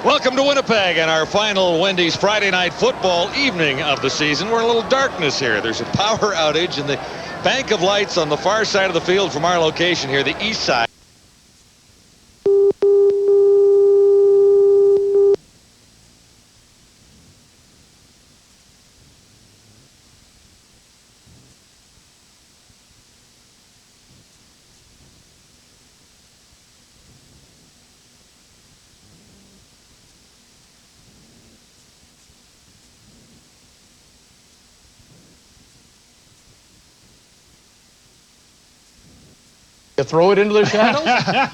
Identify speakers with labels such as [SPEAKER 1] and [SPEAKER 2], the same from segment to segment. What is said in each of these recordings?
[SPEAKER 1] Welcome to Winnipeg and our final Wendy's Friday night football evening of the season. We're in a little darkness here. There's a power outage and the bank of lights on the far side of the field from our location here, the east side.
[SPEAKER 2] You throw it into the shadows?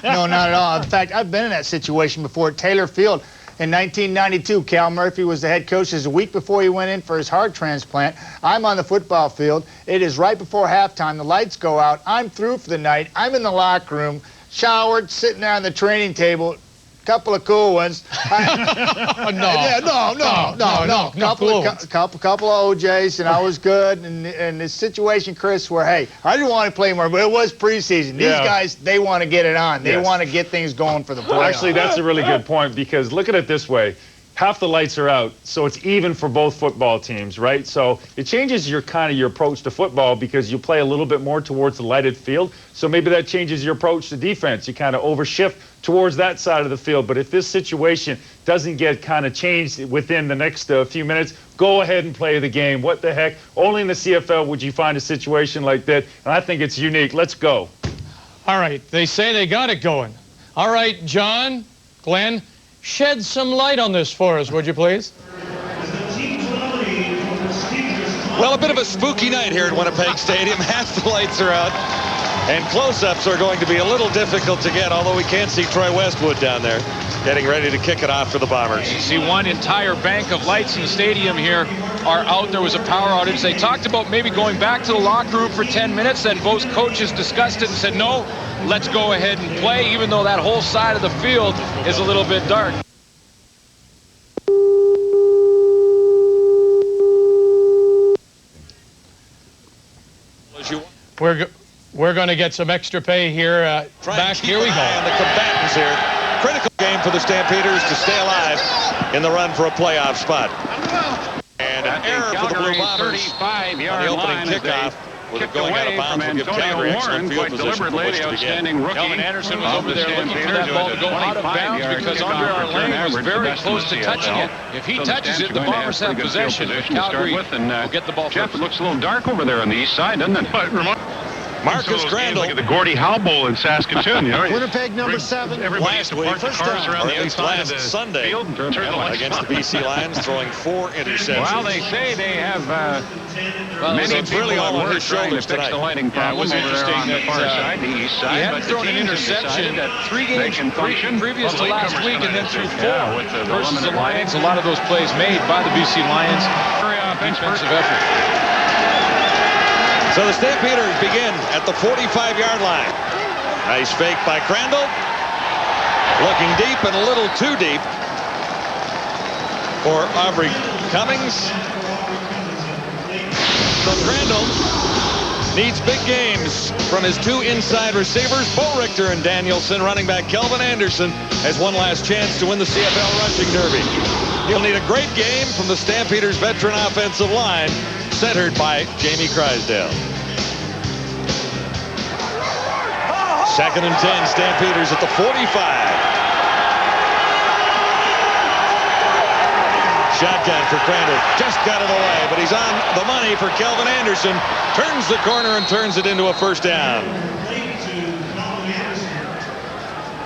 [SPEAKER 3] No, not at all. In fact, I've been in that situation before at Taylor Field. In 1992, Cal Murphy was the head coach. Just a week before he went in for his heart transplant. I'm on the football field. It is right before halftime. The lights go out. I'm through for the night. I'm in the locker room, showered, sitting there on the training table. Couple of cool ones.
[SPEAKER 2] No.
[SPEAKER 3] Couple of OJs, and I was good. And this situation, Chris, where, hey, I didn't want to play more, but it was preseason. These guys, they want to get it on. They want to get things going for the playoffs.
[SPEAKER 4] Actually, that's a really good point, because look at it this way. Half the lights are out, so it's even for both football teams, right? So it changes your approach to football, because you play a little bit more towards the lighted field. So maybe that changes your approach to defense. You kind of overshift towards that side of the field. But if this situation doesn't get kind of changed within the next few minutes, go ahead and play the game. What the heck? Only in the CFL would you find a situation like that. And I think it's unique. Let's go.
[SPEAKER 2] All right. They say they got it going. All right, John, Glenn, shed some light on this for us, would you please?
[SPEAKER 1] Well, a bit of a spooky night here at Winnipeg Stadium. Half the lights are out, and close-ups are going to be a little difficult to get, although we can see Troy Westwood down there getting ready to kick it off for the Bombers.
[SPEAKER 5] You see one entire bank of lights in the stadium here are out. There was a power outage. They talked about maybe going back to the locker room for 10 minutes. Then both coaches discussed it and said, no, let's go ahead and play, even though that whole side of the field is a little bit dark.
[SPEAKER 2] We're going to get some extra pay here. Back here we go.
[SPEAKER 1] And the combatants here. Critical game for the Stampeders to stay alive in the run for a playoff spot. And an error for the Blue Bombers on the opening kickoff. With it going out of bounds, will give Calgary excellent field position for which to begin.
[SPEAKER 5] Calvin Anderson was over there looking for that ball to go out of bounds because Andre Arlene was very close to touching it. If he touches it, the Bombers have possession. Calgary will get the ball
[SPEAKER 6] Jeff,
[SPEAKER 5] first.
[SPEAKER 6] it looks a little dark over there on the east side, doesn't it?
[SPEAKER 1] Marcus Crandall.
[SPEAKER 6] Like at the Gordie Howe Bowl in Saskatoon. You know,
[SPEAKER 3] Winnipeg number 7.
[SPEAKER 1] Last week, last Sunday, against the BC Lions, throwing 4 interceptions.
[SPEAKER 6] Well, they say they have many
[SPEAKER 1] it's really all on his shoulders
[SPEAKER 6] to fix the
[SPEAKER 1] tonight.
[SPEAKER 6] lighting problem
[SPEAKER 5] it was interesting
[SPEAKER 6] on the
[SPEAKER 5] that,
[SPEAKER 6] far side, the east side.
[SPEAKER 5] He hadn't thrown an interception at 3 games previous to last week, and then threw 4 versus the Lions. A lot of those plays made by the BC Lions. Defensive effort.
[SPEAKER 1] So the Stampeders begin at the 45-yard line. Nice fake by Crandall. Looking deep and a little too deep for Aubrey Cummings. So Crandall needs big games from his 2 inside receivers, Bo Richter and Danielson. Running back Kelvin Anderson has one last chance to win the CFL rushing derby. He'll need a great game from the Stampeders' veteran offensive line, centered by Jamie Crysdale. 2nd and 10, Stampeders at the 45. Shotgun for Crandall. Just got it away, but he's on the money for Kelvin Anderson. Turns the corner and turns it into a first down.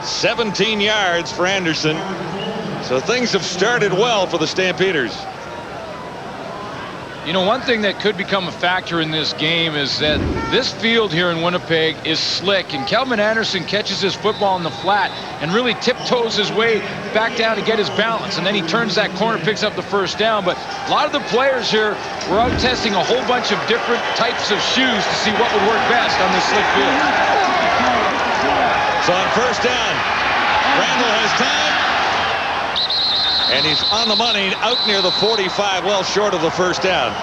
[SPEAKER 1] 17 yards for Anderson. So things have started well for the Stampeders.
[SPEAKER 5] You know, one thing that could become a factor in this game is that this field here in Winnipeg is slick, and Kelvin Anderson catches his football in the flat and really tiptoes his way back down to get his balance, and then he turns that corner, picks up the first down. But a lot of the players here were out testing a whole bunch of different types of shoes to see what would work best on this slick field.
[SPEAKER 1] So on first down, Crandall has time. And he's on the money, out near the 45, well short of the first down.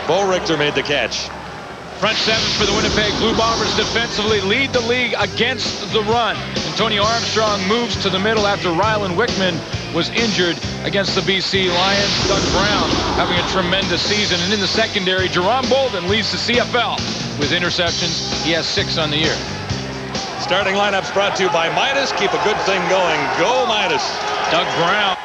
[SPEAKER 1] Bo Richter made the catch.
[SPEAKER 5] Front seven for the Winnipeg Blue Bombers defensively lead the league against the run. Antonio Armstrong moves to the middle after Rylan Wickman was injured against the BC Lions. Doug Brown having a tremendous season. And in the secondary, Jerome Bolden leads the CFL with interceptions. He has 6 on the year.
[SPEAKER 1] Starting lineups brought to you by Midas. Keep a good thing going. Go Midas.
[SPEAKER 5] Doug Brown.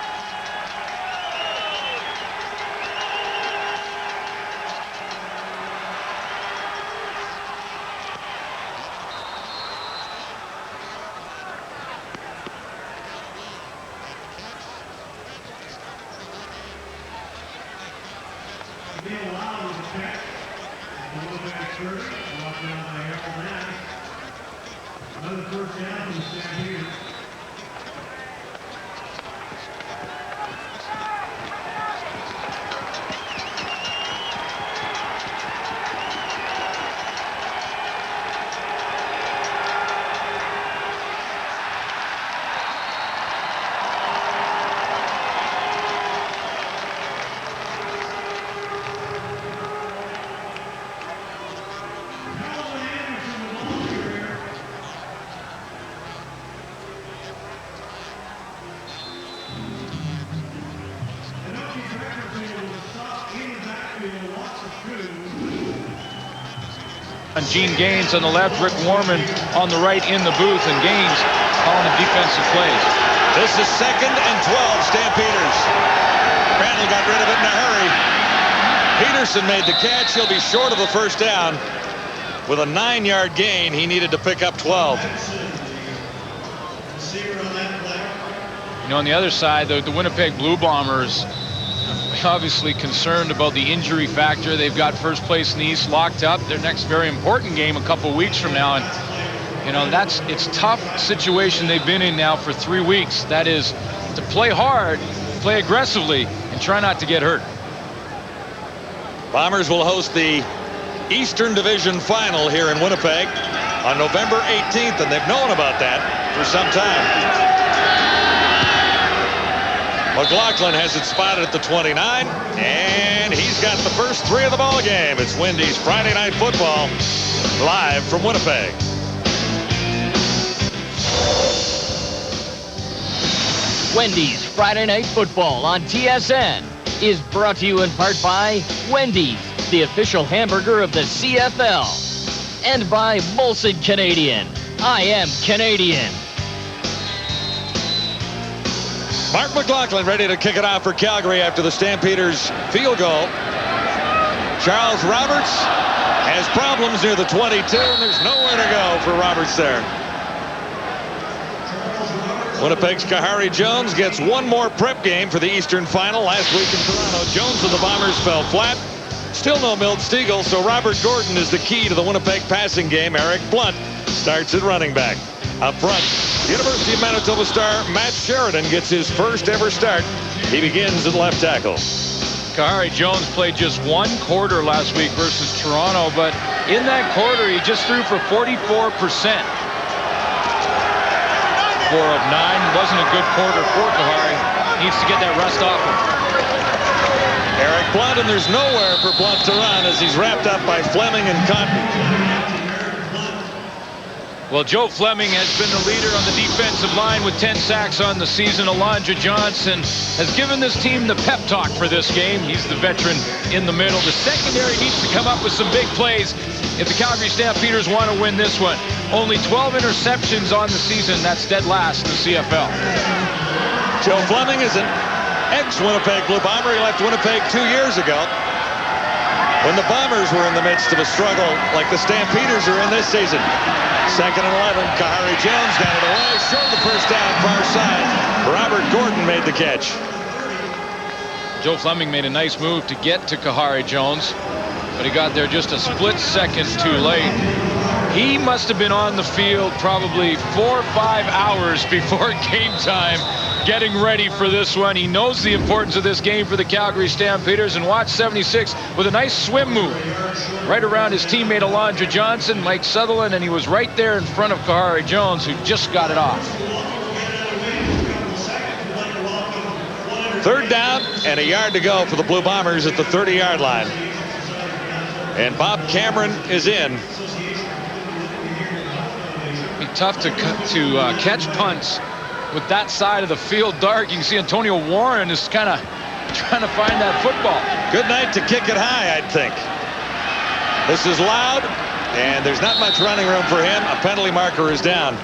[SPEAKER 7] Another first down for the Stampeders.
[SPEAKER 5] And Gene Gaines on the left, Rick Warman on the right in the booth, and Gaines calling the defensive plays.
[SPEAKER 1] This is 2nd and 12, Stampeders. Crandall got rid of it in a hurry. Peterson made the catch. He'll be short of the first down. With a 9-yard gain, he needed to pick up 12.
[SPEAKER 5] You know, on the other side, the Winnipeg Blue Bombers obviously concerned about the injury factor. They've got first place in the East locked up. Their next very important game a couple weeks from now, and you know it's tough situation they've been in now for 3 weeks. That is to play hard, play aggressively, and try not to get hurt.
[SPEAKER 1] Bombers will host the Eastern Division Final here in Winnipeg on November 18th, and they've known about that for some time. McLaughlin has it spotted at the 29, and he's got the first 3 of the ball game. It's Wendy's Friday Night Football, live from Winnipeg.
[SPEAKER 8] Wendy's Friday Night Football on TSN is brought to you in part by Wendy's, the official hamburger of the CFL, and by Molson Canadian. I am Canadian.
[SPEAKER 1] Mark McLaughlin ready to kick it off for Calgary after the Stampeders field goal. Charles Roberts has problems near the 22, and there's nowhere to go for Roberts there. Winnipeg's Kahari Jones gets one more prep game for the Eastern Final. Last week in Toronto, Jones and the Bombers fell flat. Still no Milt Stegall, so Robert Gordon is the key to the Winnipeg passing game. Eric Blunt starts at running back. Up front, University of Manitoba star Matt Sheridan gets his first ever start. He begins at left tackle.
[SPEAKER 5] Kahari Jones played just 1 quarter last week versus Toronto, but in that quarter he just threw for 44%. 4 of 9. Wasn't a good quarter for Kahari. Needs to get that rust off him.
[SPEAKER 1] Eric Blunt, and there's nowhere for Blunt to run as he's wrapped up by Fleming and Cotton.
[SPEAKER 5] Well, Joe Fleming has been the leader on the defensive line with 10 sacks on the season. Alondra Johnson has given this team the pep talk for this game. He's the veteran in the middle. The secondary needs to come up with some big plays if the Calgary Stampeders want to win this one. Only 12 interceptions on the season. That's dead last in the CFL.
[SPEAKER 1] Joe Fleming is an ex-Winnipeg Blue Bomber. He left Winnipeg 2 years ago when the Bombers were in the midst of a struggle like the Stampeders are in this season. 2nd and 11. Kahari Jones got it away. Short of the first down, far side. Robert Gordon made the catch.
[SPEAKER 5] Joe Fleming made a nice move to get to Kahari Jones, but he got there just a split second too late. He must have been on the field probably 4 or 5 hours before game time, getting ready for this one. He knows the importance of this game for the Calgary Stampeders, and watch 76 with a nice swim move right around his teammate Alondra Johnson, Mike Sutherland, and he was right there in front of Kahari Jones, who just got it off.
[SPEAKER 1] 3rd down and a yard to go for the Blue Bombers at the 30-yard line. And Bob Cameron is in.
[SPEAKER 5] Be tough to catch punts with that side of the field dark. You can see Antonio Warren is kind of trying to find that football.
[SPEAKER 1] Good night to kick it high, I'd think. This is loud, and there's not much running room for him. A penalty marker is down.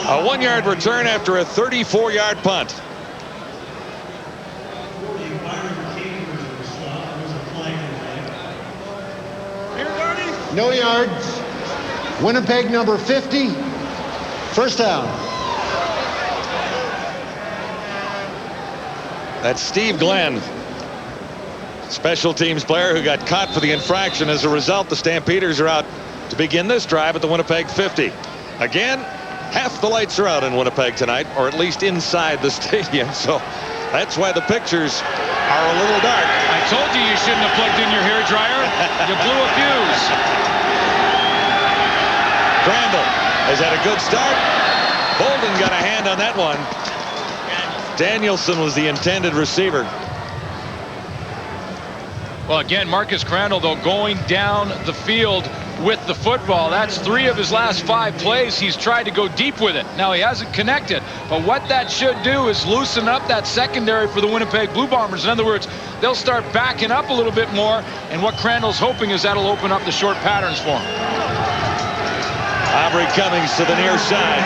[SPEAKER 1] A 1-yard return after a 34-yard punt.
[SPEAKER 9] No yards. Winnipeg number 50. First down.
[SPEAKER 1] That's Steve Glenn, special teams player who got caught for the infraction. As a result, the Stampeders are out to begin this drive at the Winnipeg 50. Again, half the lights are out in Winnipeg tonight, or at least inside the stadium, so that's why the pictures are a little dark.
[SPEAKER 5] I told you you shouldn't have plugged in your hair dryer. You blew a fuse.
[SPEAKER 1] Crandall has had a good start. Bolden got a hand on that one. Danielson was the intended receiver.
[SPEAKER 5] Well, again, Marcus Crandall, though, going down the field with the football. That's 3 of his last 5 plays. He's tried to go deep with it. Now, he hasn't connected, but what that should do is loosen up that secondary for the Winnipeg Blue Bombers. In other words, they'll start backing up a little bit more, and what Crandall's hoping is that'll open up the short patterns for him.
[SPEAKER 1] Aubrey Cummings to the near side.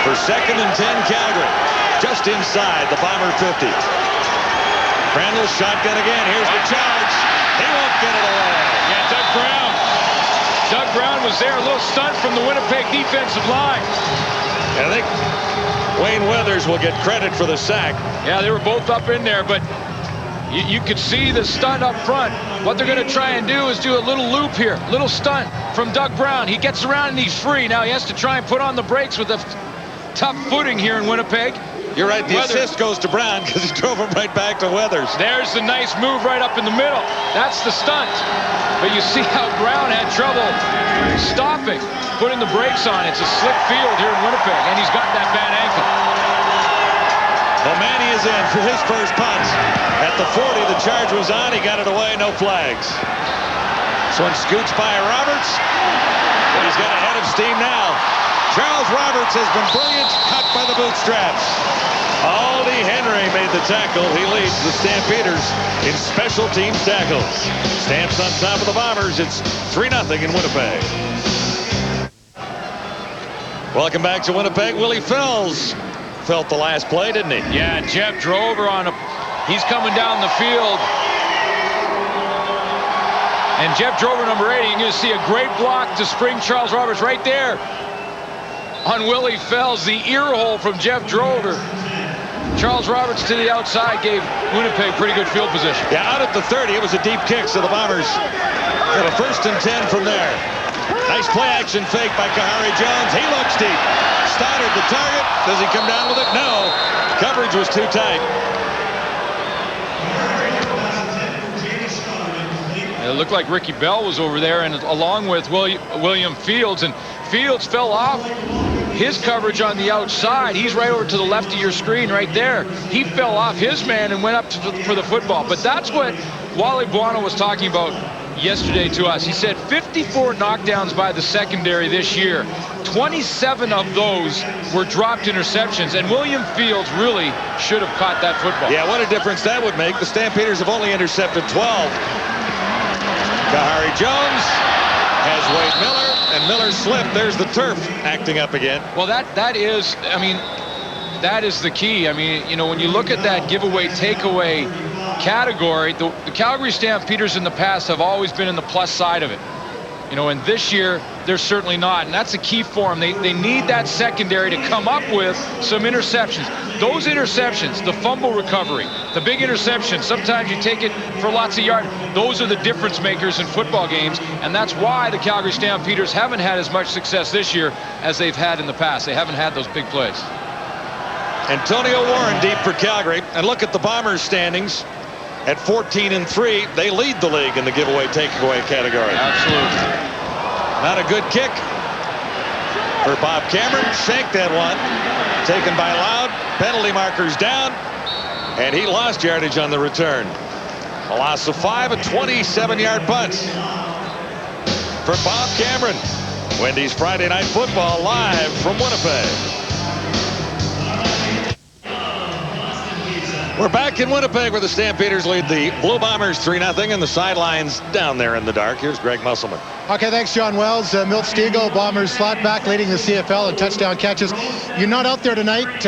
[SPEAKER 1] For 2nd and 10, Calgary. Just inside the Bomber 50. Crandall shotgun again. Here's the charge. He won't get it away.
[SPEAKER 5] Yeah, Doug Brown. Doug Brown was there. A little stunt from the Winnipeg defensive line.
[SPEAKER 1] And I think Wayne Weathers will get credit for the sack.
[SPEAKER 5] Yeah, they were both up in there, but you could see the stunt up front. What they're going to try and do is do a little loop here. Little stunt from Doug Brown. He gets around and he's free. Now he has to try and put on the brakes with a tough footing here in Winnipeg.
[SPEAKER 1] You're right, the
[SPEAKER 5] Weathers.
[SPEAKER 1] assist goes to Brown because he drove him right back to Weathers.
[SPEAKER 5] There's the nice move right up in the middle. That's the stunt. But you see how Brown had trouble stopping, putting the brakes on. It's a slick field here in Winnipeg, and he's got that bad ankle.
[SPEAKER 1] Well, Manny is in for his first punt. At the 40, the charge was on. He got it away, no flags. This one scoots by Roberts. But he's got a head of steam now. Charles Roberts has been brilliant, cut by the bootstraps. Aldi Henry made the tackle. He leads the Stampeders in special teams tackles. Stamps on top of the Bombers. It's 3-0 in Winnipeg. Welcome back to Winnipeg. Willie Fells felt the last play, didn't he?
[SPEAKER 5] Yeah, Jeff Drover he's coming down the field. And Jeff Drover, number 80, you're going to see a great block to spring Charles Roberts right there on Willie Fells. The ear hole from Jeff Drover. Charles Roberts to the outside gave Winnipeg pretty good field position.
[SPEAKER 1] Yeah, out at the 30, it was a deep kick, so the Bombers got a 1st and 10 from there. Nice play action fake by Kahari Jones. He looks deep. Stoddard the target. Does he come down with it? No. Coverage was too tight.
[SPEAKER 5] It looked like Ricky Bell was over there, and along with William Fields, and Fields fell off his coverage on the outside. He's right over to the left of your screen right there. He fell off his man and went up for the football. But that's what Wally Buono was talking about yesterday to us. He said 54 knockdowns by the secondary this year. 27 of those were dropped interceptions, and William Fields really should have caught that football.
[SPEAKER 1] Yeah, what a difference that would make. The Stampeders have only intercepted 12. Kahari Jones has Wade Miller, and Miller slipped. There's the turf acting up again.
[SPEAKER 5] Well, that is, I mean, that is the key. I mean, you know, when you look at that giveaway, takeaway category, the Calgary Stampeders in the past have always been in the plus side of it. You know, and this year, they're certainly not. And that's a key for them. They need that secondary to come up with some interceptions. Those interceptions, the fumble recovery, the big interception, sometimes you take it for lots of yards. Those are the difference makers in football games. And that's why the Calgary Stampeders haven't had as much success this year as they've had in the past. They haven't had those big plays.
[SPEAKER 1] Antonio Warren deep for Calgary. And look at the Bombers standings. At 14-3, they lead the league in the giveaway takeaway category.
[SPEAKER 5] Absolutely.
[SPEAKER 1] Not a good kick for Bob Cameron. Shanked that one. Taken by Loud. Penalty markers down. And he lost yardage on the return. A loss of 5, a 27-yard punt for Bob Cameron. Wendy's Friday Night Football live from Winnipeg. We're back in Winnipeg where the Stampeders lead the Blue Bombers 3-0 and the sidelines down there in the dark. Here's Greg Musselman.
[SPEAKER 9] Okay, thanks, John Wells. Milt Stegall, Bombers flat back, leading the CFL in touchdown catches. You're not out there tonight.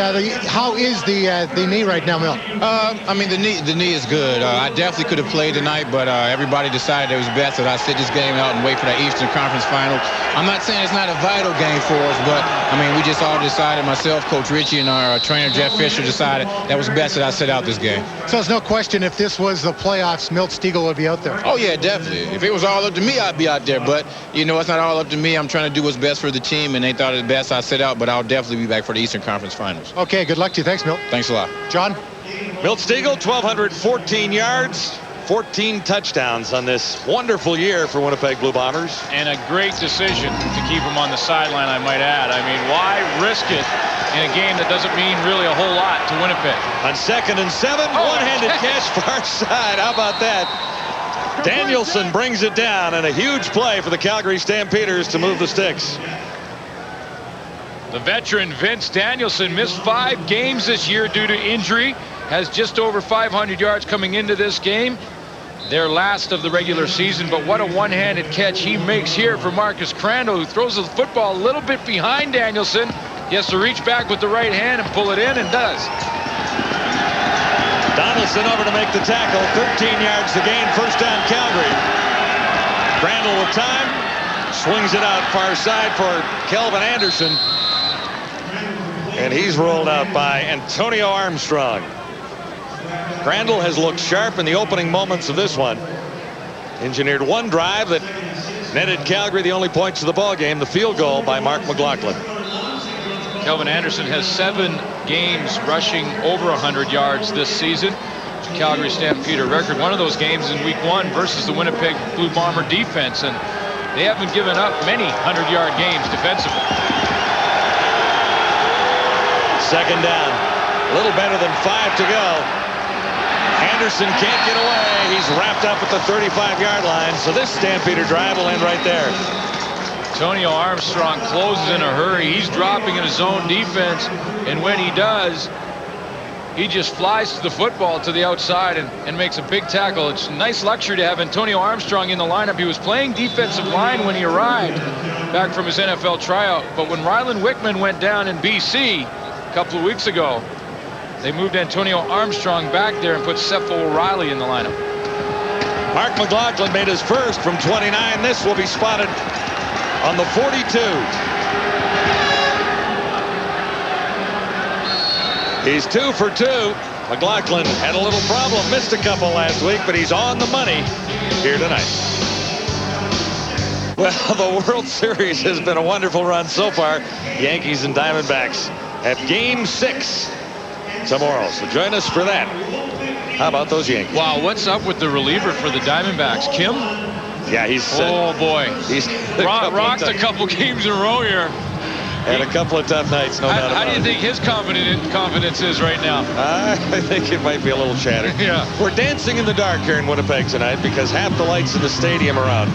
[SPEAKER 9] How is the knee right now, Milt?
[SPEAKER 10] I mean, the knee is good. I definitely could have played tonight, but everybody decided it was best that I sit this game out and wait for that Eastern Conference final. I'm not saying it's not a vital game for us, but, I mean, we just all decided, myself, Coach Ritchie, and our trainer, Jeff Fisher, decided that was best that I sit out this game.
[SPEAKER 9] So there's no question if this was the playoffs, Milt Stegall would be out there.
[SPEAKER 10] Oh, yeah, definitely. If it was all up to me, I'd be out there. But, you know, it's not all up to me. I'm trying to do what's best for the team, and they thought it best I sit out, but I'll definitely be back for the Eastern Conference Finals.
[SPEAKER 9] Okay, good luck to you. Thanks, Milt.
[SPEAKER 10] Thanks a lot.
[SPEAKER 9] John?
[SPEAKER 1] Milt Stegall, 1,214 yards, 14 touchdowns on this wonderful year for Winnipeg Blue Bombers.
[SPEAKER 5] And a great decision to keep him on the sideline, I might add. I mean, why risk it in a game that doesn't mean really a whole lot to Winnipeg?
[SPEAKER 1] On 2nd and 7, one-handed catch far side. How about that? Danielson brings it down, and a huge play for the Calgary Stampeders to move the sticks.
[SPEAKER 5] The veteran Vince Danielson missed 5 games this year due to injury. Has just over 500 yards coming into this game. Their last of the regular season, but what a one-handed catch he makes here for Marcus Crandall, who throws the football a little bit behind Danielson. He has to reach back with the right hand and pull it in, and does.
[SPEAKER 1] Donaldson over to make the tackle. 13 yards to gain. First down, Calgary. Crandall with time. Swings it out far side for Kelvin Anderson. And he's rolled out by Antonio Armstrong. Crandall has looked sharp in the opening moments of this one. Engineered one drive that netted Calgary the only points of the ball game, the field goal by Mark McLaughlin.
[SPEAKER 5] Kelvin Anderson has 7 games rushing over 100 yards this season. Calgary Stampeder record. One of those games in week 1 versus the Winnipeg Blue Bomber defense, and they haven't given up many 100-yard games defensively.
[SPEAKER 1] Second down. A little better than 5 to go. Anderson can't get away. He's wrapped up at the 35-yard line. So this Stampeder drive will end right there.
[SPEAKER 5] Antonio Armstrong closes in a hurry. He's dropping in his own defense, and when he does, he just flies to the football to the outside and makes a big tackle. It's a nice luxury to have Antonio Armstrong in the lineup. He was playing defensive line when he arrived back from his NFL tryout, but when Ryland Wickman went down in BC a couple of weeks ago, they moved Antonio Armstrong back there and put Cephal O'Reilly in the lineup.
[SPEAKER 1] Mark McLaughlin made his first from 29. This will be spotted on the 42. He's 2 for 2. McLaughlin had a little problem, missed a couple last week, but he's on the money here tonight. Well, the World Series has been a wonderful run so far. Yankees and Diamondbacks have Game 6 tomorrow, so join us for that. How about those Yankees?
[SPEAKER 5] Wow, what's up with the reliever for the Diamondbacks? Kim?
[SPEAKER 1] Yeah, he's...
[SPEAKER 5] oh, boy.
[SPEAKER 1] He's
[SPEAKER 5] rocked a couple games in a row here.
[SPEAKER 1] And a couple of tough nights, no doubt about it.
[SPEAKER 5] How do you think his confidence is right now?
[SPEAKER 1] I think it might be a little shattered.
[SPEAKER 5] Yeah.
[SPEAKER 1] We're dancing in the dark here in Winnipeg tonight because half the lights in the stadium are out.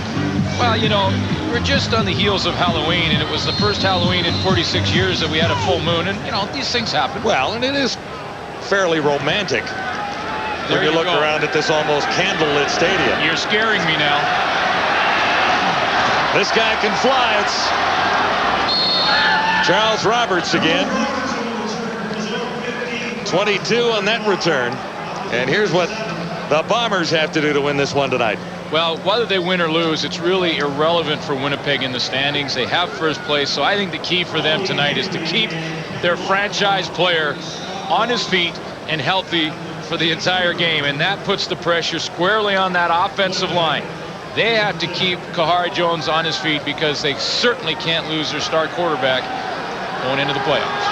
[SPEAKER 5] Well, you know, we're just on the heels of Halloween, and it was the first Halloween in 46 years that we had a full moon, and, you know, these things happen.
[SPEAKER 1] Well, and it is fairly romantic when you look around at this almost candlelit stadium.
[SPEAKER 5] You're scaring me now.
[SPEAKER 1] This guy can fly. It's Charles Roberts again. 22 on that return. And here's what the Bombers have to do to win this one tonight.
[SPEAKER 5] Well, whether they win or lose, it's really irrelevant for Winnipeg in the standings. They have first place, so I think the key for them tonight is to keep their franchise player on his feet and healthy for the entire game, and that puts the pressure squarely on that offensive line. They have to keep Kahari Jones on his feet because they certainly can't lose their star quarterback going into the playoffs.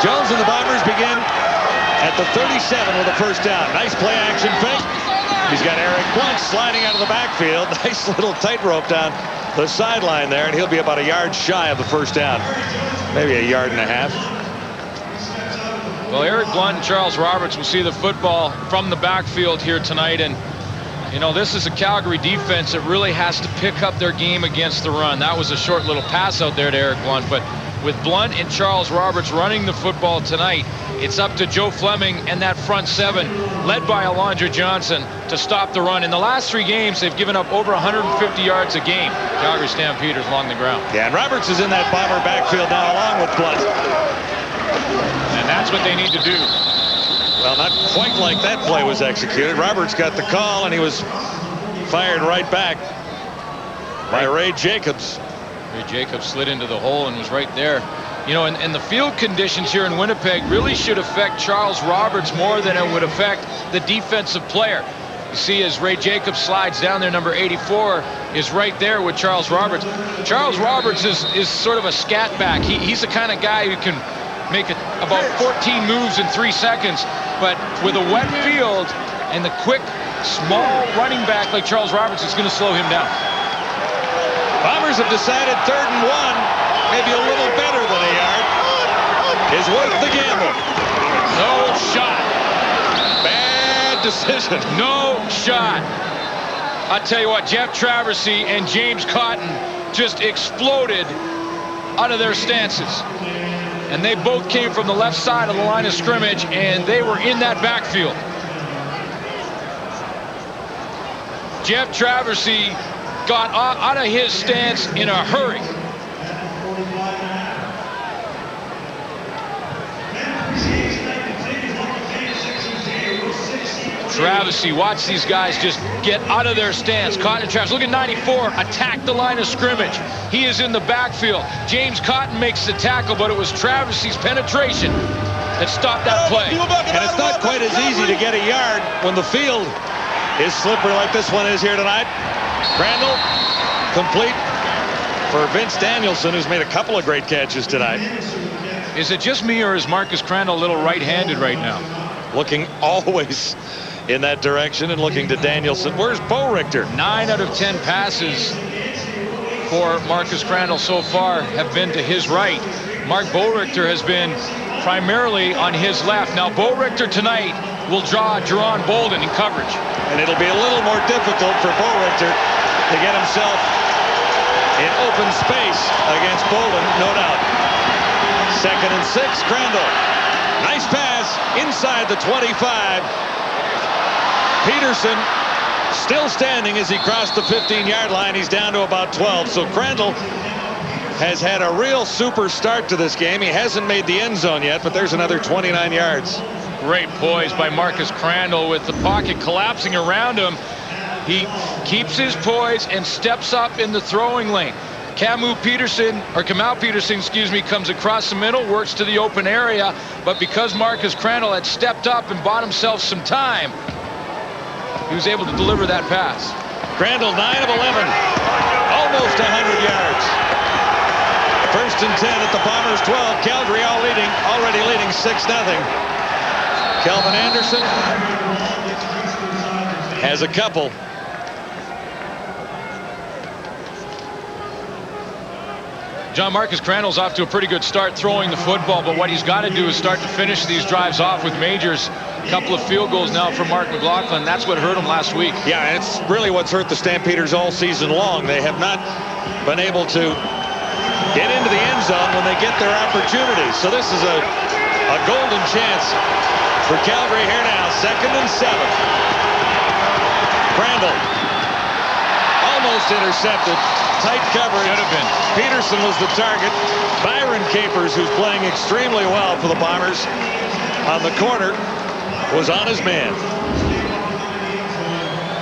[SPEAKER 1] Jones and the Bombers begin at the 37 with a first down. Nice play action fake. He's got Eric Blunt sliding out of the backfield. Nice little tightrope down the sideline there, and he'll be about a yard shy of the first down. Maybe a yard and a half.
[SPEAKER 5] Well, Eric Blunt and Charles Roberts will see the football from the backfield here tonight. And, you know, this is a Calgary defense that really has to pick up their game against the run. That was a short little pass out there to Eric Blunt. But with Blunt and Charles Roberts running the football tonight, it's up to Joe Fleming and that front seven, led by Alondra Johnson, to stop the run. In the last 3 games, they've given up over 150 yards a game. Calgary Stampeders along the ground.
[SPEAKER 1] Yeah, and Roberts is in that Bomber backfield now along with Blunt.
[SPEAKER 5] And that's what they need to do.
[SPEAKER 1] Well, not quite like that play was executed. Roberts got the call, and he was fired right back by Ray Jacobs.
[SPEAKER 5] Ray Jacobs slid into the hole and was right there. You know, and the field conditions here in Winnipeg really should affect Charles Roberts more than it would affect the defensive player. You see, as Ray Jacobs slides down there, number 84 is right there with Charles Roberts. Charles Roberts is sort of a scat back. He's the kind of guy who can make about 14 moves in 3 seconds, but with a wet field and the quick, small running back like Charles Roberts is going to slow him down.
[SPEAKER 1] Bombers have decided 3rd and 1, maybe a little better than a yard, is worth the gamble.
[SPEAKER 5] No shot.
[SPEAKER 1] Bad decision.
[SPEAKER 5] No shot. I tell you what, Jeff Traversy and James Cotton just exploded out of their stances. And they both came from the left side of the line of scrimmage, and they were in that backfield. Jeff Traversy got out of his stance in a hurry. Traversy, watch these guys just get out of their stance. Cotton and Travis, look at 94, attack the line of scrimmage. He is in the backfield. James Cotton makes the tackle, but it was Traversy's penetration that stopped that play.
[SPEAKER 1] And it's not quite as easy to get a yard when the field is slippery like this one is here tonight. Crandall, complete for Vince Danielson, who's made a couple of great catches tonight.
[SPEAKER 5] Is it just me, or is Marcus Crandall a little right-handed right now?
[SPEAKER 1] Looking always in that direction and looking to Danielson. Where's Bo Richter?
[SPEAKER 5] 9 out of 10 passes for Marcus Crandall so far have been to his right. Mark Bo Richter has been primarily on his left. Now, Bo Richter tonight will draw Jerron Bolden in coverage.
[SPEAKER 1] And it'll be a little more difficult for Bo Richter to get himself in open space against Bolden, no doubt. 2nd and 6, Crandall. Nice pass inside the 25. Peterson still standing as he crossed the 15-yard line. He's down to about 12. So Crandall has had a real super start to this game. He hasn't made the end zone yet, but there's another 29 yards.
[SPEAKER 5] Great poise by Marcus Crandall with the pocket collapsing around him. He keeps his poise and steps up in the throwing lane. Kamau Peterson, excuse me, comes across the middle, works to the open area, but because Marcus Crandall had stepped up and bought himself some time, he was able to deliver that pass.
[SPEAKER 1] Crandall, 9 of 11, almost 100 yards. 1st and 10 at the Bombers' 12. Calgary already leading 6-0. Kelvin Anderson has a couple.
[SPEAKER 5] John, Marcus Crandall's off to a pretty good start throwing the football, but what he's got to do is start to finish these drives off with majors. A couple of field goals now for Mark McLaughlin. That's what hurt him last week.
[SPEAKER 1] Yeah, and it's really what's hurt the Stampeders all season long. They have not been able to get into the end zone when they get their opportunities. So this is a golden chance for Calgary here now. 2nd and 7. Crandall almost intercepted. Tight coverage.
[SPEAKER 5] Should have been.
[SPEAKER 1] Peterson was the target. Byron Capers, who's playing extremely well for the Bombers on the corner, was on his man.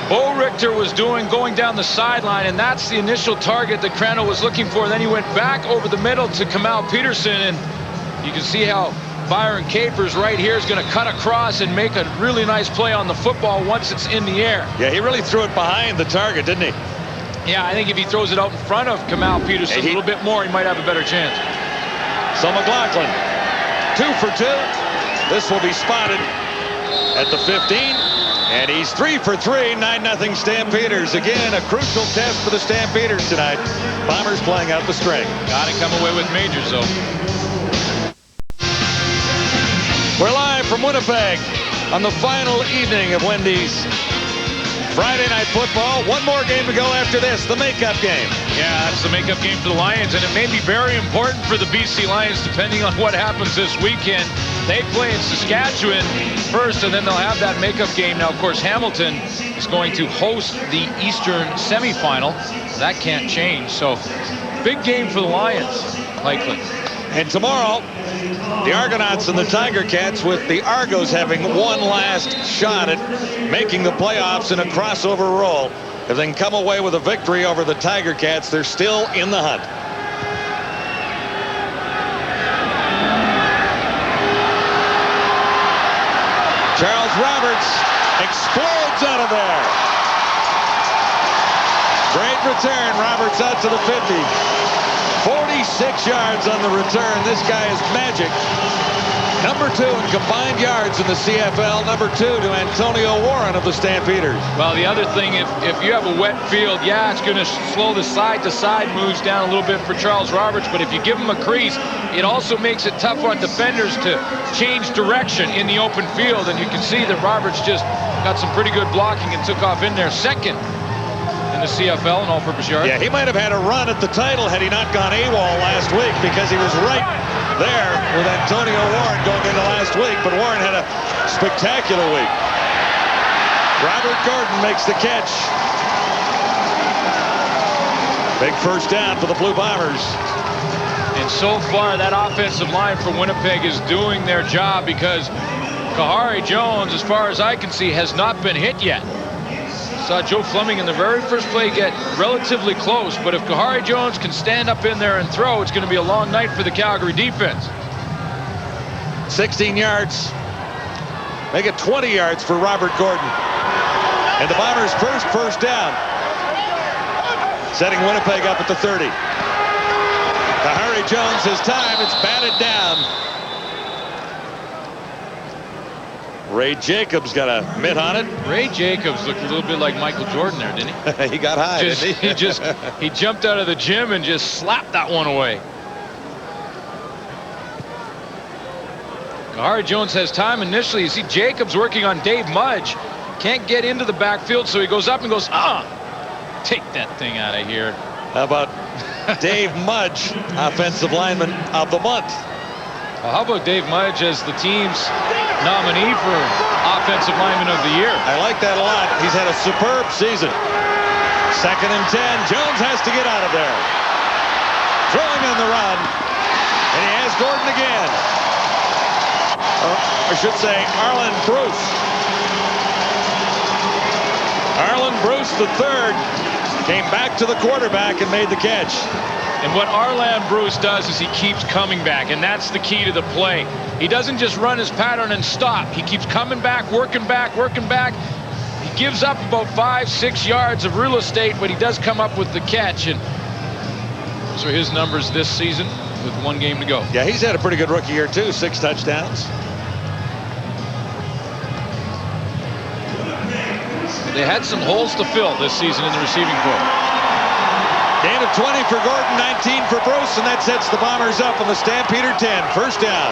[SPEAKER 5] Bo Richter was going down the sideline, and that's the initial target that Crandall was looking for. Then he went back over the middle to Kamau Peterson, and you can see how Byron Capers right here is going to cut across and make a really nice play on the football once it's in the air.
[SPEAKER 1] Yeah, he really threw it behind the target, didn't he?
[SPEAKER 5] Yeah, I think if he throws it out in front of Kamau Peterson a little bit more, he might have a better chance.
[SPEAKER 1] So McLaughlin, 2 for 2. This will be spotted at the 15. And he's 3 for 3, 9-0 Stampeders. Again, a crucial test for the Stampeders tonight. Bombers playing out the string.
[SPEAKER 5] Got to come away with majors, though.
[SPEAKER 1] We're live from Winnipeg on the final evening of Wendy's Friday Night Football. One more game to go after this, the makeup game.
[SPEAKER 5] Yeah, it's the makeup game for the Lions, and it may be very important for the BC Lions depending on what happens this weekend. They play in Saskatchewan first, and then they'll have that makeup game. Now, of course, Hamilton is going to host the Eastern semifinal. That can't change, so big game for the Lions, likely.
[SPEAKER 1] And tomorrow, the Argonauts and the Tiger Cats, with the Argos having one last shot at making the playoffs in a crossover role. If they can come away with a victory over the Tiger Cats, they're still in the hunt. Charles Roberts explodes out of there. Great return. Roberts out to the 50. 46 yards on the return. This guy is magic. Number 2 in combined yards in the CFL. Number 2 to Antonio Warren of the Stampeders.
[SPEAKER 5] Well, the other thing, if you have a wet field, yeah, it's going to slow the side-to-side moves down a little bit for Charles Roberts, but if you give him a crease, it also makes it tough on defenders to change direction in the open field, and you can see that Roberts just got some pretty good blocking and took off in there second in the CFL in all-purpose yards.
[SPEAKER 1] Yeah, he might have had a run at the title had he not gone AWOL last week, because he was right there with Antonio Warren going into last week, but Warren had a spectacular week. Robert Gordon makes the catch. Big first down for the Blue Bombers.
[SPEAKER 5] And so far, that offensive line for Winnipeg is doing their job, because Kahari Jones, as far as I can see, has not been hit yet. Saw Joe Fleming in the very first play get relatively close, but if Kahari Jones can stand up in there and throw, it's going to be a long night for the Calgary defense.
[SPEAKER 1] 16 yards. Make it 20 yards for Robert Gordon. And the Bombers' first down. Setting Winnipeg up at the 30. Kahari Jones has time. It's batted down. Ray Jacobs got a mitt on it.
[SPEAKER 5] Ray Jacobs looked a little bit like Michael Jordan there, didn't he?
[SPEAKER 1] He got high, didn't he?
[SPEAKER 5] He jumped out of the gym and just slapped that one away. Kahari Jones has time initially. You see Jacobs working on Dave Mudge. Can't get into the backfield, so he goes up and goes, take that thing out of here.
[SPEAKER 1] How about Dave Mudge, offensive lineman of the month?
[SPEAKER 5] Well, how about Dave Mudge as the team's nominee for offensive lineman of the year?
[SPEAKER 1] I like that a lot. He's had a superb season. 2nd and 10. Jones has to get out of there. Throwing on the run. And he has Gordon again. Or I should say Arlen Bruce. Arlen Bruce III came back to the quarterback and made the catch.
[SPEAKER 5] And what Arlen Bruce does is he keeps coming back, and that's the key to the play. He doesn't just run his pattern and stop. He keeps coming back, working back, working back. He gives up about 5-6 yards of real estate, but he does come up with the catch. And those are his numbers this season with one game to go.
[SPEAKER 1] Yeah, he's had a pretty good rookie year, too. 6 touchdowns.
[SPEAKER 5] They had some holes to fill this season in the receiving corps.
[SPEAKER 1] Gain of 20 for Gordon, 19 for Bruce, and that sets the Bombers up on the Stampeder 10. First down.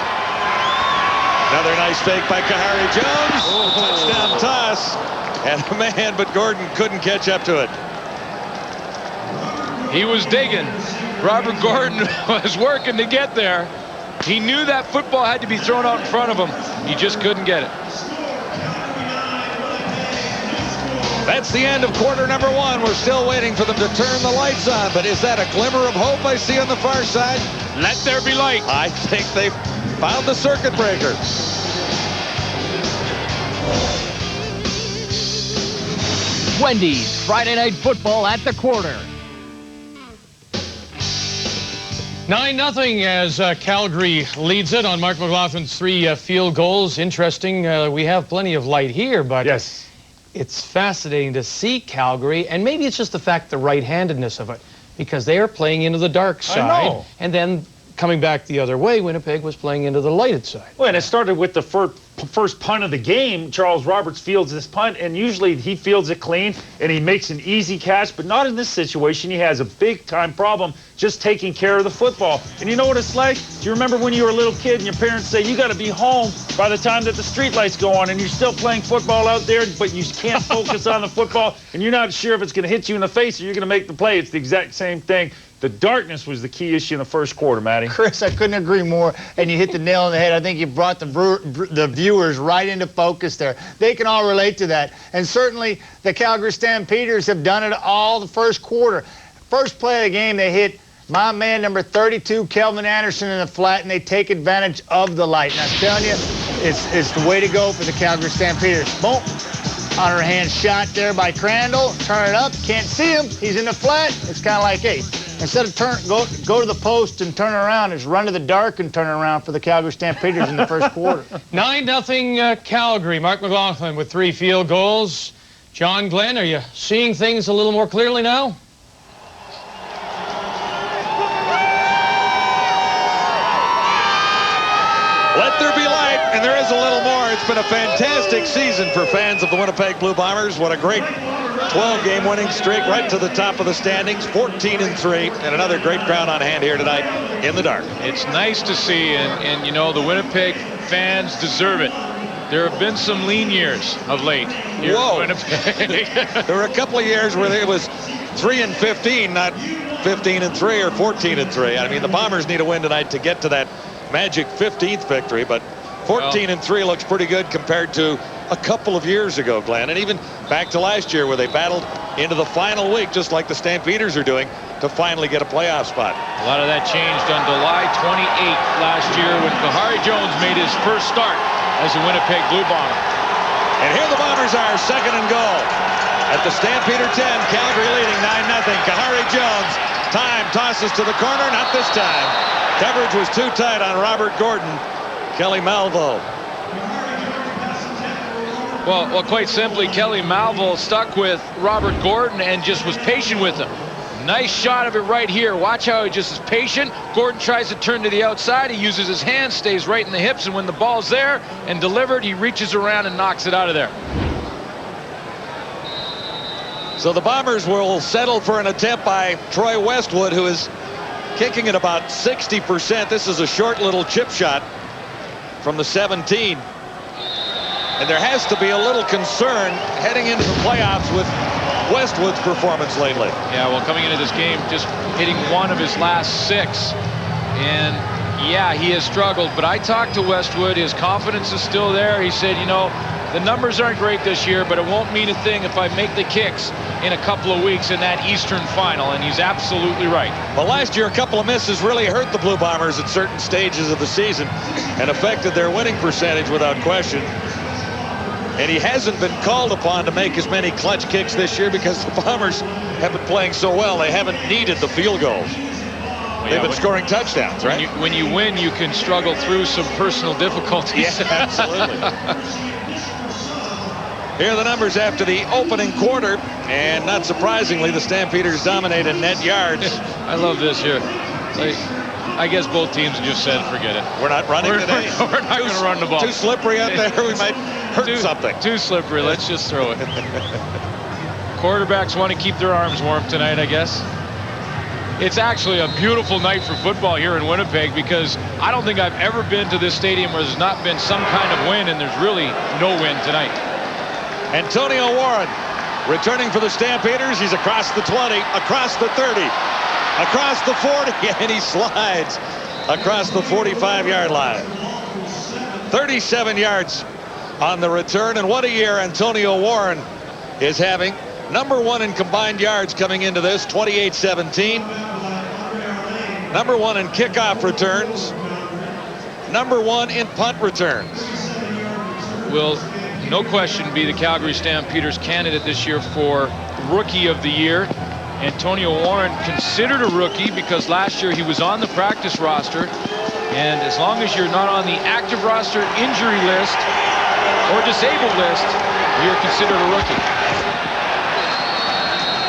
[SPEAKER 1] Another nice fake by Kahari Jones. Touchdown toss. And a man, but Gordon couldn't catch up to it.
[SPEAKER 5] He was digging. Robert Gordon was working to get there. He knew that football had to be thrown out in front of him. He just couldn't get it.
[SPEAKER 1] That's the end of quarter number 1. We're still waiting for them to turn the lights on, but is that a glimmer of hope I see on the far side?
[SPEAKER 5] Let there be light.
[SPEAKER 1] I think they've found the circuit breaker.
[SPEAKER 8] Wendy's Friday Night Football at the quarter.
[SPEAKER 2] 9-0 as Calgary leads it on Mark McLaughlin's 3 field goals. Interesting. We have plenty of light here, but
[SPEAKER 4] Yes.
[SPEAKER 2] it's fascinating to see Calgary, and maybe it's just the fact, the right-handedness of it, because they are playing into the dark side, and then coming back the other way, Winnipeg was playing into the lighted side.
[SPEAKER 4] Well, and it started with the first punt of the game, Charles Roberts fields this punt, and usually he fields it clean and he makes an easy catch, but not in this situation. He has a big-time problem just taking care of the football. And you know what it's like? Do you remember when you were a little kid and your parents say, you got to be home by the time that the street lights go on, and you're still playing football out there, but you can't focus on the football, and you're not sure if it's going to hit you in the face or you're going to make the play? It's the exact same thing. The darkness was the key issue in the first quarter, Matty.
[SPEAKER 3] Chris, I couldn't agree more, and you hit the nail on the head. I think you brought the viewers right into focus there. They can all relate to that, and certainly the Calgary Stampeders have done it all the first quarter. First play of the game, they hit my man, number 32, Kelvin Anderson, in the flat, and they take advantage of the light. And I'm telling you, it's the way to go for the Calgary Stampeders. Boom. On her hand shot there by Crandall. Turn it up. Can't see him. He's in the flat. It's kind of like, hey, instead of go to the post and turn around, it's run to the dark and turn around for the Calgary Stampeders in the first quarter.
[SPEAKER 2] 9-0 Calgary. Mark McLaughlin with 3 field goals. John Glenn, are you seeing things a little more clearly now?
[SPEAKER 1] Let there be light, and there is a little more. It's been a fantastic season for fans of the Winnipeg Blue Bombers. What a great 12-game winning streak right to the top of the standings, 14-3, and another great crowd on hand here tonight in the dark.
[SPEAKER 5] It's nice to see, and you know, the Winnipeg fans deserve it. There have been some lean years of late here in Winnipeg.
[SPEAKER 1] There were a couple of years where it was 3-15, not 15-3 or 14-3. I mean, the Bombers need a win tonight to get to that magic 15th victory, but 14-3 looks pretty good compared to a couple of years ago, Glenn, and even back to last year where they battled into the final week, just like the Stampeders are doing, to finally get a playoff spot.
[SPEAKER 5] A lot of that changed on July 28th last year when Kahari Jones made his first start as a Winnipeg Blue Bomber.
[SPEAKER 1] And here the Bombers are, 2nd and goal. At the Stampeder 10, Calgary leading 9-0. Kahari Jones, time tosses to the corner, not this time. Coverage was too tight on Robert Gordon. Kelly Malvo.
[SPEAKER 5] Well, quite simply, Kelly Malvo stuck with Robert Gordon and just was patient with him. Nice shot of it right here. Watch how he just is patient. Gordon tries to turn to the outside. He uses his hands, stays right in the hips, and when the ball's there and delivered, he reaches around and knocks it out of there.
[SPEAKER 1] So the Bombers will settle for an attempt by Troy Westwood, who is kicking at about 60%. This is a short little chip shot from the 17. And there has to be a little concern heading into the playoffs with Westwood's performance lately.
[SPEAKER 5] Yeah, well, coming into this game, just hitting 1 of his last 6. And yeah, he has struggled, but I talked to Westwood. His confidence is still there. He said, you know, the numbers aren't great this year, but it won't mean a thing if I make the kicks in a couple of weeks in that Eastern final, and he's absolutely right.
[SPEAKER 1] Well, last year, a couple of misses really hurt the Blue Bombers at certain stages of the season and affected their winning percentage without question. And he hasn't been called upon to make as many clutch kicks this year because the Bombers have been playing so well. They haven't needed the field goals. They've been scoring touchdowns, right?
[SPEAKER 5] When you win, you can struggle through some personal difficulties.
[SPEAKER 1] Yeah, absolutely. Here are the numbers after the opening quarter, and not surprisingly, the Stampeders dominated net yards.
[SPEAKER 5] I love this here. I guess both teams just said, forget it.
[SPEAKER 1] We're not running today.
[SPEAKER 5] We're not going to run the ball.
[SPEAKER 1] Too slippery out there. We might hurt something.
[SPEAKER 5] Too slippery. Let's just throw it. Quarterbacks want to keep their arms warm tonight, I guess. It's actually a beautiful night for football here in Winnipeg because I don't think I've ever been to this stadium where there's not been some kind of win, and there's really no win tonight.
[SPEAKER 1] Antonio Warren returning for the Stampeders. He's across the 20, across the 30, across the 40, and he slides across the 45-yard line. 37 yards on the return, and what a year Antonio Warren is having. Number 1 in combined yards coming into this, 28-17. Number 1 in kickoff returns. Number 1 in punt returns.
[SPEAKER 5] Will, no question, be the Calgary Stampeders candidate this year for Rookie of the Year. Antonio Warren considered a rookie because last year he was on the practice roster. And as long as you're not on the active roster, injury list, or disabled list, you're considered a rookie.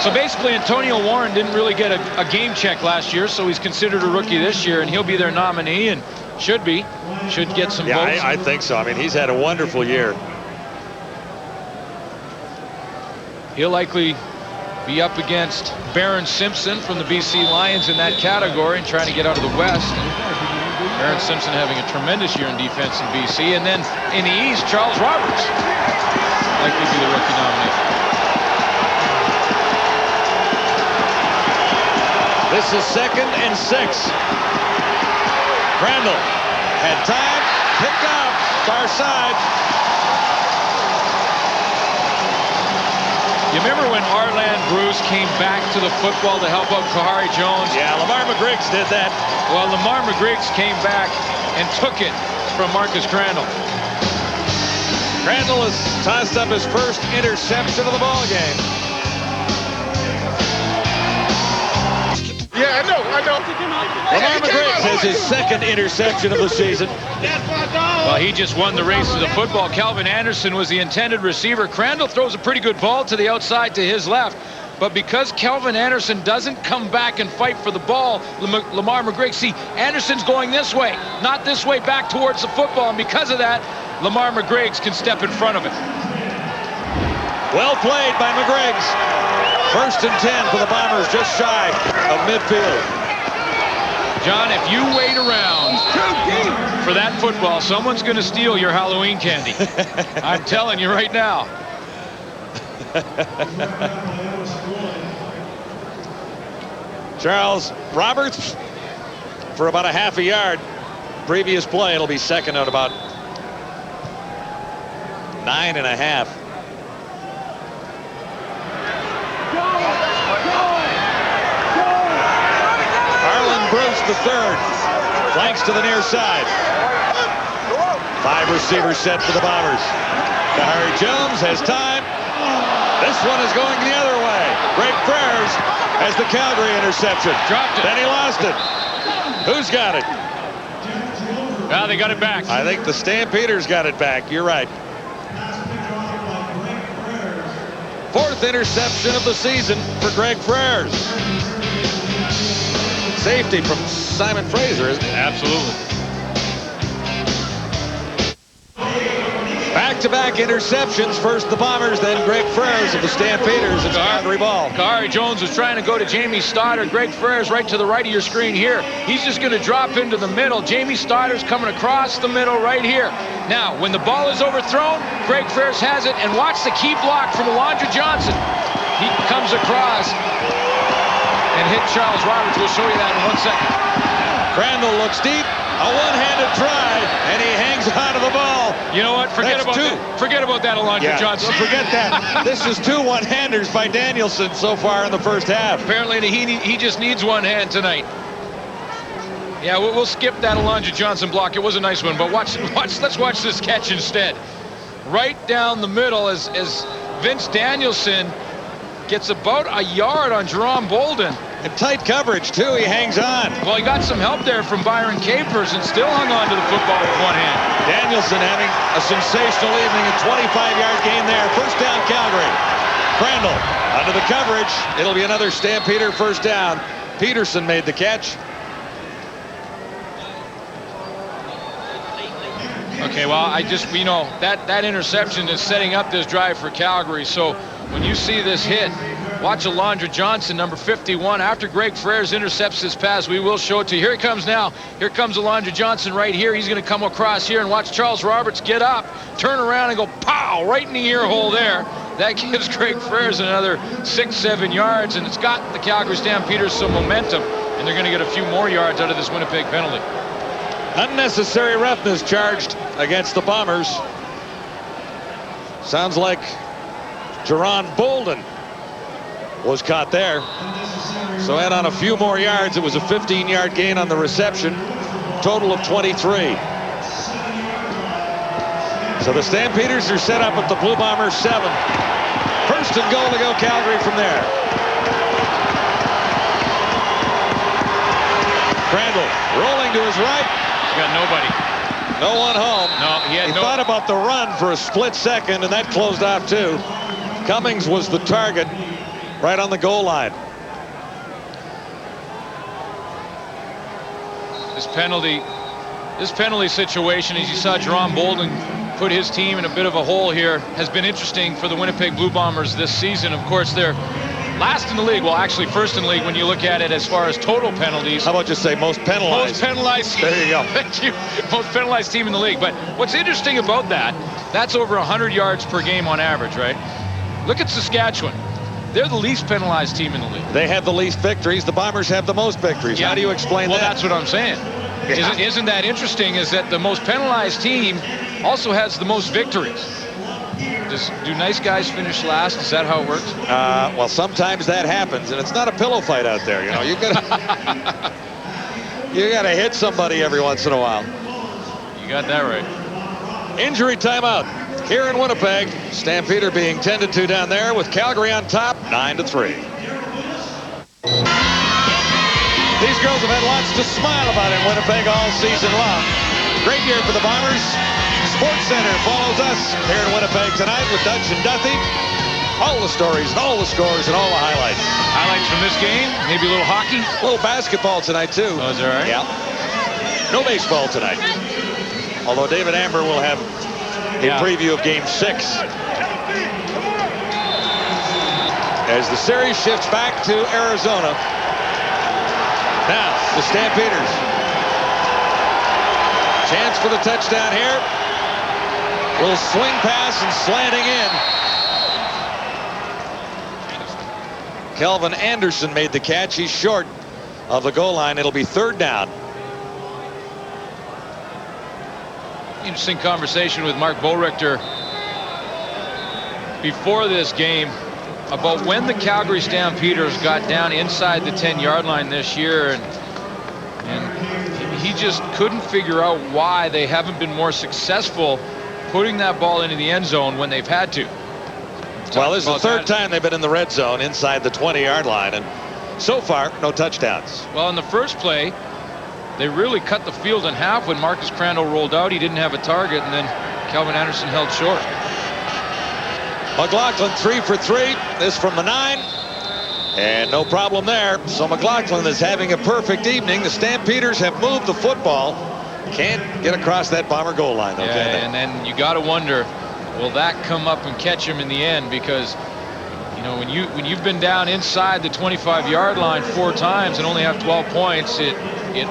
[SPEAKER 5] So basically, Antonio Warren didn't really get a game check last year, so he's considered a rookie this year, and he'll be their nominee, and should get some votes.
[SPEAKER 1] I think so. I mean, he's had a wonderful year.
[SPEAKER 5] He'll likely be up against Barron Simpson from the BC Lions in that category and trying to get out of the West. Barron Simpson having a tremendous year in defense in BC. And then in the East, Charles Roberts likely be the rookie nominee.
[SPEAKER 1] This is 2nd and 6. Crandall had time, picked up, far side.
[SPEAKER 5] You remember when Arland Bruce came back to the football to help out Kahari Jones?
[SPEAKER 1] Yeah, Lamar McGriggs did that.
[SPEAKER 5] Well, Lamar McGriggs came back and took it from Marcus Crandall.
[SPEAKER 1] Crandall has tossed up his first interception of the ball game.
[SPEAKER 11] Yeah, I know.
[SPEAKER 1] Lamar McGriggs has his 2nd interception of the season.
[SPEAKER 5] Well, he just won the race to the football. Calvin Anderson was the intended receiver. Crandall throws a pretty good ball to the outside to his left. But because Calvin Anderson doesn't come back and fight for the ball, Lamar McGriggs, see, Anderson's going this way, not this way, back towards the football. And because of that, Lamar McGriggs can step in front of it.
[SPEAKER 1] Well played by McGriggs. 1st and 10 for the Bombers, just shy of midfield.
[SPEAKER 5] John, if you wait around for that football, someone's going to steal your Halloween candy. I'm telling you right now.
[SPEAKER 1] Charles Roberts for about a half a yard. Previous play, it'll be 2nd at about 9.5. Bruce the 3rd, flanks to the near side. 5 receivers set for the Bombers. Kahari Jones has time. This one is going the other way. Greg Frères has the Calgary interception.
[SPEAKER 5] Dropped it.
[SPEAKER 1] Then he lost it. Who's got it?
[SPEAKER 5] Well, they got it back.
[SPEAKER 1] I think the Stampeders got it back. You're right. 4th interception of the season for Greg Frères. Safety from Simon Fraser, isn't it?
[SPEAKER 5] Absolutely.
[SPEAKER 1] Back-to-back interceptions. First the Bombers, then Greg Frères of the Stampeders. It's Calgary ball.
[SPEAKER 5] Kahari Jones was trying to go to Jamie Stoddard. Greg Frères right to the right of your screen here. He's just going to drop into the middle. Jamie Stoddard's coming across the middle right here. Now, when the ball is overthrown, Greg Frères has it, and watch the key block from Alondra Johnson. He comes across and hit Charles Roberts. We'll show you that in 1 second.
[SPEAKER 1] Crandall looks deep, a one-handed try, and he hangs on to the ball.
[SPEAKER 5] You know what? Forget about that, Alondra Johnson.
[SPEAKER 1] Forget that. This is 2 one-handers by Danielson so far in the first half.
[SPEAKER 5] Apparently, he just needs one hand tonight. Yeah, we'll skip that Alondra Johnson block. It was a nice one, but let's watch this catch instead. Right down the middle as Vince Danielson gets about a yard on Jerome Bolden.
[SPEAKER 1] In tight coverage, too, he hangs on.
[SPEAKER 5] Well, he got some help there from Byron Capers and still hung on to the football with one hand.
[SPEAKER 1] Danielson having a sensational evening, a 25-yard gain there. First down, Calgary. Crandall under the coverage. It'll be another Stampeder first down. Peterson made the catch.
[SPEAKER 5] Okay, well, that interception is setting up this drive for Calgary. So when you see this hit, watch Alondra Johnson, number 51. After Greg Frères intercepts this pass, we will show it to you. Here it comes now. Here comes Alondra Johnson right here. He's going to come across here and watch Charles Roberts get up, turn around, and go pow right in the ear hole there. That gives Greg Frères another 6-7 yards, and it's got the Calgary Stampeders some momentum, and they're going to get a few more yards out of this Winnipeg penalty.
[SPEAKER 1] Unnecessary roughness charged against the Bombers. Sounds like Jerron Bolden was caught there. So add on a few more yards. It was a 15-yard gain on the reception. Total of 23. So the Stampeders are set up at the Blue Bombers 7. First and goal to go Calgary from there. Crandall rolling to his right.
[SPEAKER 5] He's got nobody.
[SPEAKER 1] No one home.
[SPEAKER 5] No, he
[SPEAKER 1] thought about the run for a split second, and that closed off too. Cummings was the target. right on the goal line.
[SPEAKER 5] This penalty situation, as you saw Jerome Bolden put his team in a bit of a hole here, has been interesting for the Winnipeg Blue Bombers this season. Of course, they're last in the league. Well, actually first in the league when you look at it as far as total penalties.
[SPEAKER 1] How about just say most penalized?
[SPEAKER 5] Most penalized.
[SPEAKER 1] There you go.
[SPEAKER 5] Thank you. Most penalized team in the league. But what's interesting about that's over 100 yards per game on average, right? Look at Saskatchewan. They're the least penalized team in the league.
[SPEAKER 1] They have the least victories. The Bombers have the most victories.
[SPEAKER 5] Yeah.
[SPEAKER 1] How do you explain that?
[SPEAKER 5] Well, that's what I'm saying.
[SPEAKER 1] Yeah.
[SPEAKER 5] Isn't that interesting, is that the most penalized team also has the most victories? Do nice guys finish last? Is that how it works?
[SPEAKER 1] Well, sometimes that happens, and it's not a pillow fight out there. You know, you gotta hit somebody every once in a while.
[SPEAKER 5] You got that right.
[SPEAKER 1] Injury timeout here in Winnipeg. Stampeder being tended to down there with Calgary on top, 9-3. These girls have had lots to smile about in Winnipeg all season long. Great year for the Bombers. Sports Center follows us here in Winnipeg tonight with Dutch and Duthie. All the stories, all the scores, and all the highlights.
[SPEAKER 5] Highlights from this game? Maybe a little hockey?
[SPEAKER 1] A little basketball tonight, too.
[SPEAKER 5] Oh, is that right?
[SPEAKER 1] Yeah. No baseball tonight. Although David Amber will have a preview of Game 6. As the series shifts back to Arizona. Now, the Stampeders. Chance for the touchdown here. Little swing pass and slanting in. Kelvin Anderson made the catch. He's short of the goal line. It'll be third down.
[SPEAKER 5] Interesting conversation with Mark Boerichter before this game about when the Calgary Stampeders got down inside the 10-yard line this year, and he just couldn't figure out why they haven't been more successful putting that ball into the end zone when they've had to.
[SPEAKER 1] Well, this is the third time they've been in the red zone inside the 20-yard line, and so far, no touchdowns.
[SPEAKER 5] Well, in the first play, they really cut the field in half when Marcus Crandall rolled out. He didn't have a target, and then Kelvin Anderson held short.
[SPEAKER 1] McLaughlin 3 for 3. This from the 9. And no problem there. So McLaughlin is having a perfect evening. The Stampeders have moved the football. Can't get across that Bomber goal line, though, can they?
[SPEAKER 5] And then you got to wonder, will that come up and catch him in the end? Because, you know, when you've been down inside the 25-yard line 4 times and only have 12 points, it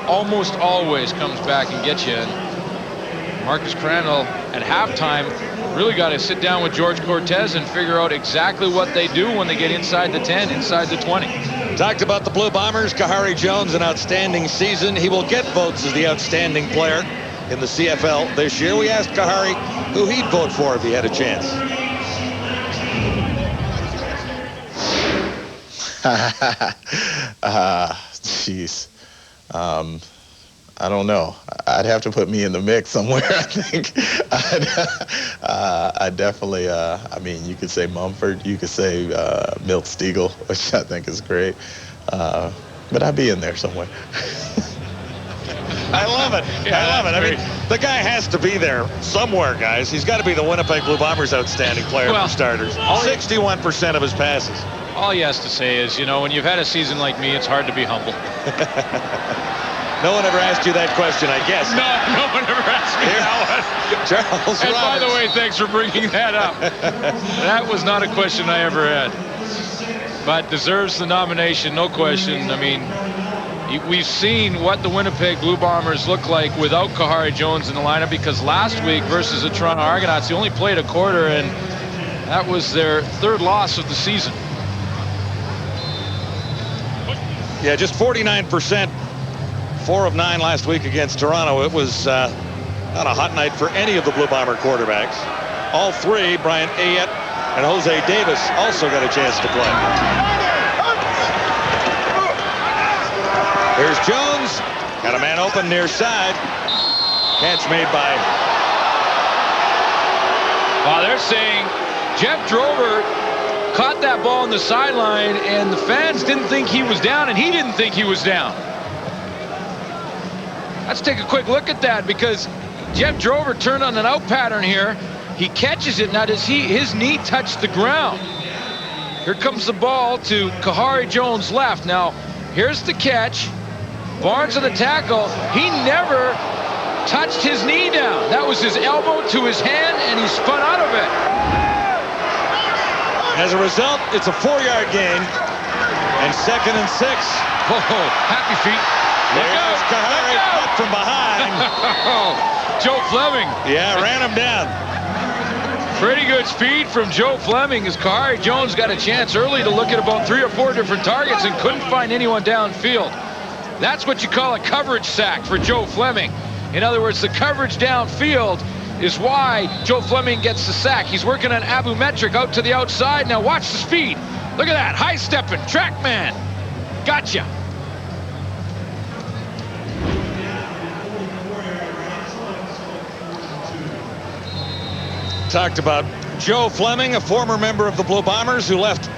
[SPEAKER 5] almost always comes back and gets you. And Marcus Crandall at halftime really got to sit down with George Cortez and figure out exactly what they do when they get inside the 10, inside the 20.
[SPEAKER 1] Talked about the Blue Bombers. Kahari Jones, an outstanding season. He will get votes as the outstanding player in the CFL this year. We asked Kahari who he'd vote for if he had a chance.
[SPEAKER 11] Jeez. I don't know. I'd have to put me in the mix somewhere, I think. I definitely, I mean, you could say Mumford, you could say Milt Stegall, which I think is great. But I'd be in there somewhere.
[SPEAKER 1] I love it.
[SPEAKER 5] Yeah,
[SPEAKER 1] I love it. I mean, the guy has to be there somewhere, guys. He's got to be the Winnipeg Blue Bombers' outstanding player for starters. 61% of his passes.
[SPEAKER 5] All he has to say is, you know, when you've had a season like me, it's hard to be humble.
[SPEAKER 1] No one ever asked you that question, I guess.
[SPEAKER 5] No one ever asked me that one.
[SPEAKER 1] Charles
[SPEAKER 5] And
[SPEAKER 1] Roberts.
[SPEAKER 5] by the way, thanks for bringing that up. That was not a question I ever had. But deserves the nomination, no question. I mean, we've seen what the Winnipeg Blue Bombers look like without Kahari Jones in the lineup, because last week versus the Toronto Argonauts, they only played a quarter, and that was their 3rd loss of the season.
[SPEAKER 1] Yeah, just 49%. 4 of 9 last week against Toronto. It was not a hot night for any of the Blue Bomber quarterbacks. All 3, Brian Ayette and Jose Davis, also got a chance to play. Here's Jones. Got a man open near side. Catch made by...
[SPEAKER 5] Well, they're saying Jeff Drover caught that ball on the sideline, and the fans didn't think he was down, and he didn't think he was down. Let's take a quick look at that, because Jeff Drover turned on an out pattern here. He catches it. Now, does his knee touch the ground? Here comes the ball to Kahari Jones left. Now, here's the catch. Barnes on the tackle. He never touched his knee down. That was his elbow to his hand, and he spun out of it.
[SPEAKER 1] As a result, it's a 4-yard gain, and 2nd and 6.
[SPEAKER 5] Oh, happy feet. Look out.
[SPEAKER 1] Kahari cut from behind.
[SPEAKER 5] Joe Fleming.
[SPEAKER 1] Yeah, ran him down.
[SPEAKER 5] Pretty good speed from Joe Fleming as Kahari Jones got a chance early to look at about 3 or 4 different targets and couldn't find anyone downfield. That's what you call a coverage sack for Joe Fleming. In other words, the coverage downfield is why Joe Fleming gets the sack. He's working on Abumetric out to the outside. Now watch the speed. Look at that, high stepping, track man. Gotcha.
[SPEAKER 1] Talked about Joe Fleming, a former member of the Blue Bombers who left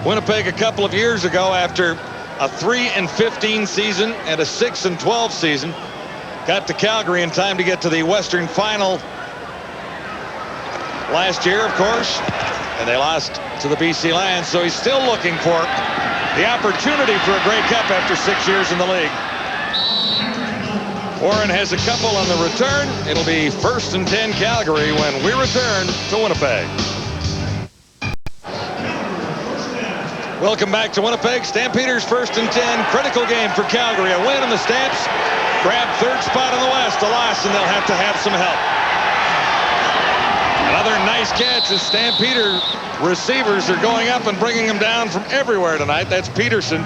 [SPEAKER 1] Winnipeg a couple of years ago after a 3-15 season and a 6-12 season. Got to Calgary in time to get to the Western Final last year, of course, and they lost to the BC Lions, so he's still looking for the opportunity for a Grey Cup after 6 years in the league. Warren has a couple on the return. It'll be 1st and 10 Calgary when we return to Winnipeg. Welcome back to Winnipeg. Stampeders 1st and 10. Critical game for Calgary. A win in the Stamps. Grab 3rd spot in the West. A loss, and they'll have to have some help. Another nice catch as Stampeder receivers are going up and bringing them down from everywhere tonight. That's Peterson.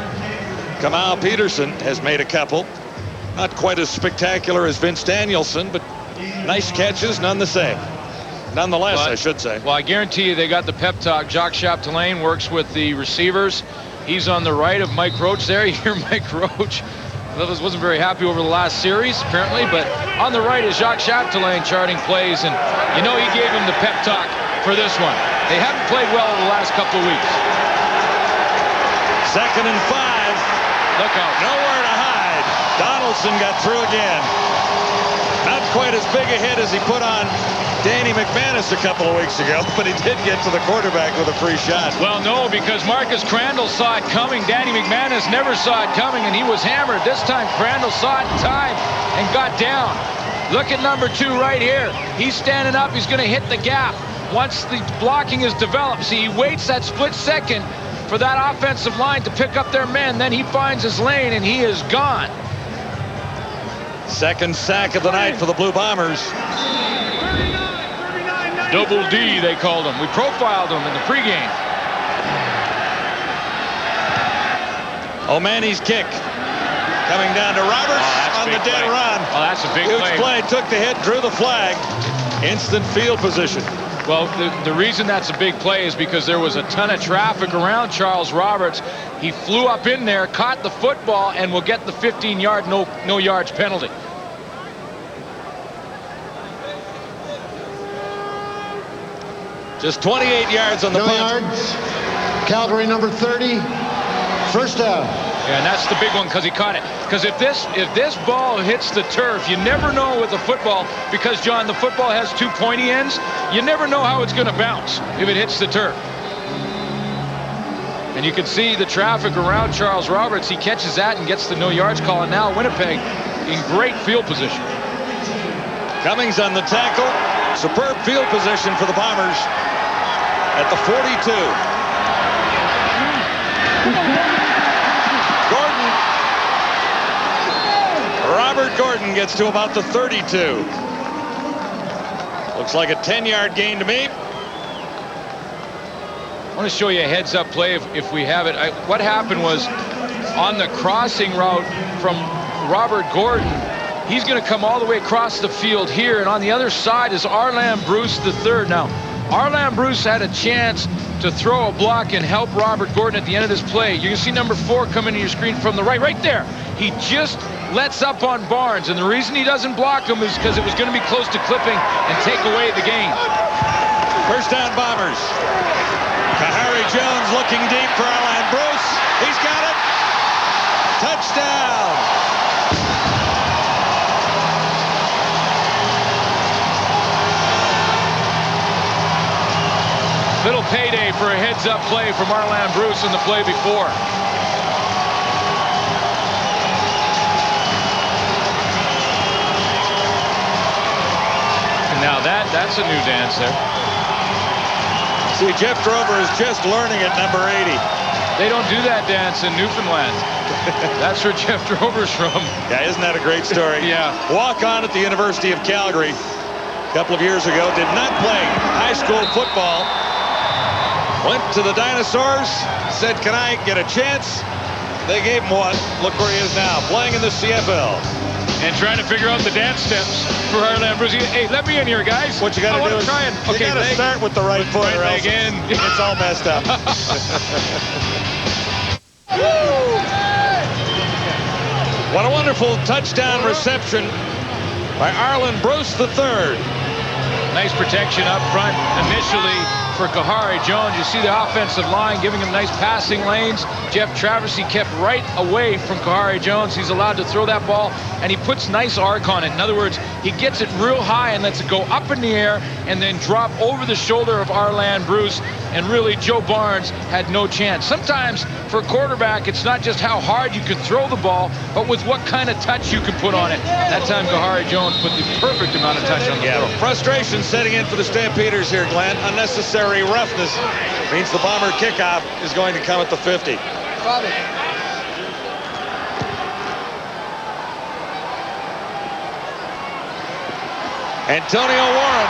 [SPEAKER 1] Kamal Peterson has made a couple. Not quite as spectacular as Vince Danielson, but nice catches none the same. Nonetheless, I should say.
[SPEAKER 5] Well, I guarantee you they got the pep talk. Jacques Chapdelaine works with the receivers. He's on the right of Mike Roach there. You hear Mike Roach. Wasn't very happy over the last series, apparently, but on the right is Jacques Chapdelaine charting plays, and you know he gave him the pep talk for this one. They haven't played well in the last couple of weeks.
[SPEAKER 1] 2nd and 5.
[SPEAKER 5] Look out.
[SPEAKER 1] Nowhere to hide. Donaldson got through again. Not quite as big a hit as he put on Danny McManus a couple of weeks ago, but he did get to the quarterback with a free shot.
[SPEAKER 5] Well, no, because Marcus Crandall saw it coming. Danny McManus never saw it coming, and he was hammered. This time, Crandall saw it in time and got down. Look at number 2 right here. He's standing up. He's going to hit the gap. Once the blocking is developed, see, he waits that split second for that offensive line to pick up their men. Then he finds his lane, and he is gone.
[SPEAKER 1] 2nd sack of the night for the Blue Bombers.
[SPEAKER 5] Double D, they called him. We profiled him in the pregame.
[SPEAKER 1] O'Mahony's kick coming down to Roberts on the dead run.
[SPEAKER 5] Oh, that's a big
[SPEAKER 1] Huge play. Took the hit, drew the flag. Instant field position.
[SPEAKER 5] Well, the reason that's a big play is because there was a ton of traffic around Charles Roberts. He flew up in there, caught the football, and will get the 15-yard no yards penalty.
[SPEAKER 1] Just 28 yards on the punt.
[SPEAKER 12] Yards. Calgary number 30. 1st down.
[SPEAKER 5] Yeah, and that's the big one because he caught it. Because if this ball hits the turf, you never know with the football, because, John, the football has 2 pointy ends. You never know how it's going to bounce if it hits the turf. And you can see the traffic around Charles Roberts. He catches that and gets the no yards call, and now Winnipeg in great field position.
[SPEAKER 1] Cummings on the tackle. Superb field position for the Bombers at the 42. Robert Gordon gets to about the 32. Looks like a 10-yard gain to me.
[SPEAKER 5] I want to show you a heads-up play if we have it. What happened was on the crossing route from Robert Gordon, he's going to come all the way across the field here, and on the other side is Arlan Bruce III. Now, Arlan Bruce had a chance to throw a block and help Robert Gordon at the end of this play. You can see number 4 come into your screen from the right there. He just lets up on Barnes, and the reason he doesn't block him is because it was going to be close to clipping and take away the game.
[SPEAKER 1] 1st down Bombers. Kahari Jones looking deep for Arlan Bruce. He's got it. Touchdown.
[SPEAKER 5] Little payday for a heads-up play from Arland Bruce in the play before. And now that's a new dance there.
[SPEAKER 1] See, Jeff Drover is just learning at number 80.
[SPEAKER 5] They don't do that dance in Newfoundland. That's where Jeff Drover's from.
[SPEAKER 1] Yeah, isn't that a great story?
[SPEAKER 5] Yeah.
[SPEAKER 1] Walk on at the University of Calgary a couple of years ago. Did not play high school football. Went to the Dinosaurs. Said, can I get a chance? They gave him one. Look where he is now, playing in the CFL.
[SPEAKER 5] And trying to figure out the dance steps for Arland Bruce. Hey, let me in here, guys.
[SPEAKER 1] What you got to do is you got to start with the right foot, or else it's all messed up. What a wonderful touchdown reception by Arland Bruce III.
[SPEAKER 5] Nice protection up front initially for Kahari Jones. You see the offensive line giving him nice passing lanes. Jeff Traversy kept right away from Kahari Jones. He's allowed to throw that ball, and he puts nice arc on it. In other words, he gets it real high and lets it go up in the air and then drop over the shoulder of Arland Bruce. And really, Joe Barnes had no chance. Sometimes for a quarterback, it's not just how hard you can throw the ball, but with what kind of touch you can put on it. That time, Kahari Jones put the perfect amount of touch on the throw.
[SPEAKER 1] Frustration setting in for the Stampeders here, Glenn. Unnecessary roughness means the Bomber kickoff is going to come at the 50. Antonio Warren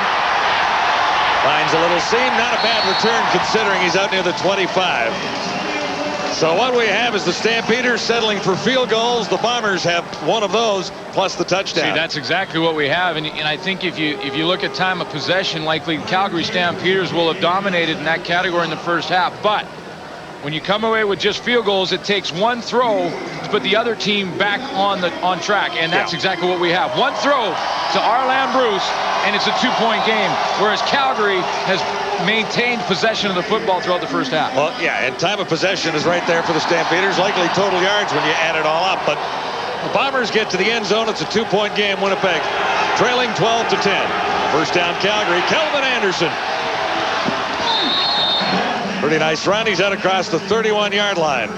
[SPEAKER 1] finds a little seam. Not a bad return considering he's out near the 25. So what we have is the Stampeders settling for field goals. The Bombers have one of those plus the touchdown.
[SPEAKER 5] See, that's exactly what we have. And I think if you look at time of possession, likely Calgary Stampeders will have dominated in that category in the first half. But when you come away with just field goals, it takes one throw to put the other team back on track. And that's exactly what we have. One throw to Arland Bruce, and it's a 2-point game. Whereas Calgary has maintained possession of the football throughout the first half.
[SPEAKER 1] Well, yeah, and time of possession is right there for the Stampeders. Likely total yards when you add it all up. But the Bombers get to the end zone. It's a 2-point game. Winnipeg trailing 12-10. First down, Calgary. Kelvin Anderson. Pretty nice run. He's out across the 31-yard line.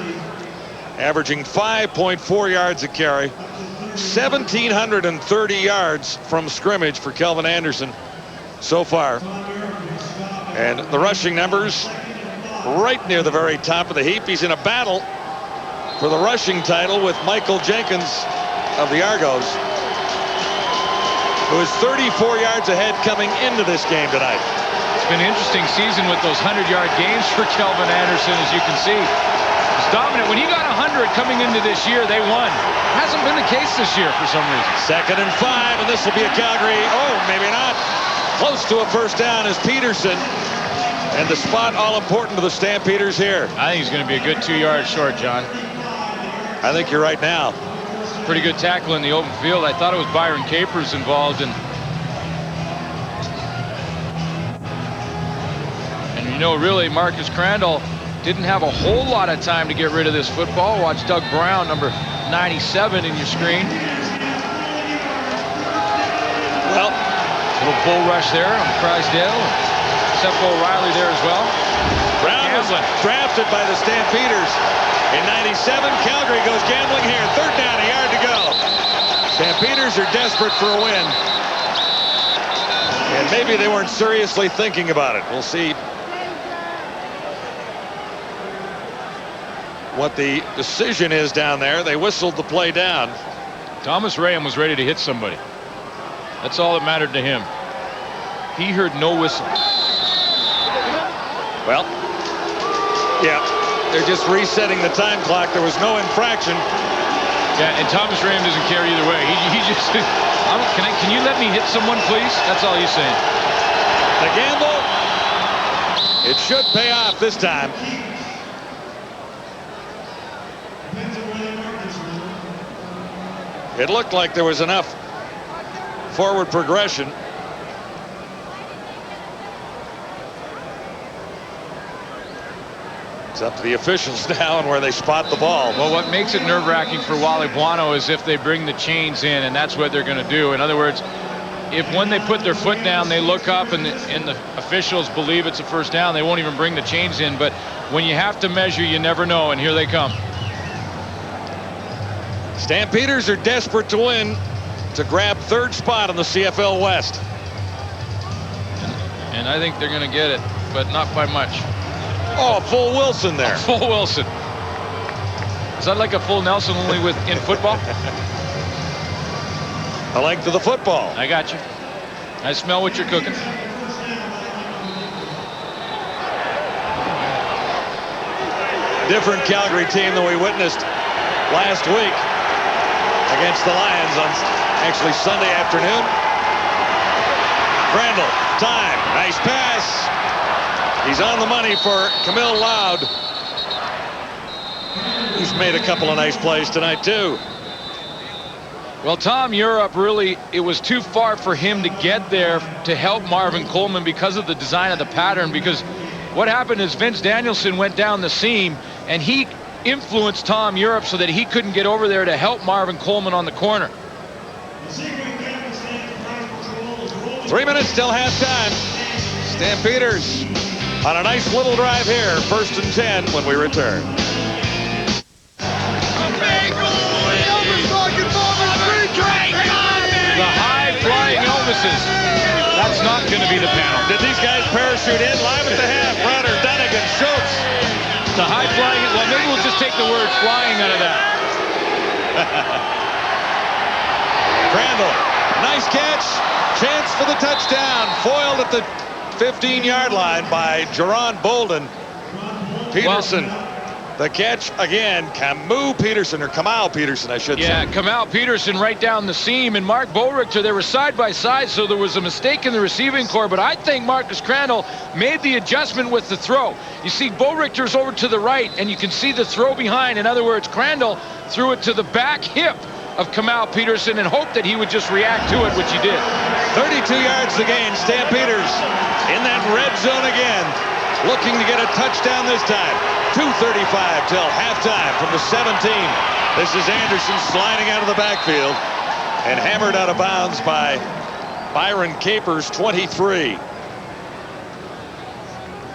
[SPEAKER 1] Averaging 5.4 yards a carry. 1,730 yards from scrimmage for Kelvin Anderson so far. And the rushing numbers right near the very top of the heap. He's in a battle for the rushing title with Michael Jenkins of the Argos, who is 34 yards ahead coming into this game tonight.
[SPEAKER 5] It's been an interesting season with those 100-yard games for Kelvin Anderson, as you can see. He's dominant. When he got 100 coming into this year, they won. It hasn't been the case this year for some reason.
[SPEAKER 1] 2nd and 5, and this will be a Calgary. Oh, maybe not. Close to a first down is Peterson. And the spot all important to the Stampeders here.
[SPEAKER 5] I think he's going to be a good 2 yards short, John.
[SPEAKER 1] I think you're right now.
[SPEAKER 5] Pretty good tackle in the open field. I thought it was Byron Capers involved. And you know, really, Marcus Crandall didn't have a whole lot of time to get rid of this football. Watch Doug Brown, number 97 in your screen.
[SPEAKER 1] Well,
[SPEAKER 5] little bull rush there on Crysdale. Seth O'Reilly there as well.
[SPEAKER 1] Brown was drafted by the Stampeders in 97. Calgary goes gambling here. 3rd down, a yard to go. Stampeders are desperate for a win. And maybe they weren't seriously thinking about it. We'll see what the decision is down there. They whistled the play down.
[SPEAKER 5] Thomas Rayham was ready to hit somebody. That's all that mattered to him. He heard no whistle.
[SPEAKER 1] Well, yeah, they're just resetting the time clock. There was no infraction.
[SPEAKER 5] Yeah, and Thomas Rayham doesn't care either way. He just, can you let me hit someone, please? That's all he's saying.
[SPEAKER 1] The gamble, it should pay off this time. It looked like there was enough forward progression. It's up to the officials now and where they spot the ball.
[SPEAKER 5] Well, what makes it nerve-wracking for Wally Buono is if they bring the chains in, and that's what they're going to do. In other words, if when they put their foot down, they look up and the officials believe it's a first down, they won't even bring the chains in. But when you have to measure, you never know, and here they come.
[SPEAKER 1] Stampeders are desperate to win to grab third spot in the CFL West.
[SPEAKER 5] And I think they're going to get it, but not by much.
[SPEAKER 1] Oh, full Wilson there.
[SPEAKER 5] Full Wilson. Is that like a full Nelson only in football?
[SPEAKER 1] The length of the football.
[SPEAKER 5] I got you. I smell what you're cooking.
[SPEAKER 1] Different Calgary team than we witnessed last week against the Lions on actually Sunday afternoon. Crandall, time, nice pass. He's on the money for Camille Loud, who's made a couple of nice plays tonight too.
[SPEAKER 5] Well, Tom Europe really, it was too far for him to get there to help Marvin Coleman because of the design of the pattern. Because what happened is Vince Danielson went down the seam and he influenced Tom Europe so that he couldn't get over there to help Marvin Coleman on the corner.
[SPEAKER 1] 3 minutes till halftime. Stampeders on a nice little drive here. 1st and 10 when we return.
[SPEAKER 5] The high-flying Elvises. That's not going to be the panel.
[SPEAKER 1] Did these guys parachute in live at the half? Browder, Dunnigan, Schultz.
[SPEAKER 5] The high-flying, well, maybe we'll just take the word flying out of that.
[SPEAKER 1] Crandall, nice catch. Chance for the touchdown. Foiled at the 15-yard line by Jerron Bolden. Peterson. The catch again, Kamau Peterson, I should say.
[SPEAKER 5] Yeah, Kamau Peterson right down the seam, and Mark Boerichter, they were side by side, so there was a mistake in the receiving corps, but I think Marcus Crandall made the adjustment with the throw. You see Boerichter's over to the right, and you can see the throw behind. In other words, Crandall threw it to the back hip of Kamau Peterson and hoped that he would just react to it, which he did.
[SPEAKER 1] 32 yards to gain. Stampeders in that red zone again, looking to get a touchdown this time. 2:35 till halftime from the 17. This is Anderson sliding out of the backfield and hammered out of bounds by Byron Capers, 23.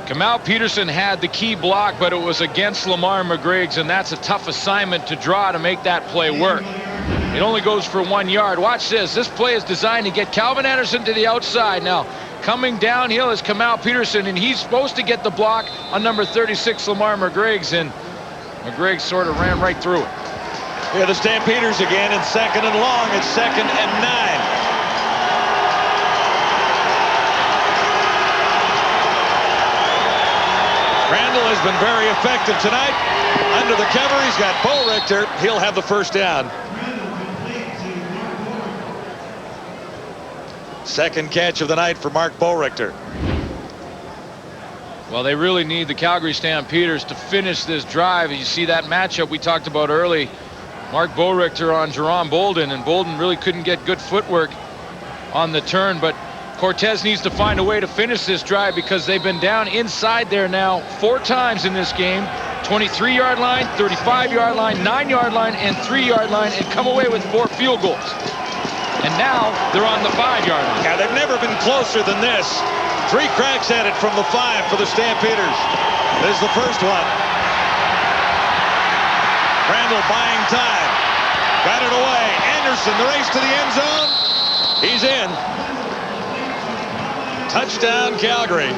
[SPEAKER 5] Kamau Peterson had the key block, but it was against Lamar McGriggs, and that's a tough assignment to draw to make that play work. It only goes for 1 yard. Watch this. This play is designed to get Calvin Anderson to the outside. Now, coming downhill is Kamau Peterson, and he's supposed to get the block on number 36, Lamar McGriggs, and McGriggs sort of ran right through it.
[SPEAKER 1] Here the Stampeders again in 2nd and long. It's 2nd and 9. Crandall has been very effective tonight. Under the cover, he's got Boerichter. He'll have the first down. Second catch of the night for Mark Boerichter.
[SPEAKER 5] Well, they really need the Calgary Stampeders to finish this drive. You see that matchup we talked about early. Mark Boerichter on Jerron Bolden, and Bolden really couldn't get good footwork on the turn, but Cortez needs to find a way to finish this drive because they've been down inside there now 4 times in this game. 23-yard line, 35-yard line, 9-yard line, and 3-yard line, and come away with 4 field goals. And now they're on the 5-yard line.
[SPEAKER 1] Yeah, they've never been closer than this. 3 cracks at it from the 5 for the Stampeders. This is the first one. Crandall buying time. Got it away. Anderson, the race to the end zone. He's in. Touchdown, Calgary.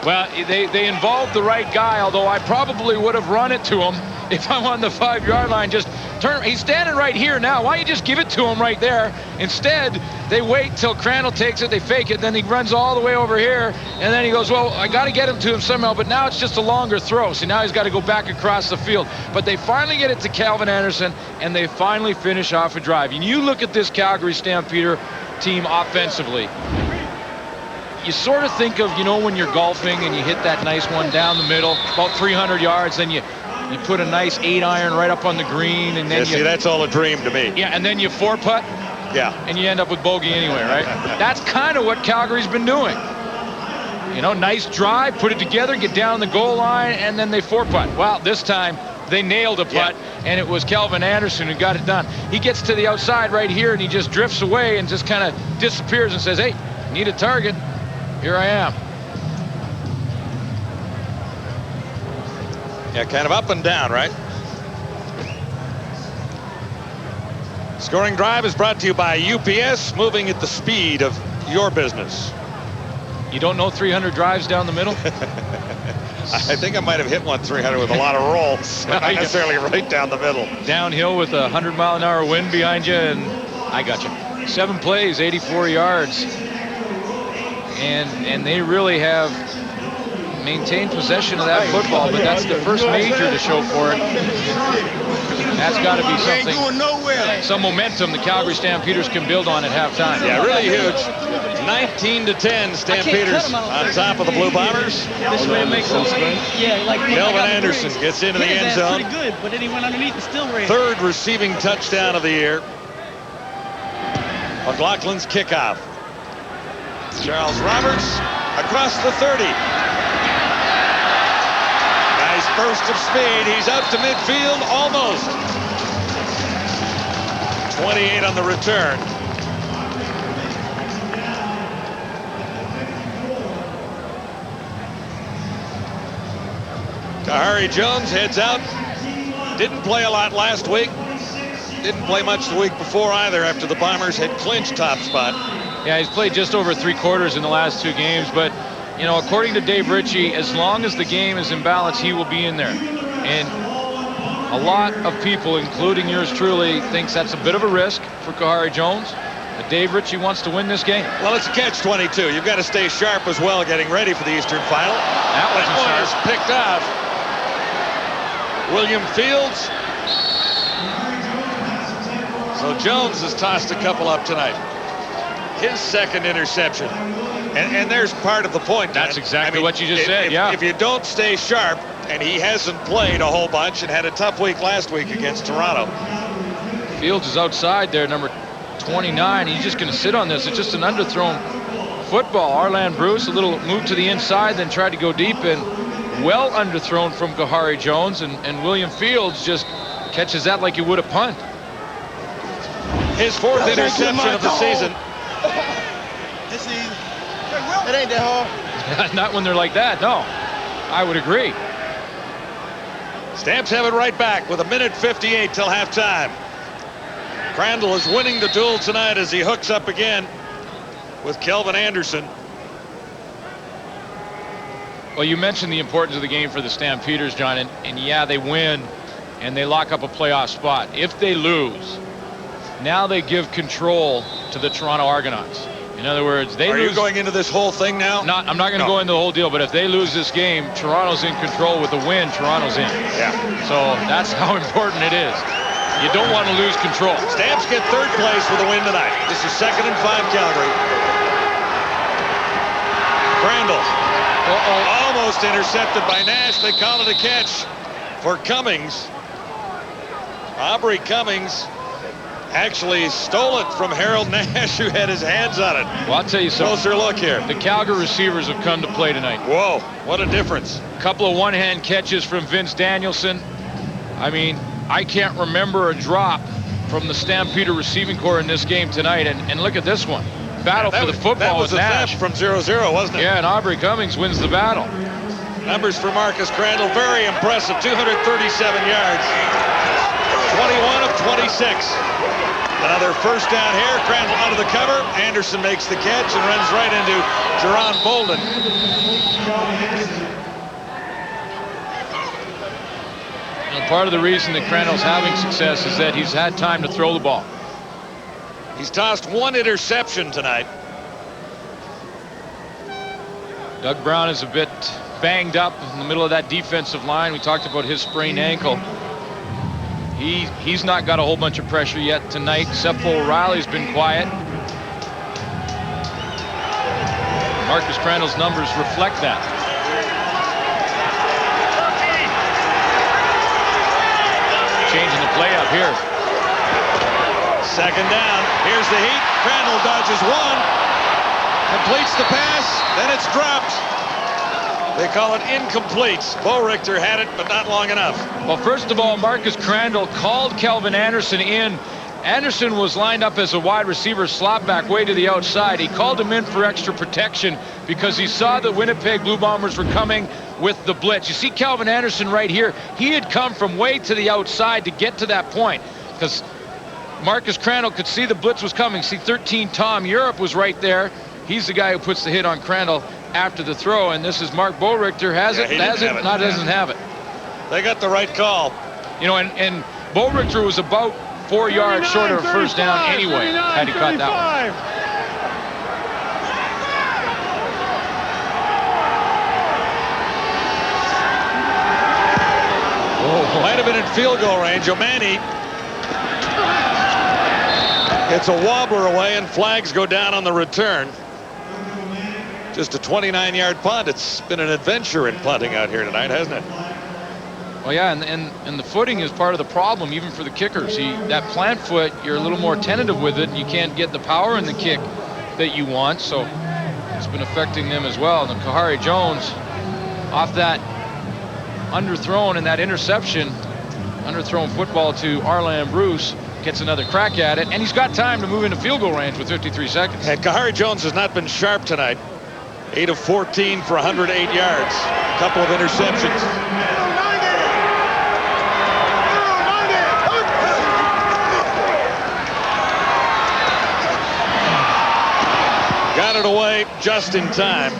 [SPEAKER 5] Well, they involved the right guy, although I probably would have run it to him if I'm on the 5-yard line. Just turn. He's standing right here now. Why don't you just give it to him right there? Instead, they wait till Crandall takes it. They fake it. Then he runs all the way over here. And then he goes, well, I got to get him to him somehow. But now it's just a longer throw. So now he's got to go back across the field. But they finally get it to Calvin Anderson, and they finally finish off a drive. And you look at this Calgary Stampeder team offensively. You sort of think of, you know, when you're golfing and you hit that nice one down the middle, about 300 yards, then you put a nice 8-iron right up on the green, and then
[SPEAKER 1] see, that's all a dream to me.
[SPEAKER 5] Yeah, and then you 4-putt.
[SPEAKER 1] Yeah.
[SPEAKER 5] And you end up with bogey anyway, right? That's kind of what Calgary's been doing. You know, nice drive, put it together, get down the goal line, and then they 4-putt. Well, this time they nailed a putt, and it was Calvin Anderson who got it done. He gets to the outside right here, and he just drifts away and just kind of disappears and says, hey, need a target. Here I am.
[SPEAKER 1] Yeah, kind of up and down, right? Scoring Drive is brought to you by UPS, moving at the speed of your business.
[SPEAKER 5] You don't know 300 drives down the middle?
[SPEAKER 1] I think I might have hit one 300 with a lot of rolls, not necessarily right down the middle.
[SPEAKER 5] Downhill with a 100-mile-an-hour wind behind you, and I got you. 7 plays, 84 yards. And they really have maintained possession of that football, but that's the first major to show for it. That's got to be something, some momentum the Calgary Stampeders can build on at halftime.
[SPEAKER 1] Yeah, really huge. 19-10, Stampeders on top of the Blue Bombers.
[SPEAKER 13] This way it makes sense. Yeah, like
[SPEAKER 1] Kelvin Anderson gets into the end zone.
[SPEAKER 13] Pretty good, but then he went underneath and still ran.
[SPEAKER 1] Third receiving touchdown of the year. McLaughlin's kickoff. Charles Roberts across the 30. Nice burst of speed. He's out to midfield almost. 28 on the return. Kahari Jones heads out. Didn't play a lot last week. Didn't play much the week before either after the Bombers had clinched top spot.
[SPEAKER 5] Yeah, he's played just over 3/4 in the last 2 games, but you know, according to Dave Ritchie, as long as the game is in balance, he will be in there. And a lot of people, including yours truly, thinks that's a bit of a risk for Kahari Jones. But Dave Ritchie wants to win this game.
[SPEAKER 1] Well, it's a catch-22. You've got to stay sharp as well, getting ready for the Eastern Final.
[SPEAKER 5] That wasn't
[SPEAKER 1] one
[SPEAKER 5] sharp.
[SPEAKER 1] is picked off. William Fields. So Jones has tossed a couple up tonight. His second interception. And there's part of the point.
[SPEAKER 5] That's exactly what you just said, yeah.
[SPEAKER 1] If you don't stay sharp, and he hasn't played a whole bunch and had a tough week last week against Toronto.
[SPEAKER 5] Fields is outside there, number 29. He's just going to sit on this. It's just an underthrown football. Arland Bruce, a little move to the inside, then tried to go deep, and well underthrown from Kahari Jones, and William Fields just catches that like he would a punt.
[SPEAKER 1] His 4th interception of the season.
[SPEAKER 12] It ain't that hard.
[SPEAKER 5] Not when they're like that, no. I would agree.
[SPEAKER 1] Stamps have it right back with 1:58 till halftime. Crandall is winning the duel tonight as he hooks up again with Kelvin Anderson.
[SPEAKER 5] Well, you mentioned the importance of the game for the Stampeders, John, and yeah, they win and they lock up a playoff spot. If they lose, now they give control to the Toronto Argonauts. In other words, they lose.
[SPEAKER 1] Are you going into this whole thing now?
[SPEAKER 5] I'm not going to go into the whole deal, but if they lose this game, Toronto's in control. With the win, Toronto's in.
[SPEAKER 1] Yeah.
[SPEAKER 5] So that's how important it is. You don't want to lose control.
[SPEAKER 1] Stamps get 3rd place with a win tonight. This is 2nd and 5 Calgary. Crandall. Almost intercepted by Nash. They call it a catch for Cummings. Aubrey Cummings actually stole it from Harold Nash, who had his hands on it.
[SPEAKER 5] Well, I'll tell you something.
[SPEAKER 1] Closer look here.
[SPEAKER 5] The Calgary receivers have come to play tonight.
[SPEAKER 1] Whoa, what a difference.
[SPEAKER 5] A couple of one-hand catches from Vince Danielson. I mean, I can't remember a drop from the Stampeder receiving corps in this game tonight. And look at this one. Battle for the football with Nash.
[SPEAKER 1] That was a theft from 0-0, wasn't it?
[SPEAKER 5] Yeah, and Aubrey Cummings wins the battle.
[SPEAKER 1] Numbers for Marcus Crandall, very impressive. 237 yards. 21 of 26. Another first down here. Crandall under the cover. Anderson makes the catch and runs right into Jerron Bolden.
[SPEAKER 5] And part of the reason that Crandall's having success is that he's had time to throw the ball.
[SPEAKER 1] He's tossed 1 interception tonight.
[SPEAKER 5] Doug Brown is a bit banged up in the middle of that defensive line. We talked about his sprained ankle. He's not got a whole bunch of pressure yet tonight. Seppo O'Reilly's been quiet. Marcus Crandall's numbers reflect that. Changing the play up here.
[SPEAKER 1] 2nd down. Here's the heat. Crandall dodges 1. Completes the pass. Then it's dropped. They call it incomplete. Bo Richter had it, but not long enough.
[SPEAKER 5] Well, first of all, Marcus Crandall called Kelvin Anderson in. Anderson was lined up as a wide receiver slot back way to the outside. He called him in for extra protection because he saw the Winnipeg Blue Bombers were coming with the blitz. You see Kelvin Anderson right here. He had come from way to the outside to get to that point because Marcus Crandall could see the blitz was coming. See 13 Tom Europe was right there. He's the guy who puts the hit on Crandall after the throw, and this is Mark Bo Richter. Doesn't have it.
[SPEAKER 1] They got the right call.
[SPEAKER 5] You know, and Bo Richter was about 4 yards short of a first down anyway, had he caught that one.
[SPEAKER 1] Oh, might have been in field goal range. O'Mani gets a wobbler away, and flags go down on the return. Just a 29-yard punt. It's been an adventure in punting out here tonight, hasn't it?
[SPEAKER 5] Well, yeah, and the footing is part of the problem, even for the kickers. That plant foot, you're a little more tentative with it, and you can't get the power in the kick that you want, so it's been affecting them as well. And Kahari Jones, off that underthrown and that interception, underthrown football to Arlan Bruce, gets another crack at it, and he's got time to move into field goal range with 53 seconds.
[SPEAKER 1] And Kahari Jones has not been sharp tonight. 8 of 14 for 108 yards. A couple of interceptions. Got it away just in time.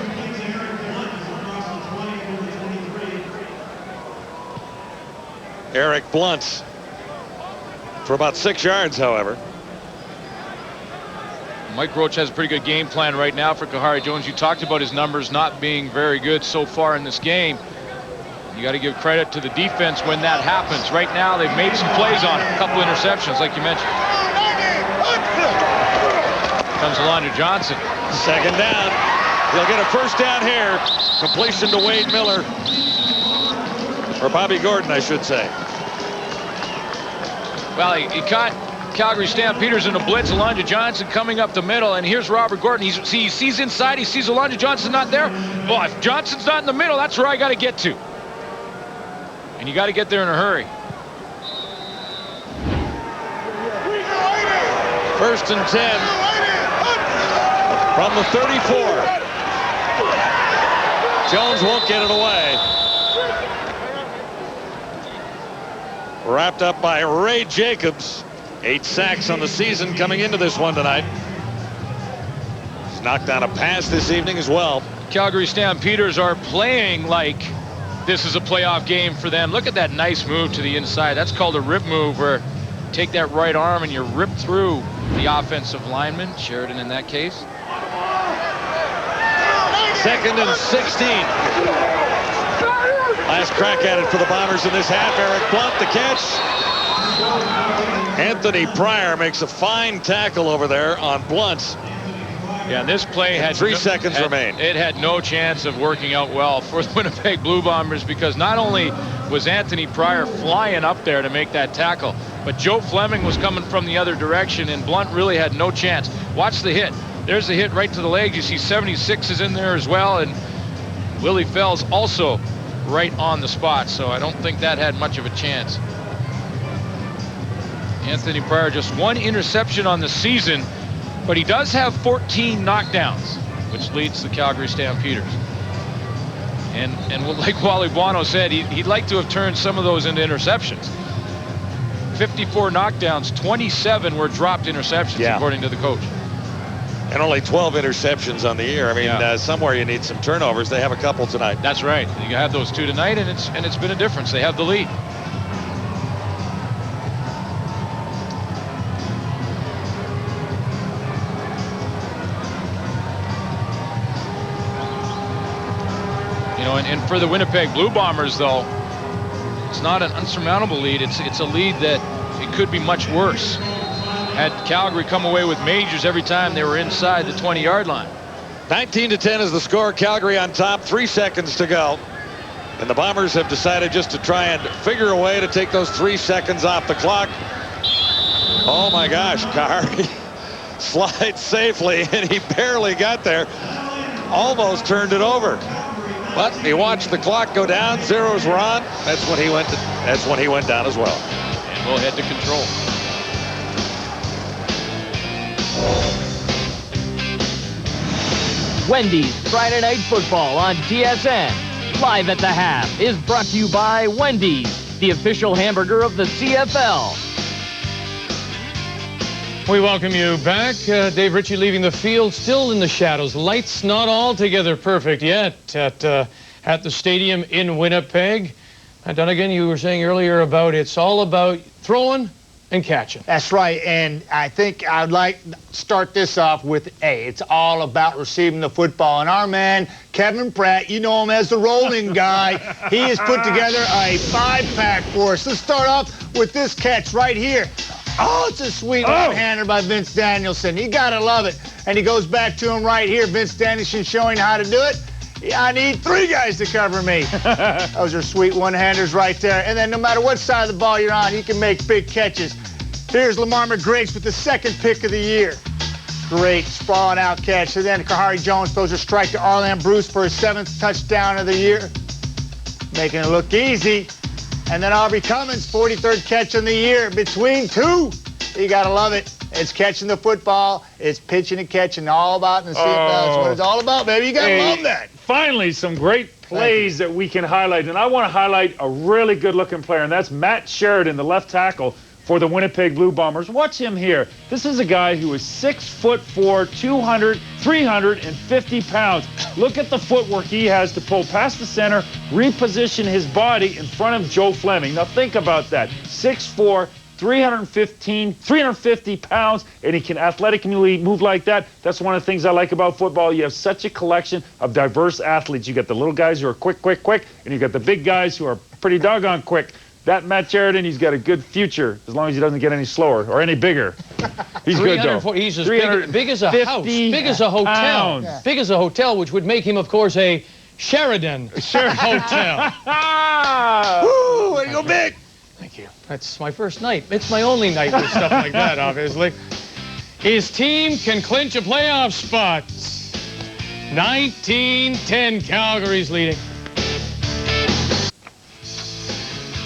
[SPEAKER 1] Eric Blunt for about 6 yards, however.
[SPEAKER 5] Mike Roach has a pretty good game plan right now for Kahari Jones. You talked about his numbers not being very good so far in this game. You got to give credit to the defense when that happens. Right now, they've made some plays on it. A couple interceptions, like you mentioned. Comes Alondra Johnson.
[SPEAKER 1] Second down. He'll get a first down here. Completion to Wade Miller. Or Bobby Gordon, I should say.
[SPEAKER 5] Well, he caught Calgary Stampeders in a blitz. Alondra Johnson coming up the middle, and here's Robert Gordon. He sees inside. He sees Alondra Johnson not there. Well, if Johnson's not in the middle, that's where I got to get to. And you got to get there in a hurry.
[SPEAKER 1] First and 10 from the 34. Jones won't get it away. Wrapped up by Ray Jacobs. 8 sacks on the season coming into this one tonight. He's knocked down a pass this evening as well.
[SPEAKER 5] Calgary Stampeders are playing like this is a playoff game for them. Look at that nice move to the inside. That's called a rip move, where you take that right arm and you rip through the offensive lineman, Sheridan in that case.
[SPEAKER 1] Second and 16. Last crack at it for the Bombers in this half. Eric Blunt the catch. Anthony Pryor makes a fine tackle over there on Blunt.
[SPEAKER 5] Yeah, and this play had
[SPEAKER 1] 3 seconds remain.
[SPEAKER 5] It had no chance of working out well for the Winnipeg Blue Bombers, because not only was Anthony Pryor flying up there to make that tackle, but Joe Fleming was coming from the other direction, and Blunt really had no chance. Watch the hit. There's the hit right to the leg. You see 76 is in there as well, and Willie Fells also right on the spot, so I don't think that had much of a chance. Anthony Pryor, just 1 interception on the season, but he does have 14 knockdowns, which leads the Calgary Stampeders. And like Wally Buono said, he'd like to have turned some of those into interceptions. 54 knockdowns, 27 were dropped interceptions, according to the coach.
[SPEAKER 1] And only 12 interceptions on the year. I mean, somewhere you need some turnovers. They have a couple tonight.
[SPEAKER 5] That's right. You have those 2 tonight, and it's been a difference. They have the lead. You know, and for the Winnipeg Blue Bombers, though, it's not an unsurmountable lead. It's a lead that it could be much worse. Had Calgary come away with majors every time they were inside the 20-yard line.
[SPEAKER 1] 19-10 is the score. Calgary on top. 3 seconds to go. And the Bombers have decided just to try and figure a way to take those 3 seconds off the clock. Oh my gosh, Kahari slides safely, and he barely got there. Almost turned it over. But he watched the clock go down. Zeros were on. That's when he went down as well.
[SPEAKER 5] And we'll head to control.
[SPEAKER 8] Wendy's Friday Night Football on TSN. Live at the Half is brought to you by Wendy's, the official hamburger of the CFL.
[SPEAKER 2] We welcome you back. Dave Ritchie leaving the field, still in the shadows. Lights not altogether perfect yet at the stadium in Winnipeg. And Dunnigan, you were saying earlier about it's all about throwing and catching.
[SPEAKER 3] That's right, and I think I'd like to start this off with it's all about receiving the football. And our man, Kevin Pratt, you know him as the rolling guy. He has put together a 5-pack for us. Let's start off with this catch right here. Oh, it's a sweet one-hander by Vince Danielson. You got to love it. And he goes back to him right here. Vince Danielson showing how to do it. Yeah, I need 3 guys to cover me. Those are sweet one-handers right there. And then no matter what side of the ball you're on, you can make big catches. Here's Lamar McGrace with the 2nd pick of the year. Great sprawling out catch. And then Kahari Jones throws a strike to Arlan Bruce for his 7th touchdown of the year. Making it look easy. And then Aubrey Cummins, 43rd catch in the year between 2. You got to love it. It's catching the football. It's pitching and catching, all about in the CFL. That's what it's all about, baby. You got to love that.
[SPEAKER 4] Finally, some great plays that we can highlight. And I want to highlight a really good-looking player, and that's Matt Sheridan, the left tackle for the Winnipeg Blue Bombers. Watch him here. This is a guy who is 6'4", 350 pounds. Look at the footwork he has to pull past the center, reposition his body in front of Joe Fleming. Now think about that. 6'4", 350 pounds, and he can athletically move like that. That's one of the things I like about football. You have such a collection of diverse athletes. You got the little guys who are quick, and you got the big guys who are pretty doggone quick. That Matt Sheridan, he's got a good future as long as he doesn't get any slower or any bigger. He's good, though.
[SPEAKER 2] He's as big as a house, big as a hotel, big as a hotel, which would make him, of course, a Sheridan hotel.
[SPEAKER 3] Woo, way to go big.
[SPEAKER 2] Thank you. That's my first night. It's my only night with stuff like that, obviously. His team can clinch a playoff spot. 19-10, Calgary's leading.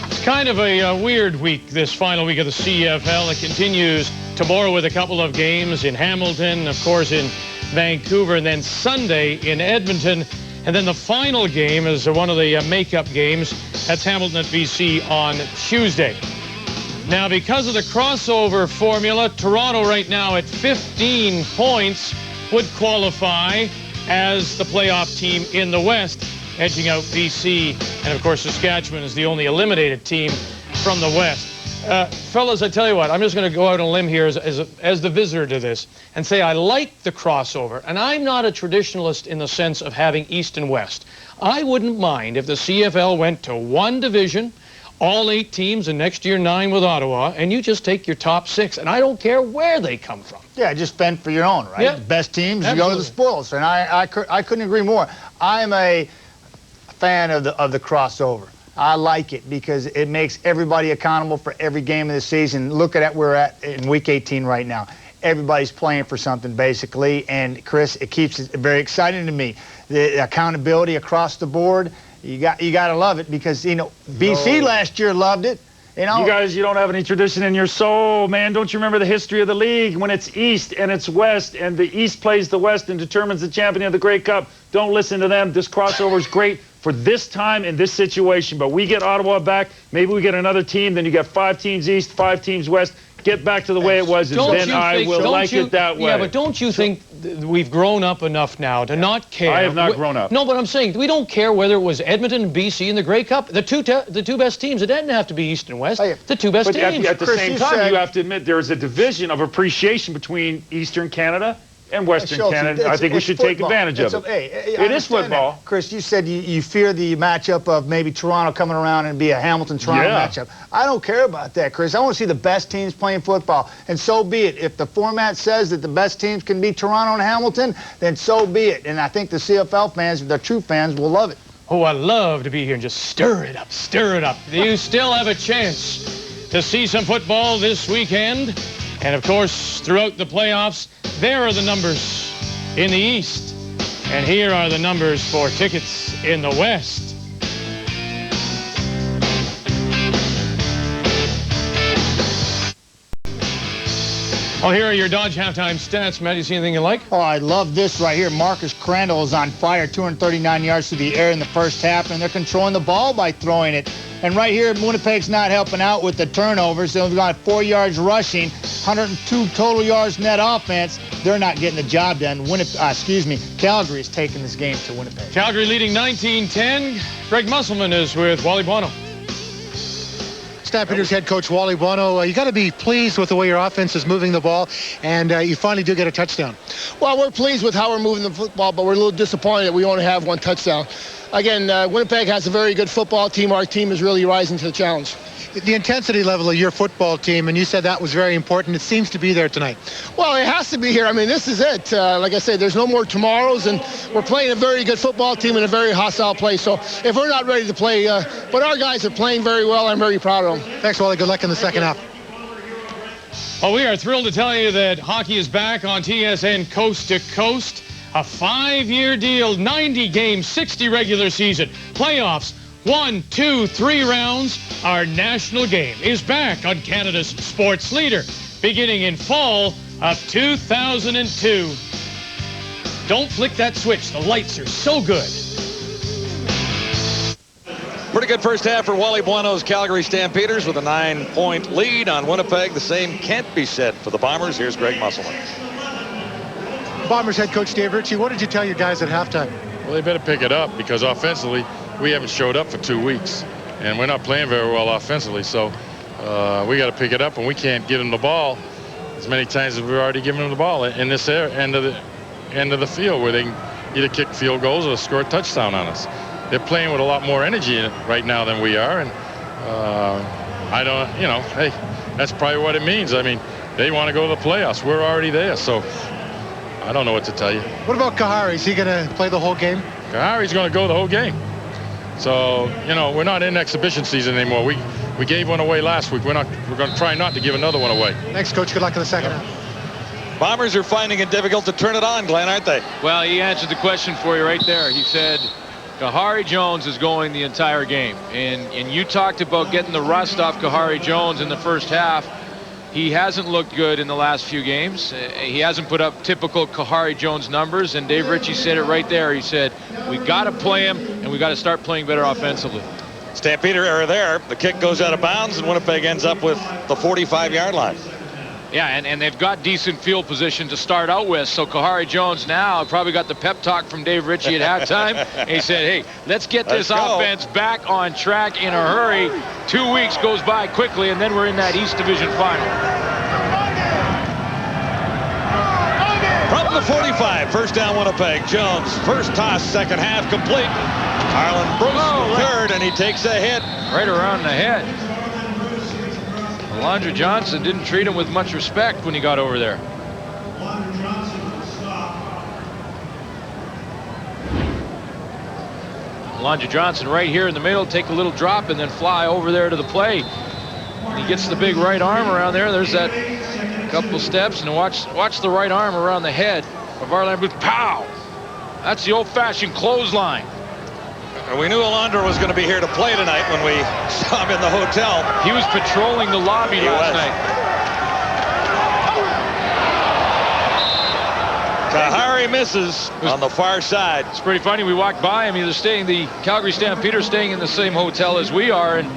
[SPEAKER 2] It's kind of a weird week, this final week of the CFL. It continues tomorrow with a couple of games in Hamilton, of course in Vancouver, and then Sunday in Edmonton. And then the final game is one of the makeup games. That's Hamilton at BC on Tuesday. Now, because of the crossover formula, Toronto right now at 15 points would qualify as the playoff team in the West, edging out BC. And, of course, Saskatchewan is the only eliminated team from the West. Fellas, I tell you what, I'm just going to go out on a limb here as the visitor to this and say I like the crossover. And I'm not a traditionalist in the sense of having East and West. I wouldn't mind if the CFL went to one division, all 8 teams, and next year 9 with Ottawa, and you just take your top 6. And I don't care where they come from.
[SPEAKER 3] Yeah, just fend for your own, right?
[SPEAKER 2] Yeah.
[SPEAKER 3] The best teams, you go to the spoils. And I couldn't agree more. I'm a fan of the crossover. I like it because it makes everybody accountable for every game of the season. Look at where we're at in Week 18 right now. Everybody's playing for something, basically. And, Chris, it keeps it very exciting to me. The accountability across the board, you got to love it because, you know, BC last year loved it. You know,
[SPEAKER 4] you guys, you don't have any tradition in your soul, man. Don't you remember the history of the league when it's East and it's West, and the East plays the West and determines the champion of the Grey Cup? Don't listen to them. This crossover is great for this time in this situation. But we get Ottawa back. Maybe we get another team. Then you got 5 teams East, 5 teams West. Get back to the way it was, and then I will like it that way.
[SPEAKER 2] Yeah, but don't you think we've grown up enough now to not care?
[SPEAKER 4] I have not grown up.
[SPEAKER 2] No, but I'm saying we don't care whether it was Edmonton and BC in the Grey Cup. The two best teams. It didn't have to be East and West. The 2 best teams.
[SPEAKER 4] At the same time, you have to admit there is a division of appreciation between Eastern Canada and Western Canada. I think we should take advantage of it. It is football.
[SPEAKER 3] That. Chris, you said you fear the matchup of maybe Toronto coming around and be a Hamilton-Toronto matchup. I don't care about that, Chris. I want to see the best teams playing football, and so be it. If the format says that the best teams can be Toronto and Hamilton, then so be it. And I think the CFL fans, the true fans, will love it.
[SPEAKER 2] Oh, I love to be here and just stir it up, stir it up. You still have a chance to see some football this weekend. And, of course, throughout the playoffs, there are the numbers in the East. And here are the numbers for tickets in the West. Well, here are your Dodge halftime stats. Matt, you see anything you like?
[SPEAKER 3] Oh, I love this right here. Marcus Crandall is on fire, 239 yards through the air in the first half, and they're controlling the ball by throwing it. And right here, Winnipeg's not helping out with the turnovers. They've got 4 yards rushing, 102 total yards net offense. They're not getting the job done. Calgary is taking this game to Winnipeg.
[SPEAKER 2] Calgary leading 19-10. Greg Musselman is with Wally Buono.
[SPEAKER 9] Stampeders head coach Wally Buono, you got to be pleased with the way your offense is moving the ball, and you finally do get a touchdown.
[SPEAKER 12] Well, we're pleased with how we're moving the football, but we're a little disappointed that we only have 1 touchdown. Again, Winnipeg has a very good football team. Our team is really rising to the challenge.
[SPEAKER 9] The intensity level of your football team, and you said that was very important. It seems to be there tonight.
[SPEAKER 12] Well, it has to be here. I mean, this is it. Like I said, there's no more tomorrows, and we're playing a very good football team in a very hostile place. So if we're not ready to play, but our guys are playing very well, I'm very proud of them.
[SPEAKER 9] Thanks, Wally. Good luck in the second half.
[SPEAKER 2] Well, we are thrilled to tell you that hockey is back on TSN Coast to Coast. A 5-year deal, 90 games, 60 regular season, playoffs, 1, 2, 3 rounds. Our national game is back on Canada's sports leader, beginning in fall of 2002. Don't flick that switch. The lights are so good.
[SPEAKER 1] Pretty good first half for Wally Buono's Calgary Stampeders with a 9-point lead on Winnipeg. The same can't be said for the Bombers. Here's Greg Musselman.
[SPEAKER 9] Bombers head coach Dave Ritchie, what did you tell your guys at halftime?
[SPEAKER 4] Well, they better pick it up because offensively, we haven't showed up for 2 weeks, and we're not playing very well offensively. So we got to pick it up, and we can't give them the ball as many times as we've already given them the ball in this end of the field where they can either kick field goals or score a touchdown on us. They're playing with a lot more energy in it right now than we are, and I don't, hey, that's probably what it means. I mean, they want to go to the playoffs. We're already there, so I don't know what to tell you.
[SPEAKER 9] What about Kahari? Is he going to play the whole game?
[SPEAKER 4] Kahari's going to go the whole game. So, we're not in exhibition season anymore. We gave one away last week. We're going to try not to give another one away.
[SPEAKER 9] Thanks, Coach. Good luck in the second half.
[SPEAKER 1] Bombers are finding it difficult to turn it on, Glenn, aren't they?
[SPEAKER 5] Well, he answered the question for you right there. He said Kahari Jones is going the entire game. And you talked about getting the rust off Kahari Jones in the first half. He hasn't looked good in the last few games. He hasn't put up typical Kahari Jones numbers, and Dave Ritchie said it right there. He said, we got to play him, and we got to start playing better offensively.
[SPEAKER 1] Stampeder are there. The kick goes out of bounds, and Winnipeg ends up with the 45-yard line.
[SPEAKER 5] Yeah, and they've got decent field position to start out with. So Kahari Jones now probably got the pep talk from Dave Ritchie at halftime. And he said, hey, let's get this offense back on track in a hurry. 2 weeks goes by quickly, and then we're in that East Division final.
[SPEAKER 1] From the 45, first down Winnipeg. Jones, first toss, second half complete. Harlan Bruce, third, and he takes a hit.
[SPEAKER 5] Right around the head. Alondra Johnson didn't treat him with much respect when he got over there. Alondra Johnson right here in the middle, take a little drop and then fly over there to the play. And he gets the big right arm around there. There's that couple steps, and watch the right arm around the head of Harlan Bruce. Pow! That's the old-fashioned clothesline.
[SPEAKER 1] We knew Alondra was going to be here to play tonight when we saw him in the hotel.
[SPEAKER 5] He was patrolling the lobby last night.
[SPEAKER 1] Kahari misses on the far side.
[SPEAKER 5] It's pretty funny. We walked by him. The Calgary Stampeders staying in the same hotel as we are, and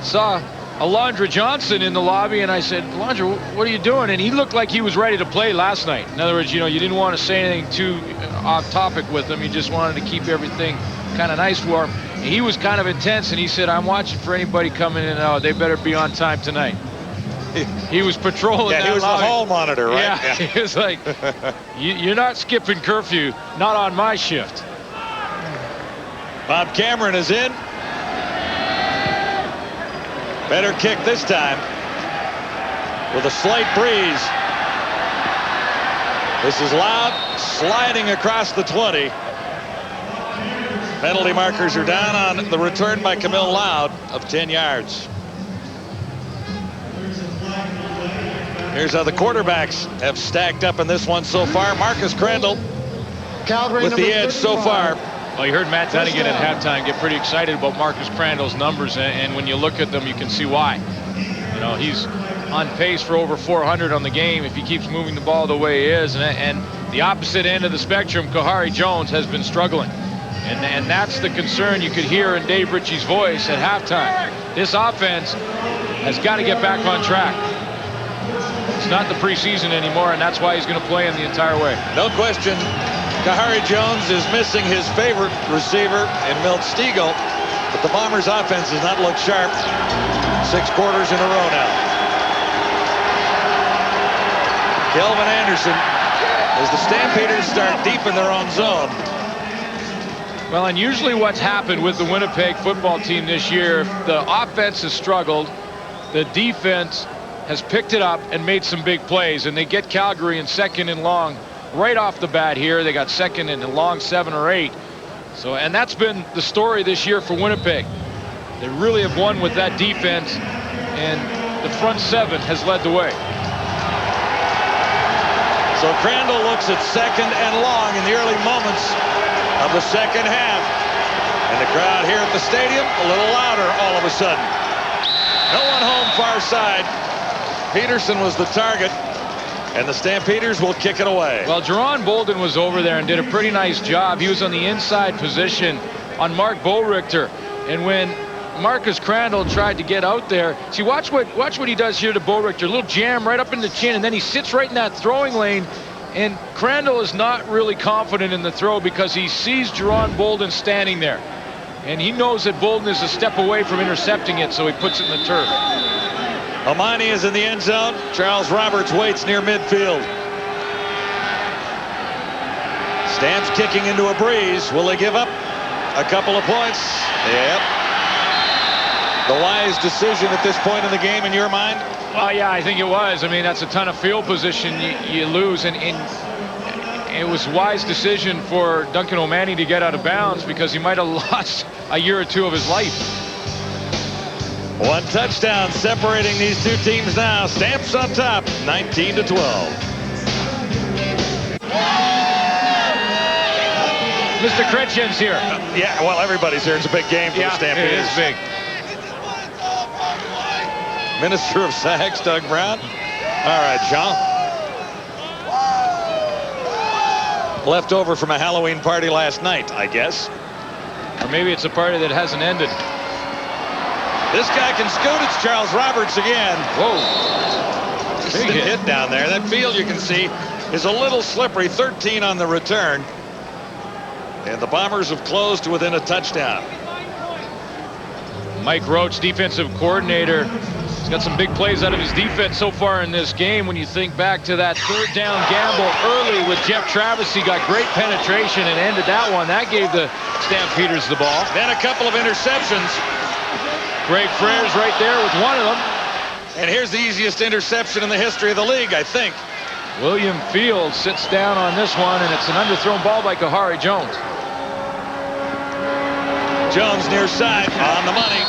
[SPEAKER 5] saw Alondra Johnson in the lobby, and I said, Alondra, what are you doing? And he looked like he was ready to play last night. In other words, you didn't want to say anything too off topic with him. You just wanted to keep everything kind of nice for him. And he was kind of intense, and he said, I'm watching for anybody coming in and out. They better be on time tonight. He was patrolling that
[SPEAKER 1] he was
[SPEAKER 5] lobby.
[SPEAKER 1] The hall monitor, right?
[SPEAKER 5] Yeah. He was like, you're not skipping curfew, not on my shift.
[SPEAKER 1] Bob Cameron is in. Better kick this time with a slight breeze. This is Loud sliding across the 20. Penalty markers are down on the return by Camille Loud of 10 yards. Here's how the quarterbacks have stacked up in this one so far. Marcus Crandall
[SPEAKER 9] Calgary
[SPEAKER 1] with the edge so far.
[SPEAKER 5] Well, you heard Matt Dunnigan at halftime get pretty excited about Marcus Crandall's numbers, and when you look at them, you can see why. You know, he's on pace for over 400 on the game if he keeps moving the ball the way he is. And the opposite end of the spectrum, Kahari Jones, has been struggling. And that's the concern you could hear in Dave Ritchie's voice at halftime. This offense has got to get back on track. It's not the preseason anymore, and that's why he's going to play him the entire way.
[SPEAKER 1] No question, Kahari Jones is missing his favorite receiver in Milt Stegall, but the Bombers' offense has not looked sharp 6 quarters in a row now. Kelvin Anderson, as the Stampeders start deep in their own zone.
[SPEAKER 5] Well, and usually what's happened with the Winnipeg football team this year, if the offense has struggled, the defense has picked it up and made some big plays, and they get Calgary in 2nd and long right off the bat here. They got 2nd and long 7 or 8. So, and that's been the story this year for Winnipeg. They really have won with that defense, and the front 7 has led the way.
[SPEAKER 1] So Crandall looks at 2nd and long in the early moments of the second half. And the crowd here at the stadium a little louder all of a sudden. No one home far side. Peterson was the target, and the Stampeders will kick it away.
[SPEAKER 5] Well, Jerron Bolden was over there and did a pretty nice job. He was on the inside position on Mark Boerichter. And when Marcus Crandall tried to get out there, see, watch what he does here to Boerichter. A little jam right up in the chin, and then he sits right in that throwing lane. And Crandall is not really confident in the throw because he sees Jerron Bolden standing there. And he knows that Bolden is a step away from intercepting it, so he puts it in the turf.
[SPEAKER 1] Omani is in the end zone. Charles Roberts waits near midfield. Stamps kicking into a breeze. Will they give up a couple of points? Yep. The wise decision at this point in the game in your mind?
[SPEAKER 5] Well, yeah, I think it was. I mean, that's a ton of field position you lose, and it was a wise decision for Duncan O'Mahony to get out of bounds because he might have lost a year or 2 of his life.
[SPEAKER 1] 1 touchdown separating these 2 teams now. Stamps on top, 19-12.
[SPEAKER 5] Mr. Chretchen's here.
[SPEAKER 1] Yeah, well, everybody's here. It's a big game for the Stampeders.
[SPEAKER 5] It is big.
[SPEAKER 1] Minister of Sags, Doug Brown. All right, Jean. Left over from a Halloween party last night, I guess.
[SPEAKER 5] Or maybe it's a party that hasn't ended.
[SPEAKER 1] This guy can scoot. It's Charles Roberts again.
[SPEAKER 5] Whoa.
[SPEAKER 1] Big hit down there. That field, you can see, is a little slippery. 13 on the return. And the Bombers have closed to within a touchdown.
[SPEAKER 5] Mike Roach, defensive coordinator, has got some big plays out of his defense so far in this game. When you think back to that 3rd down gamble early with Jeff Travis, he got great penetration and ended that one. That gave the Stampeders the ball.
[SPEAKER 1] Then a couple of interceptions.
[SPEAKER 5] Greg Frere's right there with one of them.
[SPEAKER 1] And here's the easiest interception in the history of the league, I think.
[SPEAKER 5] William Fields sits down on this one, and it's an underthrown ball by Kahari Jones.
[SPEAKER 1] Jones near side on the money.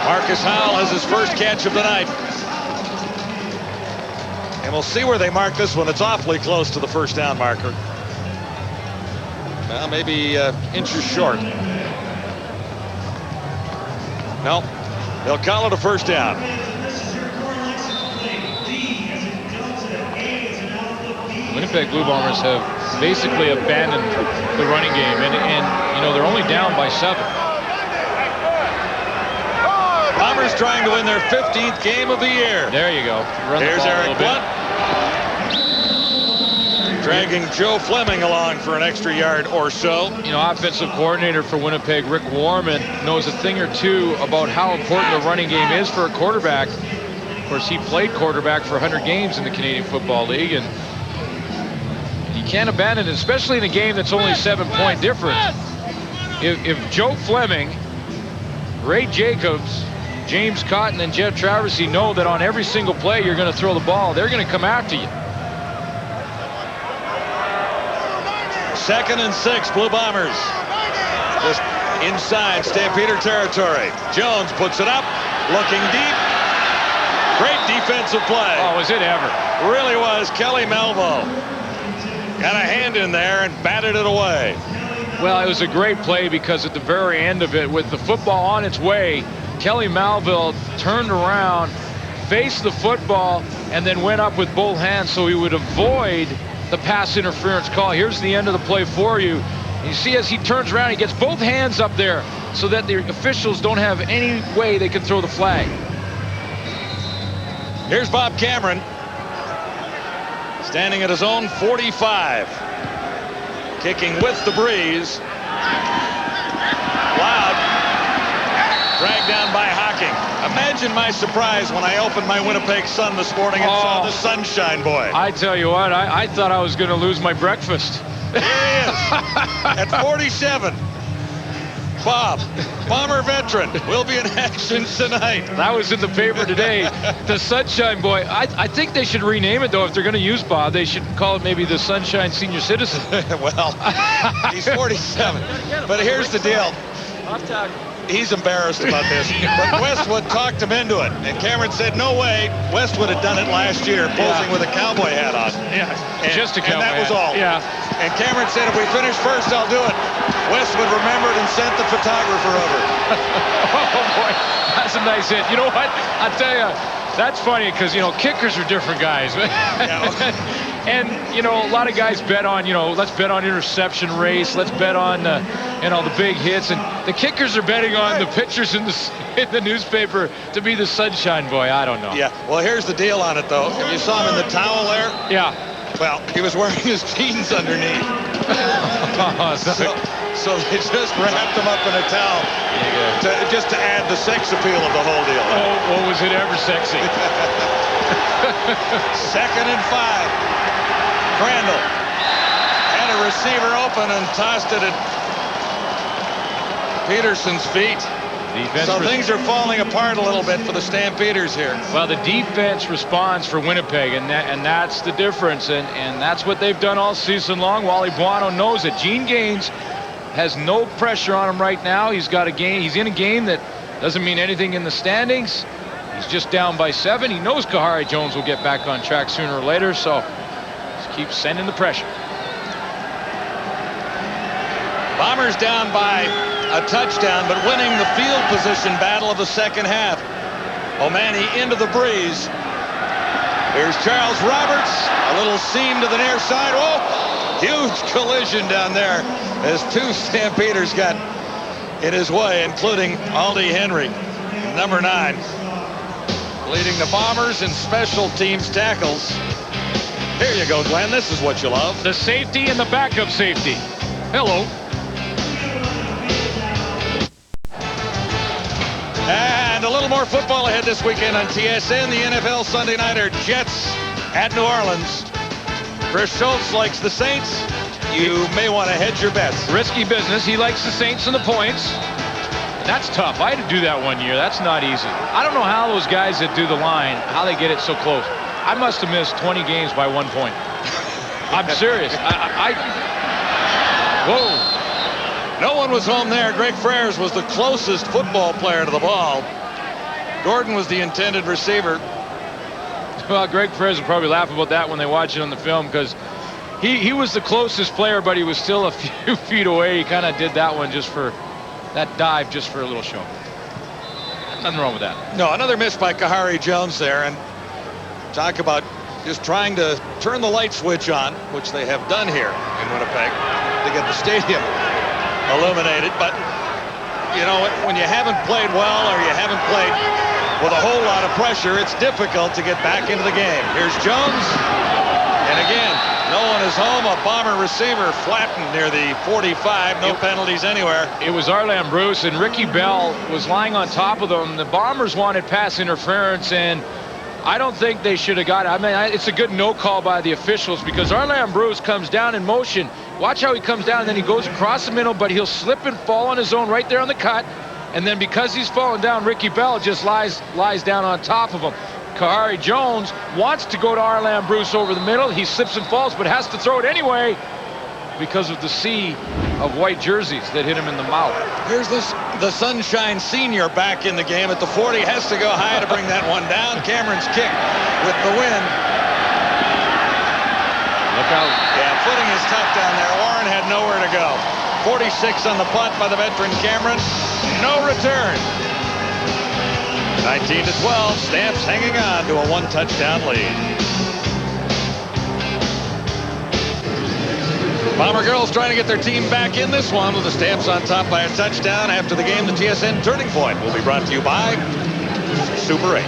[SPEAKER 1] Marcus Howell has his first catch of the night. And we'll see where they mark this one. It's awfully close to the 1st down marker. Well, maybe inches short. No, they'll call it a 1st down.
[SPEAKER 5] Winnipeg Blue Bombers have basically abandoned the running game, and you know, they're only down by 7.
[SPEAKER 1] Bombers trying to win their 15th game of the year.
[SPEAKER 5] There you go.
[SPEAKER 1] Here's Eric Blunt. Dragging Joe Fleming along for an extra yard or so.
[SPEAKER 5] You know, offensive coordinator for Winnipeg, Rick Warman, knows a thing or two about how important the running game is for a quarterback. Of course, he played quarterback for 100 games in the Canadian Football League, and you can't abandon it, especially in a game that's only 7-point difference. If Joe Fleming, Ray Jacobs, James Cotton, and Jeff Traversy know that on every single play you're going to throw the ball, they're going to come after you.
[SPEAKER 1] 2nd and 6, Blue Bombers. Just inside Stampeder territory. Jones puts it up, looking deep. Great defensive play.
[SPEAKER 5] Oh, was it ever?
[SPEAKER 1] Really was. Kelly Melvo. got a hand in there and batted it away.
[SPEAKER 5] Well, it was a great play because at the very end of it, with the football on its way, Kelly Malville turned around, faced the football, and then went up with both hands so he would avoid the pass interference call. Here's the end of the play for you. And you see as he turns around, he gets both hands up there so that the officials don't have any way they can throw the flag.
[SPEAKER 1] Here's Bob Cameron, standing at his own 45. Kicking with the breeze. Loud. Dragged down by Hocking. Imagine my surprise when I opened my Winnipeg Sun this morning and saw the Sunshine Boy.
[SPEAKER 5] I tell you what, I thought I was going to lose my breakfast.
[SPEAKER 1] Here he is at 47. Bob, Bomber veteran, will be in action tonight.
[SPEAKER 5] That was in the paper today. The Sunshine Boy. I think they should rename it, though. If they're going to use Bob, they should call it maybe the Sunshine Senior Citizen.
[SPEAKER 1] Well, he's 47. But here's the deal. He's embarrassed about this. But Westwood talked him into it. And Cameron said, no way. Westwood had done it last year, posing with a cowboy hat on.
[SPEAKER 5] Yeah,
[SPEAKER 1] and,
[SPEAKER 5] just a cowboy
[SPEAKER 1] hat. And that was all.
[SPEAKER 5] Yeah.
[SPEAKER 1] And Cameron said, if we finish first, I'll do it. Westwood remembered and sent the photographer over.
[SPEAKER 5] Oh, boy. That's a nice hit. You know what? I tell you, that's funny because, kickers are different guys. And, a lot of guys bet on, let's bet on interception race. Let's bet on, the big hits. And the kickers are betting on the pictures in the newspaper to be the Sunshine Boy. I don't know.
[SPEAKER 1] Yeah. Well, here's the deal on it, though. If you saw him in the towel there.
[SPEAKER 5] Yeah.
[SPEAKER 1] Well, he was wearing his jeans underneath. So they just wrapped him up in a towel just to add the sex appeal of the whole deal.
[SPEAKER 5] Oh, was it ever sexy?
[SPEAKER 1] 2nd and 5. Crandall had a receiver open and tossed it at Peterson's feet. So things are falling apart a little bit for the Stampeders here.
[SPEAKER 5] Well, the defense responds for Winnipeg, and that's the difference, and that's what they've done all season long. Wally Buono knows it. Gene Gaines has no pressure on him right now. He's got a game. He's in a game that doesn't mean anything in the standings. He's just down by 7. He knows Kahari Jones will get back on track sooner or later, so just keep sending the pressure.
[SPEAKER 1] Bombers down by a touchdown, but winning the field position battle of the second half. O'Mahony into the breeze. Here's Charles Roberts. A little seam to the near side. Oh, huge collision down there as 2 Stampeders got in his way, including Aldi Henry, number 9. Leading the Bombers in special teams tackles. Here you go, Glenn. This is what you love.
[SPEAKER 5] The safety and the backup safety. Hello.
[SPEAKER 1] And a little more football ahead this weekend on TSN. The NFL Sunday Nighter Jets at New Orleans. Chris Schultz likes the Saints. You may want to hedge your bets.
[SPEAKER 5] Risky business. He likes the Saints and the points. That's tough. I had to do that one year. That's not easy. I don't know how those guys that do the line, how they get it so close. I must have missed 20 games by 1 point. I'm serious. Whoa.
[SPEAKER 1] No one was home there. Greg Frères was the closest football player to the ball. Gordon was the intended receiver.
[SPEAKER 5] Well, Greg Frères will probably laugh about that when they watch it on the film because he was the closest player, but he was still a few feet away. He kind of did that one just for that dive, just for a little show. Nothing wrong with that.
[SPEAKER 1] No, another miss by Kahari Jones there. And talk about just trying to turn the light switch on, which they have done here in Winnipeg to get the stadium illuminated. But when you haven't played well or you haven't played with a whole lot of pressure, it's difficult to get back into the game. Here's Jones, and again, no one is home. A Bomber receiver flattened near the 45. No penalties anywhere.
[SPEAKER 5] It was Arlan Bruce, and Ricky Bell was lying on top of them. The Bombers wanted pass interference, and I don't think they should have got it. I mean, it's a good no call by the officials because Arlan Bruce comes down in motion. Watch how he comes down, and then he goes across the middle, but he'll slip and fall on his own right there on the cut. And then because he's falling down, Ricky Bell just lies down on top of him. Kahari Jones wants to go to Arlan Bruce over the middle. He slips and falls, but has to throw it anyway because of the sea of white jerseys that hit him in the mouth.
[SPEAKER 1] Here's the Sunshine Senior back in the game at the 40. Has to go high to bring that one down. Cameron's kick with the win.
[SPEAKER 5] Look out.
[SPEAKER 1] Yeah, footing is tough down there. Warren had nowhere to go. 46 on the punt by the veteran Cameron. No return. 19-12. Stamps hanging on to a 1-touchdown lead. Bomber girls trying to get their team back in this one with the Stamps on top by a touchdown. After the game, the TSN Turning Point will be brought to you by Super 8.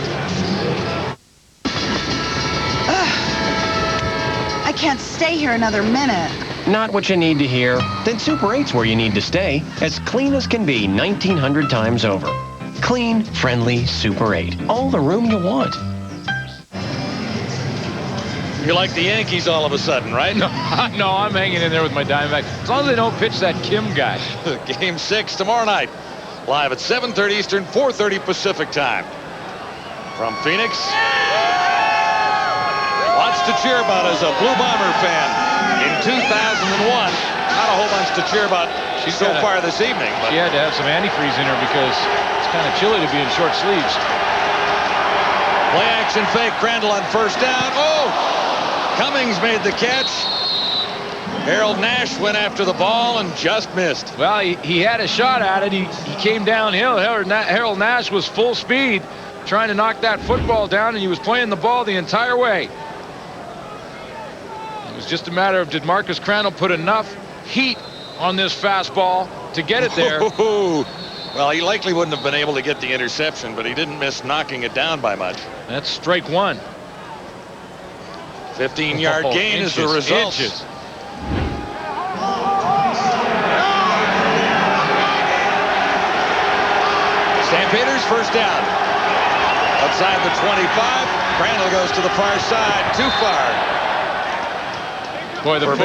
[SPEAKER 14] I can't stay here another minute.
[SPEAKER 15] Not what you need to hear. Then Super 8's where you need to stay. As clean as can be 1,900 times over. Clean, friendly Super 8. All the room you want.
[SPEAKER 1] You like the Yankees all of a sudden, right?
[SPEAKER 5] No, I'm hanging in there with my Diamondbacks. As long as they don't pitch that Kim guy.
[SPEAKER 1] Game 6 tomorrow night. Live at 7:30 Eastern, 4:30 Pacific time. From Phoenix. Lots to cheer about as a Blue Bomber fan. In 2001, not a whole bunch to cheer about so far this evening. But
[SPEAKER 5] she had to have some antifreeze in her because it's kind of chilly to be in short sleeves.
[SPEAKER 1] Play action fake. Crandall on first down. Oh! Cummings made the catch. Harold Nash went after the ball and just missed.
[SPEAKER 5] Well, he had a shot at it. He came downhill. Harold Nash was full speed trying to knock that football down, and he was playing the ball the entire way. It was just a matter of, did Marcus Crandall put enough heat on this fastball to get it there?
[SPEAKER 1] Well, he likely wouldn't have been able to get the interception, but he didn't miss knocking it down by much.
[SPEAKER 5] That's strike one.
[SPEAKER 1] 15-yard gain is the result. Stampeders first down. Outside the 25. Crandall goes to the far side. Too far.
[SPEAKER 5] Boy, the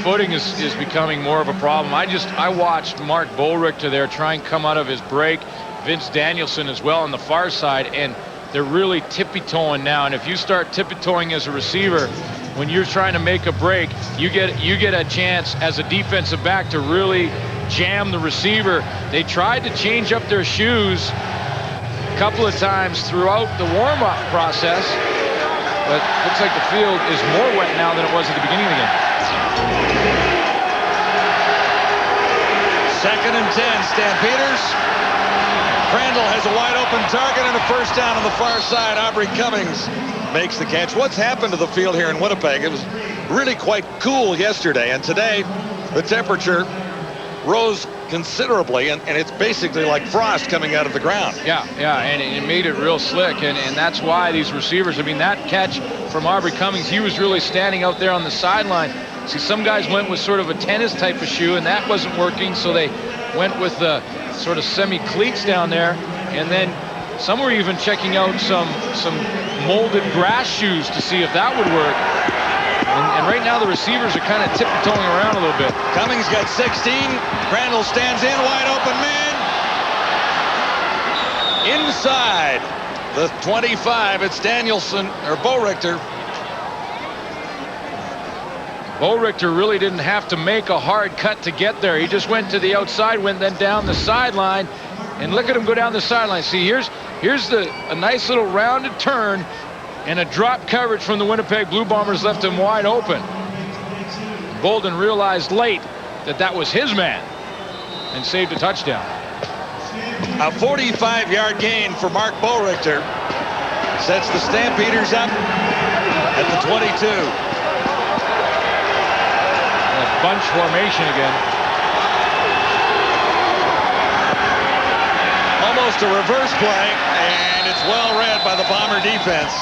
[SPEAKER 1] footing
[SPEAKER 5] is becoming more of a problem. I watched Mark Bolrichter there try and come out of his break. Vince Danielson as well on the far side, and they're really tippy-toeing now. And if you start tippy-toeing as a receiver, when you're trying to make a break, you get a chance as a defensive back to really jam the receiver. They tried to change up their shoes a couple of times throughout the warm-up process, but looks like the field is more wet now than it was at the beginning of the game.
[SPEAKER 1] 2nd and 10, Stampeders. Crandall has a wide open target and a first down on the far side. Aubrey Cummings makes the catch. What's happened to the field here in Winnipeg? It was really quite cool yesterday, and today the temperature rose considerably, and it's basically like frost coming out of the ground.
[SPEAKER 5] Yeah, and it made it real slick, and that's why these receivers, I mean, that catch from Aubrey Cummings, he was really standing out there on the sideline. See, some guys went with sort of a tennis type of shoe, and that wasn't working, so they went with the sort of semi-cleats down there, and then some were even checking out some molded grass shoes to see if that would work. And right now the receivers are kind of tiptoeing around a little bit.
[SPEAKER 1] Cummings got 16. Crandall stands in, wide open man. Inside the 25, it's Danielson, or Bolrichter.
[SPEAKER 5] Bolrichter really didn't have to make a hard cut to get there. He just went to the outside, went then down the sideline, and look at him go down the sideline. See, here's a nice little rounded turn, and a drop coverage from the Winnipeg Blue Bombers left him wide open. Bolden realized late that was his man and saved a touchdown.
[SPEAKER 1] A 45-yard gain for Mark Bolrichter sets the Stampeders up at the 22.
[SPEAKER 5] Bunch formation again.
[SPEAKER 1] Almost a reverse play, and it's well read by the Bomber defense.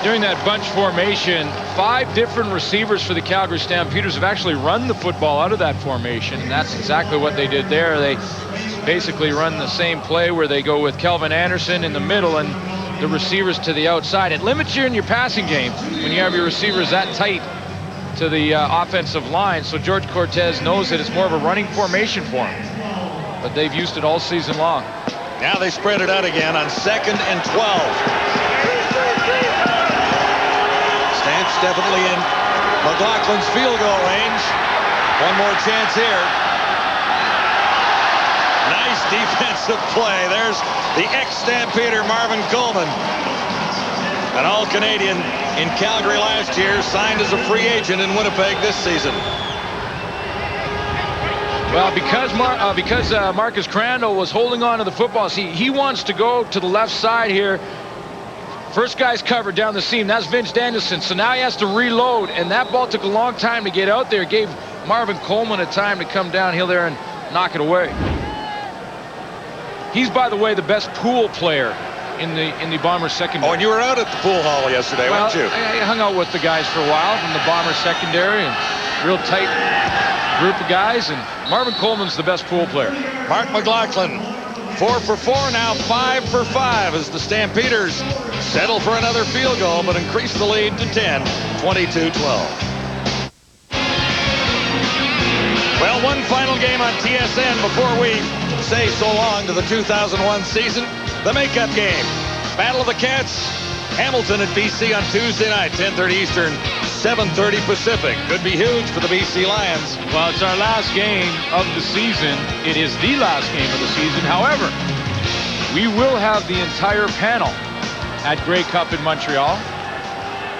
[SPEAKER 5] During that bunch formation, 5 different receivers for the Calgary Stampeders have actually run the football out of that formation, and that's exactly what they did there. They basically run the same play where they go with Kelvin Anderson in the middle and the receivers to the outside. It limits you in your passing game when you have your receivers that tight to the offensive line, so George Cortez knows that it's more of a running formation for him, but they've used it all season long.
[SPEAKER 1] Now they spread it out again on 2nd and 12. Stamps definitely in McLaughlin's field goal range. One more chance here. Nice defensive play. There's the ex-Stampeder Marvin Coleman, an all-Canadian in Calgary last year, signed as a free agent in Winnipeg this season.
[SPEAKER 5] Well, because Marcus Crandall was holding on to the football, see, he wants to go to the left side here. First guy's covered down the seam. That's Vince Danielson. So now he has to reload, and that ball took a long time to get out there. It gave Marvin Coleman a time to come downhill there and knock it away. He's, by the way, the best pool player in the Bombers secondary.
[SPEAKER 1] Oh, and you were out at the pool hall yesterday, weren't you?
[SPEAKER 5] I hung out with the guys for a while from the Bombers secondary, and real tight group of guys, and Marvin Coleman's the best pool player.
[SPEAKER 1] Mark McLaughlin, 4 for 4, now 5 for 5 as the Stampeders settle for another field goal, but increase the lead to 10, 22-12. Well, one final game on TSN before we say so long to the 2001 season. The makeup game. Battle of the Cats. Hamilton at BC on Tuesday night, 10:30 Eastern, 7:30 Pacific. Could be huge for the BC Lions.
[SPEAKER 5] Well, it's our last game of the season. It is the last game of the season. However, we will have the entire panel at Grey Cup in Montreal.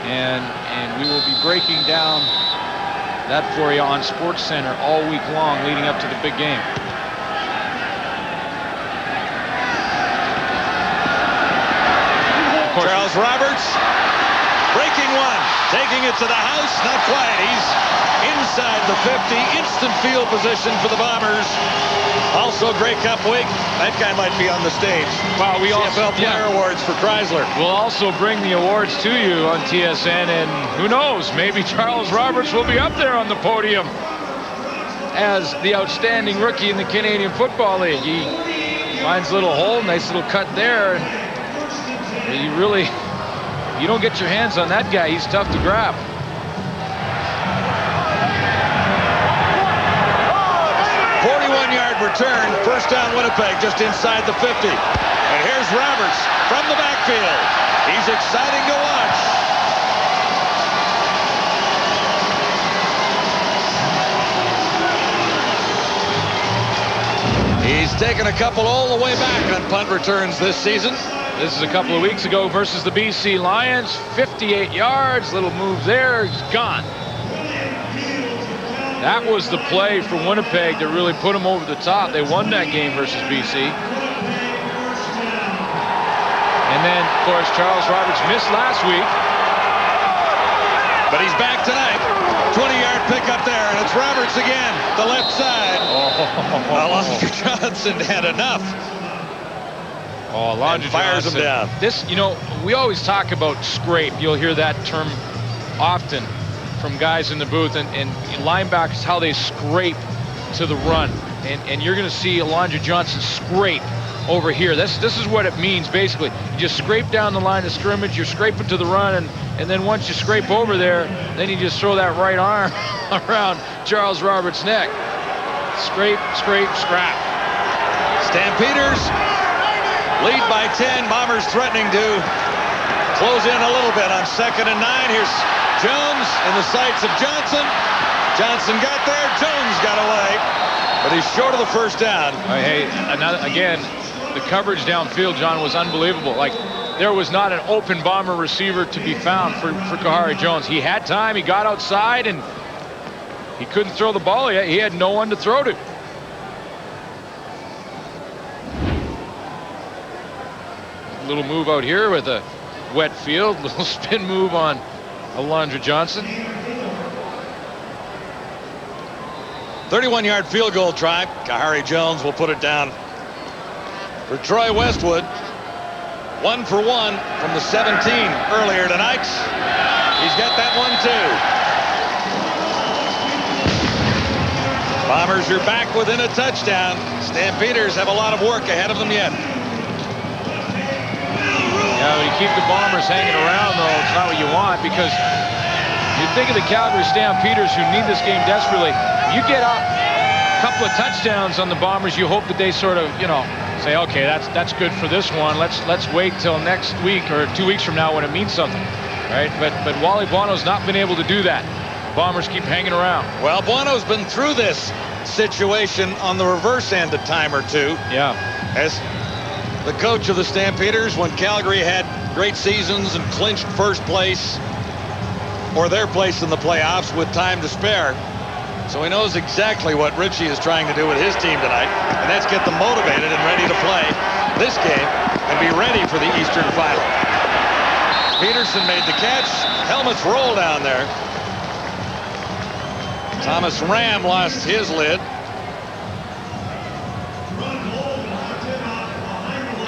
[SPEAKER 5] And we will be breaking down that for you on SportsCenter all week long leading up to the big game.
[SPEAKER 1] Charles Roberts breaking one, taking it to the house, not quite. He's inside the 50, instant field position for the Bombers. Also Grey Cup week, that guy might be on the stage.
[SPEAKER 5] Wow, we
[SPEAKER 1] CFL Player Awards for Chrysler.
[SPEAKER 5] We'll also bring the awards to you on TSN, and who knows, maybe Charles Roberts will be up there on the podium as the outstanding rookie in the Canadian Football League. He finds a little hole, nice little cut there. You don't get your hands on that guy. He's tough to grab.
[SPEAKER 1] Yard return, first down Winnipeg, just inside the 50. And here's Roberts from the backfield. He's exciting to watch. He's taken a couple all the way back on punt returns this season.
[SPEAKER 5] This is a couple of weeks ago versus the BC Lions. 58 yards, little move there, he's gone. That was the play for Winnipeg that really put them over the top. They won that game versus BC. And then, of course, Charles Roberts missed last week.
[SPEAKER 1] But he's back tonight. 20-yard pickup there, and it's Roberts again, the left side. Alondra Johnson had enough.
[SPEAKER 5] Alondra
[SPEAKER 1] fires
[SPEAKER 5] Johnson.
[SPEAKER 1] Him down.
[SPEAKER 5] This, we always talk about scrape. You'll hear that term often from guys in the booth, and linebackers, how they scrape to the run, and you're going to see Alondra Johnson scrape over here. This is what it means basically. You just scrape down the line of scrimmage, you're scraping to the run, and then once you scrape over there, then you just throw that right arm around Charles Roberts' neck. Scrape, scrape, scrap.
[SPEAKER 1] Stampeders lead by 10. Bombers threatening to close in a little bit on 2nd and 9. Here's Jones in the sights of Johnson. Johnson got there. Jones got away, but he's short of the first down.
[SPEAKER 5] Hey, again, the coverage downfield, John, was unbelievable. Like, there was not an open Bomber receiver to be found for Kahari Jones. He had time. He got outside, and he couldn't throw the ball yet. He had no one to throw to. Little move out here with a wet field. Little spin move on Alondra Johnson.
[SPEAKER 1] 31-yard field goal try. Kahari Jones will put it down for Troy Westwood. 1 for 1 from the 17 earlier tonight. He's got that one too. Bombers are back within a touchdown. Stampeders have a lot of work ahead of them yet.
[SPEAKER 5] Yeah, when you keep the Bombers hanging around, though, it's not what you want, because you think of the Calgary Stampeders, who need this game desperately. You get up a couple of touchdowns on the Bombers, you hope that they sort of, say, okay, that's good for this one. Let's wait till next week or 2 weeks from now when it means something, right? But Wally Buono's not been able to do that. Bombers keep hanging around.
[SPEAKER 1] Well, Buono's been through this situation on the reverse end a time or two.
[SPEAKER 5] Yeah.
[SPEAKER 1] As the coach of the Stampeders when Calgary had great seasons and clinched first place. or their place in the playoffs with time to spare. So he knows exactly what Richie is trying to do with his team tonight, and that's get them motivated and ready to play this game and be ready for the Eastern Final. Peterson made the catch. Helmets roll down there. Thomas Ram lost his lid.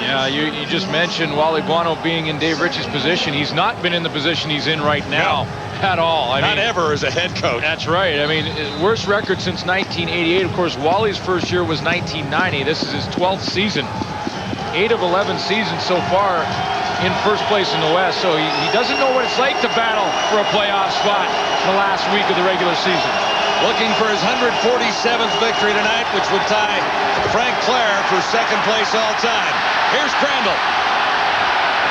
[SPEAKER 5] Yeah, you just mentioned Wally Buono being in Dave Ritchie's position. He's not been in the position he's in right now at all.
[SPEAKER 1] Not ever as a head coach.
[SPEAKER 5] That's right. I mean, worst record since 1988. Of course, Wally's first year was 1990. This is his 12th season. 8 of 11 seasons so far in first place in the West. So he doesn't know what it's like to battle for a playoff spot in the last week of the regular season.
[SPEAKER 1] Looking for his 147th victory tonight, which would tie Frank Clare for second place all time. Here's Crandall.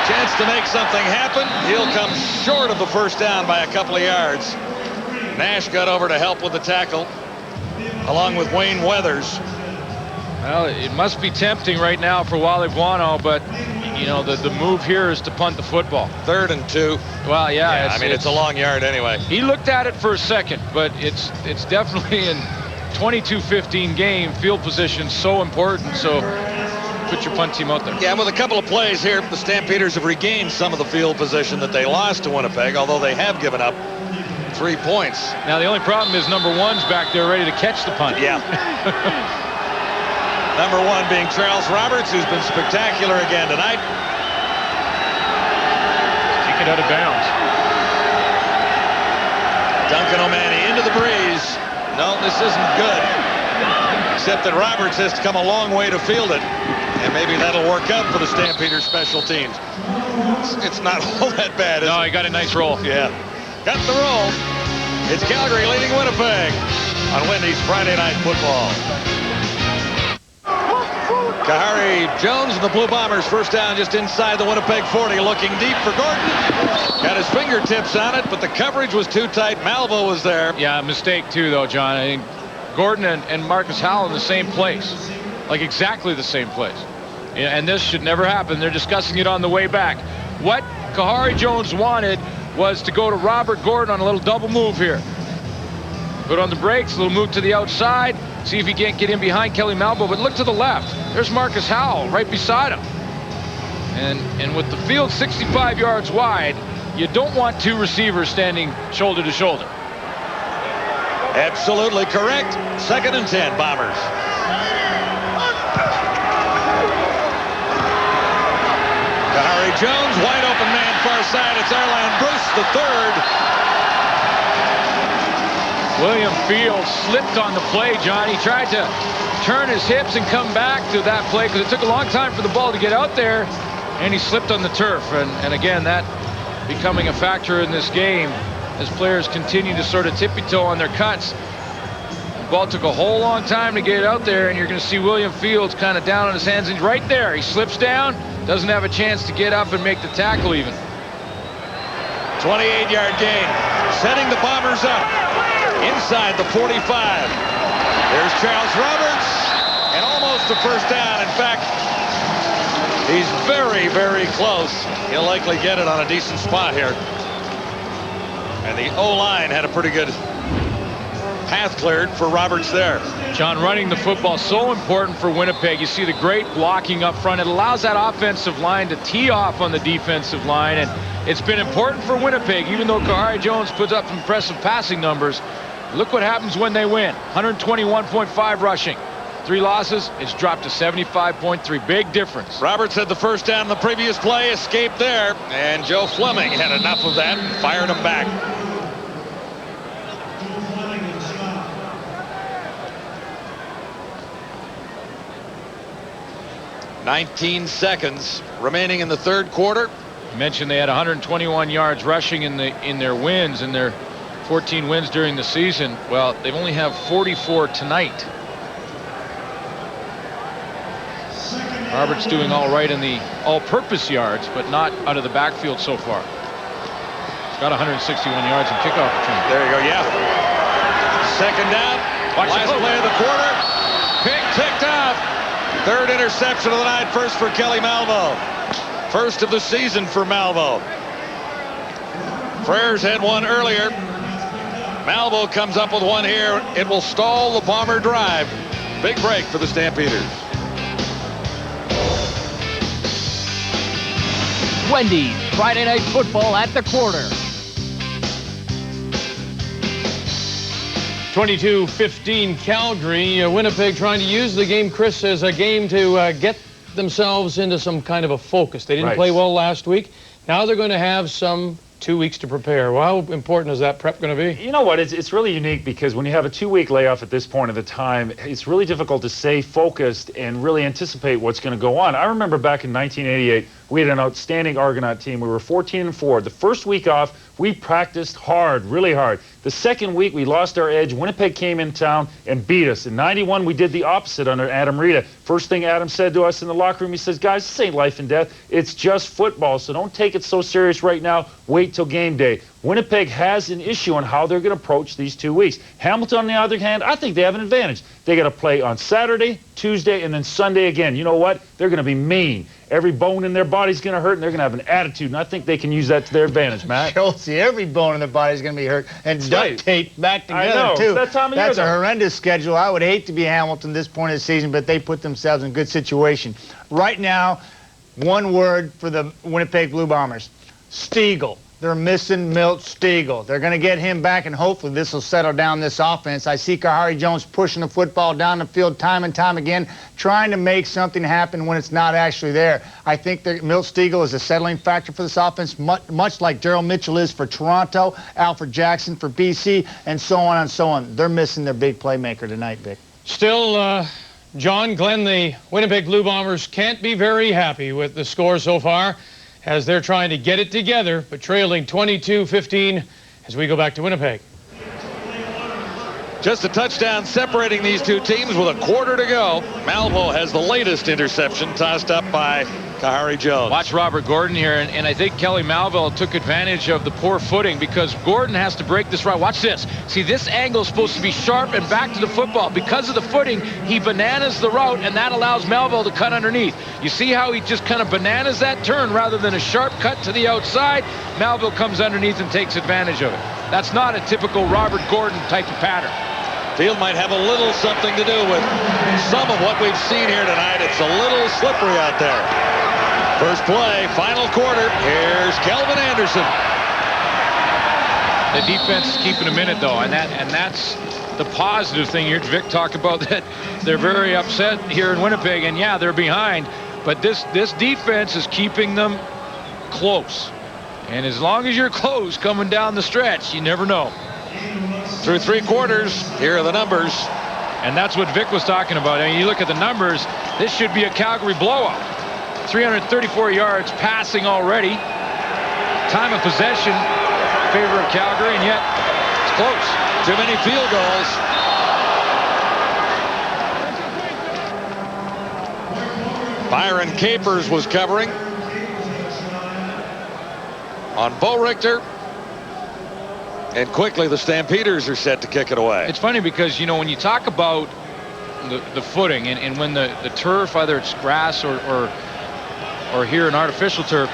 [SPEAKER 1] Chance to make something happen. He'll come short of the first down by a couple of yards. Nash got over to help with the tackle, along with Wayne Weathers.
[SPEAKER 5] Well, it must be tempting right now for Wally Buono, but you know the move here is to punt the football.
[SPEAKER 1] 3rd and 2.
[SPEAKER 5] Well, yeah,
[SPEAKER 1] I mean it's a long yard anyway.
[SPEAKER 5] He looked at it for a second, but it's definitely in 22-15 game. Field position so important. So put your punt team out there.
[SPEAKER 1] Yeah, with a couple of plays here, the Stampeders have regained some of the field position that they lost to Winnipeg, although they have given up 3 points.
[SPEAKER 5] Now the only problem is number 1's back there ready to catch the punt.
[SPEAKER 1] Yeah. Number 1 being Charles Roberts, who's been spectacular again tonight.
[SPEAKER 5] Kick it out of bounds.
[SPEAKER 1] Duncan O'Mahony into the breeze. No, this isn't good. Except that Roberts has to come a long way to field it. And maybe that'll work out for the Stampeders special teams. It's not all that bad, is it?
[SPEAKER 5] No, he got a nice roll.
[SPEAKER 1] Yeah. Got the roll. It's Calgary leading Winnipeg on Wendy's Friday Night Football. Kahari Jones and the Blue Bombers first down just inside the Winnipeg 40, looking deep for Gordon. Got his fingertips on it, but the coverage was too tight. Malvo was there.
[SPEAKER 5] Yeah, mistake too, though, John. I think Gordon and Marcus Howell in the same place, like exactly the same place. Yeah, and this should never happen. They're discussing it on the way back. What Kahari Jones wanted was to go to Robert Gordon on a little double move here. Put on the brakes, a little move to the outside, see if he can't get in behind Kelly Malvo, but look to the left. There's Marcus Howell right beside him. And with the field 65 yards wide, you don't want 2 receivers standing shoulder to shoulder.
[SPEAKER 1] Absolutely correct. 2nd and 10, Bombers. Kahari Jones, wide open man, far side. It's Arlan Bruce, the 3rd.
[SPEAKER 5] William Fields slipped on the play, John. He tried to turn his hips and come back to that play because it took a long time for the ball to get out there, and he slipped on the turf. And again, that becoming a factor in this game as players continue to sort of tippy-toe on their cuts. The ball took a whole long time to get out there, and you're going to see William Fields kind of down on his hands, and right there, he slips down, doesn't have a chance to get up and make the tackle even.
[SPEAKER 1] 28-yard gain, setting the Bombers up inside the 45. There's Charles Roberts, and almost a first down. In fact, he's very, very close. He'll likely get it on a decent spot here. And the O-line had a pretty good path cleared for Roberts there.
[SPEAKER 5] John, running the football so important for Winnipeg. You see the great blocking up front. It allows that offensive line to tee off on the defensive line, and it's been important for Winnipeg, even though Kahari Jones puts up impressive passing numbers. Look what happens when they win. 121.5 rushing. 3 losses, it's dropped to 75.3. Big difference.
[SPEAKER 1] Roberts had the first down in the previous play, escaped there, and Joe Fleming had enough of that and fired him back. "19 seconds remaining in the 3rd quarter.
[SPEAKER 5] You mentioned they had 121 yards rushing in their wins, in their 14 wins during the season. Well, they've only have 44 tonight. Roberts doing all right in the all-purpose yards, but not out of the backfield so far. He's got 161 yards in kickoff return.
[SPEAKER 1] There you go, yeah. 2nd down. Last play of the quarter. Pick ticked off. 3rd interception of the night. First for Kelly Malvo. First of the season for Malvo. Freres had one earlier. Malvo comes up with one here. It will stall the Bomber drive. Big break for the Stampeders.
[SPEAKER 8] Wendy's Friday Night Football at the quarter.
[SPEAKER 2] 22-15 Calgary. Winnipeg trying to use the game, Chris, as a game to get themselves into some kind of a focus. They didn't play well last week. Now they're going to have some 2 weeks to prepare. Well, how important is that prep going to be?
[SPEAKER 4] You know what? It's really unique because when you have a 2-week layoff at this point of the time, it's really difficult to stay focused and really anticipate what's going to go on. I remember back in 1988, we had an outstanding Argonaut team. We were 14-4. The first week off, we practiced hard, really hard. The second week, we lost our edge. Winnipeg came in town and beat us. In 91, we did the opposite under Adam Rita. First thing Adam said to us in the locker room, he says, guys, this ain't life and death. It's just football, so don't take it so serious right now. Wait till game day. Winnipeg has an issue on how they're going to approach these 2 weeks. Hamilton, on the other hand, I think they have an advantage. They got to play on Saturday, Tuesday, and then Sunday again. You know what? They're going to be mean. Every bone in their body's going to hurt, and they're going to have an attitude, and I think they can use that to their advantage, Matt.
[SPEAKER 3] Chelsea, every bone in their body's going to be hurt, and duct tape back together,
[SPEAKER 4] I know.
[SPEAKER 3] too.
[SPEAKER 4] That time of
[SPEAKER 3] That's
[SPEAKER 4] year,
[SPEAKER 3] a horrendous schedule. I would hate to be Hamilton this point of the season, but they put themselves in a good situation. Right now, one word for the Winnipeg Blue Bombers: Stiegel. They're missing Milt Stiegel. They're going to get him back, and hopefully this will settle down this offense. I see Kahari Jones pushing the football down the field time and time again, trying to make something happen when it's not actually there. I think that Milt Stiegel is a settling factor for this offense, much like Daryl Mitchell is for Toronto, Alfred Jackson for BC, and so on and so on. They're missing their big playmaker tonight, Vic.
[SPEAKER 2] Still, John, Glenn, the Winnipeg Blue Bombers can't be very happy with the score so far, as they're trying to get it together, but trailing 22-15 as we go back to Winnipeg.
[SPEAKER 1] Just a touchdown separating these two teams with a quarter to go. Malvo has the latest interception, tossed up by Kahari Jones.
[SPEAKER 5] Watch Robert Gordon here, and I think Kelly Malville took advantage of the poor footing because Gordon has to break this route. Watch this. See, this angle is supposed to be sharp and back to the football. Because of the footing, he bananas the route, and that allows Malville to cut underneath. You see how he just kind of bananas that turn rather than a sharp cut to the outside? Malville comes underneath and takes advantage of it. That's not a typical Robert Gordon type of pattern.
[SPEAKER 1] Field might have a little something to do with some of what we've seen here tonight. It's a little slippery out there. First play, final quarter. Here's Kelvin Anderson.
[SPEAKER 5] The defense is keeping him in it, though, and that's the positive thing here. Vic talked about that. They're very upset here in Winnipeg, and yeah, they're behind, but this defense is keeping them close. And as long as you're close coming down the stretch, you never know.
[SPEAKER 1] Through three quarters, here are the numbers.
[SPEAKER 5] And that's what Vic was talking about. I mean, you look at the numbers, this should be a Calgary blowout. 334 yards passing already. Time of possession in favor of Calgary, and yet it's close.
[SPEAKER 1] Too many field goals. Byron Capers was covering on Bo Richter. And quickly, the Stampeders are set to kick it away.
[SPEAKER 5] It's funny because, you know, when you talk about the footing and when the turf, either it's grass or here an artificial turf,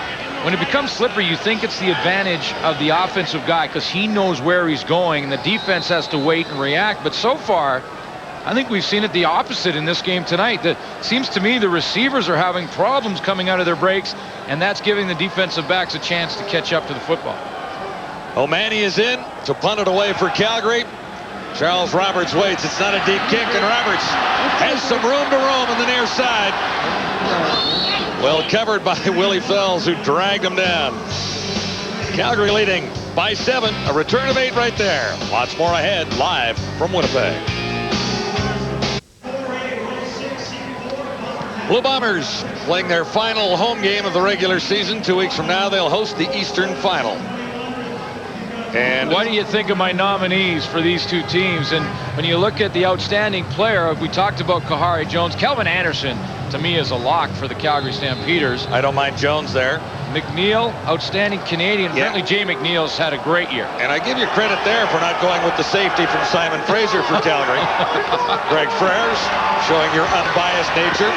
[SPEAKER 5] when it becomes slippery, you think it's the advantage of the offensive guy because he knows where he's going and the defense has to wait and react. But so far, I think we've seen it the opposite in this game tonight. It seems to me the receivers are having problems coming out of their breaks, and that's giving the defensive backs a chance to catch up to the football.
[SPEAKER 1] O'Mani is in to punt it away for Calgary. Charles Roberts waits. It's not a deep kick, and Roberts has some room to roam on the near side. Well covered by Willie Fells, who dragged him down. Calgary leading by 7. A return of 8 right there. Lots more ahead, live from Winnipeg. Blue Bombers playing their final home game of the regular season. 2 weeks from now, they'll host the Eastern Final.
[SPEAKER 5] And what do you think of my nominees for these two teams? And when you look at the outstanding player, we talked about Kahari Jones. Kelvin Anderson, to me, is a lock for the Calgary Stampeders.
[SPEAKER 1] I don't mind Jones there.
[SPEAKER 5] McNeil, outstanding Canadian.
[SPEAKER 1] Yeah.
[SPEAKER 5] Apparently, Jay McNeil's had a great year.
[SPEAKER 1] And I give you credit there for not going with the safety from Simon Fraser for Calgary. Greg Freres, showing your unbiased nature.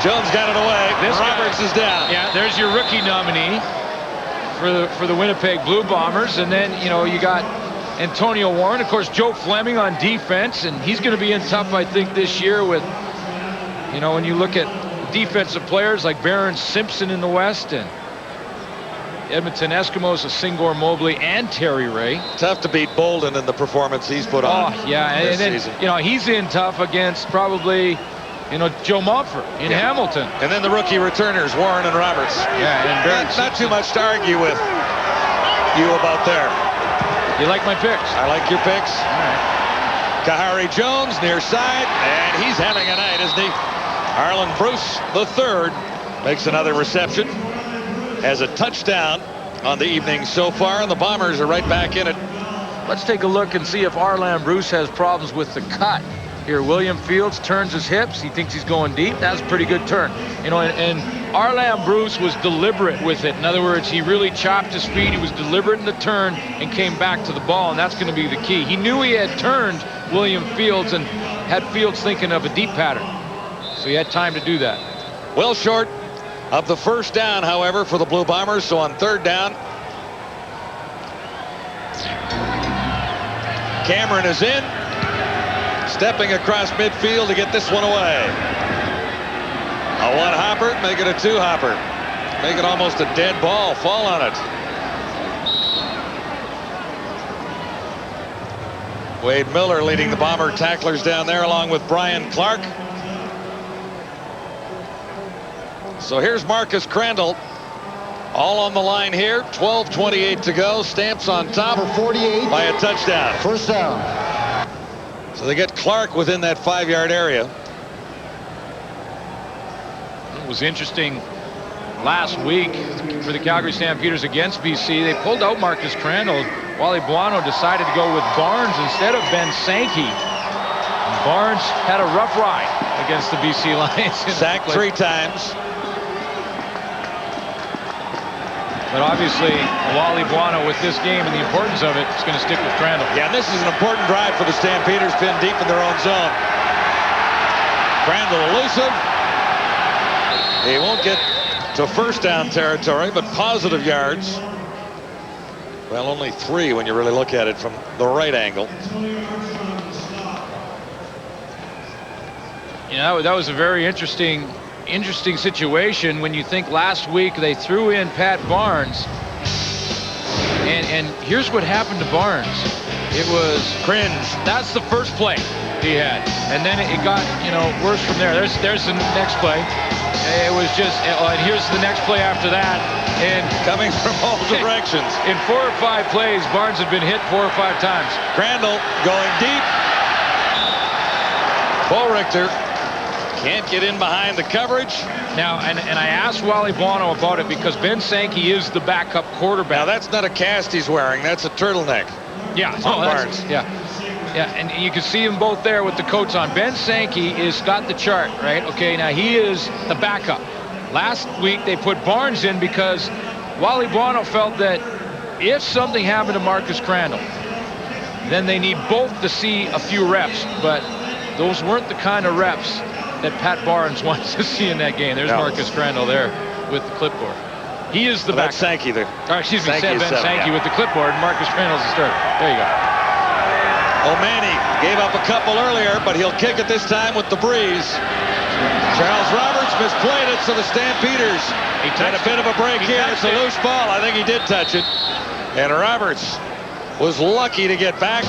[SPEAKER 1] Jones got it away. Roberts is down.
[SPEAKER 5] Yeah, there's your rookie nominee. for the Winnipeg Blue Bombers. And then, you know, you got Antonio Warren, of course, Joe Fleming on defense, and he's going to be in tough, I think, this year with, you know, when you look at defensive players like Barron Simpson in the West and Edmonton Eskimos of Singor Mobley and Terry Ray.
[SPEAKER 1] Tough to beat Bolden in the performance he's put on.
[SPEAKER 5] Oh, yeah, and then, you know, he's in tough against probably, you know, Joe Montfort in Hamilton.
[SPEAKER 1] And then the rookie returners, Warren and Roberts.
[SPEAKER 5] Yeah, and Barron
[SPEAKER 1] not too much to argue with you about there.
[SPEAKER 5] You like my picks?
[SPEAKER 1] I like your picks.
[SPEAKER 5] All right.
[SPEAKER 1] Kahari Jones near side, and he's having a night, isn't he? Arlen Bruce III makes another reception, has a touchdown on the evening so far, and the Bombers are right back in it.
[SPEAKER 5] Let's take a look and see if Arlen Bruce has problems with the cut. Here, William Fields turns his hips. He thinks he's going deep. That's a pretty good turn. You know, and Arlen Bruce was deliberate with it. In other words, he really chopped his feet. He was deliberate in the turn and came back to the ball, and that's going to be the key. He knew he had turned William Fields and had Fields thinking of a deep pattern. So he had time to do that.
[SPEAKER 1] Well short of the first down, however, for the Blue Bombers. So on third down, Cameron is in, stepping across midfield to get this one away. A one-hopper, make it a two-hopper. Make it almost a dead ball. Fall on it. Wade Miller leading the Bomber tacklers down there along with Brian Clark. So here's Marcus Crandall. All on the line here. 12:28 to go. Stamps on top
[SPEAKER 16] for 48
[SPEAKER 1] by a touchdown.
[SPEAKER 16] First down.
[SPEAKER 1] So they get Clark within that 5-yard area.
[SPEAKER 5] It was interesting last week for the Calgary Stampeders against BC. They pulled out Marcus Crandall. Wally Buono decided to go with Barnes instead of Ben Sankey. Barnes had a rough ride against the BC Lions.
[SPEAKER 1] Sacked 3 times.
[SPEAKER 5] But obviously, Wally Buono with this game and the importance of it is going to stick with Crandall.
[SPEAKER 1] Yeah, and this is an important drive for the Stampeders, pinned deep in their own zone. Crandall elusive. He won't get to first down territory, but positive yards. Well, only 3 when you really look at it from the right angle.
[SPEAKER 5] You know, that was a very interesting situation when you think last week they threw in Pat Barnes, and here's what happened to Barnes. It was
[SPEAKER 1] cringe.
[SPEAKER 5] That's the first play he had, and then it got, you know, worse from there. There's the next play. It was just, and here's the next play after that, and
[SPEAKER 1] coming from all directions.
[SPEAKER 5] In 4 or 5 plays, Barnes had been hit 4 or 5 times.
[SPEAKER 1] Crandall going deep. Bo Richter can't get in behind the coverage.
[SPEAKER 5] Now, and I asked Wally Buono about it because Ben Sankey is the backup quarterback.
[SPEAKER 1] Now, that's not a cast he's wearing. That's a turtleneck.
[SPEAKER 5] Yeah,
[SPEAKER 1] Barnes.
[SPEAKER 5] Yeah, and you can see them both there with the coats on. Ben Sankey is got the chart, right? Okay, now he is the backup. Last week, they put Barnes in because Wally Buono felt that if something happened to Marcus Crandall, then they need both to see a few reps, but those weren't the kind of reps that Pat Barnes wants to see in that game. There's Marcus Crandall there with the clipboard. He is the backup.
[SPEAKER 1] That's Sankey there.
[SPEAKER 5] Excuse me, Ben Sankey with the clipboard, and Marcus Crandall's the starter. There you go.
[SPEAKER 1] O'Mani gave up a couple earlier, but he'll kick it this time with the breeze. Charles Roberts misplayed it, so the Stampeders had a bit of a break here. It's a loose ball. I think he did touch it. And Roberts was lucky to get back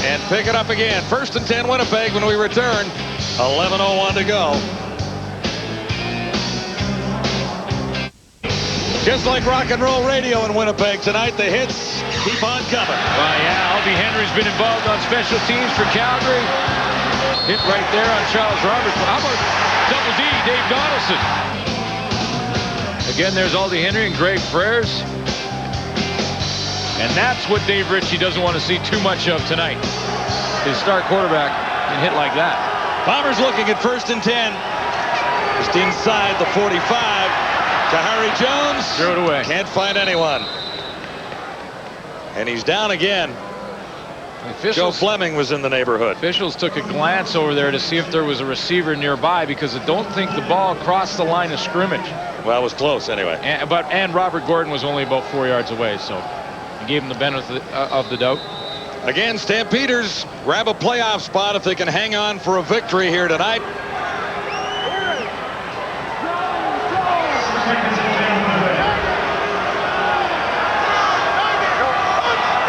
[SPEAKER 1] and pick it up again. 1st and 10 Winnipeg when we return. 11:01 to go. Just like rock and roll radio in Winnipeg tonight, the hits keep on coming.
[SPEAKER 5] Well, yeah, Albie Henry's been involved on special teams for Calgary. Hit right there on Charles Roberts. How about Double D, Dave Donaldson? Again, there's Aldi Henry and Greg Frères. And that's what Dave Ritchie doesn't want to see too much of tonight. His star quarterback can hit like that.
[SPEAKER 1] Bombers looking at 1st and 10. Just inside the 45. Kahari Jones.
[SPEAKER 5] Threw it away.
[SPEAKER 1] Can't find anyone. And he's down again. Joe Fleming was in the neighborhood.
[SPEAKER 5] Officials took a glance over there to see if there was a receiver nearby because I don't think the ball crossed the line of scrimmage.
[SPEAKER 1] Well, it was close anyway.
[SPEAKER 5] And Robert Gordon was only about 4 yards away, so he gave him the benefit of the doubt.
[SPEAKER 1] Again, Stampeders grab a playoff spot if they can hang on for a victory here tonight.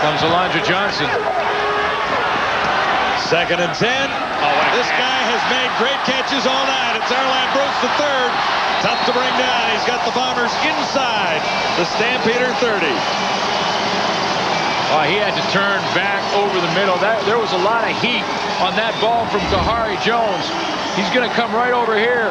[SPEAKER 5] Comes Alondra Johnson.
[SPEAKER 1] 2nd and 10. This guy has made great catches all night. It's Arland Bruce the third. Tough to bring down. He's got the Bombers inside the Stampeder 30.
[SPEAKER 5] He had to turn back over the middle. There was a lot of heat on that ball from Kahari Jones. He's going to come right over here.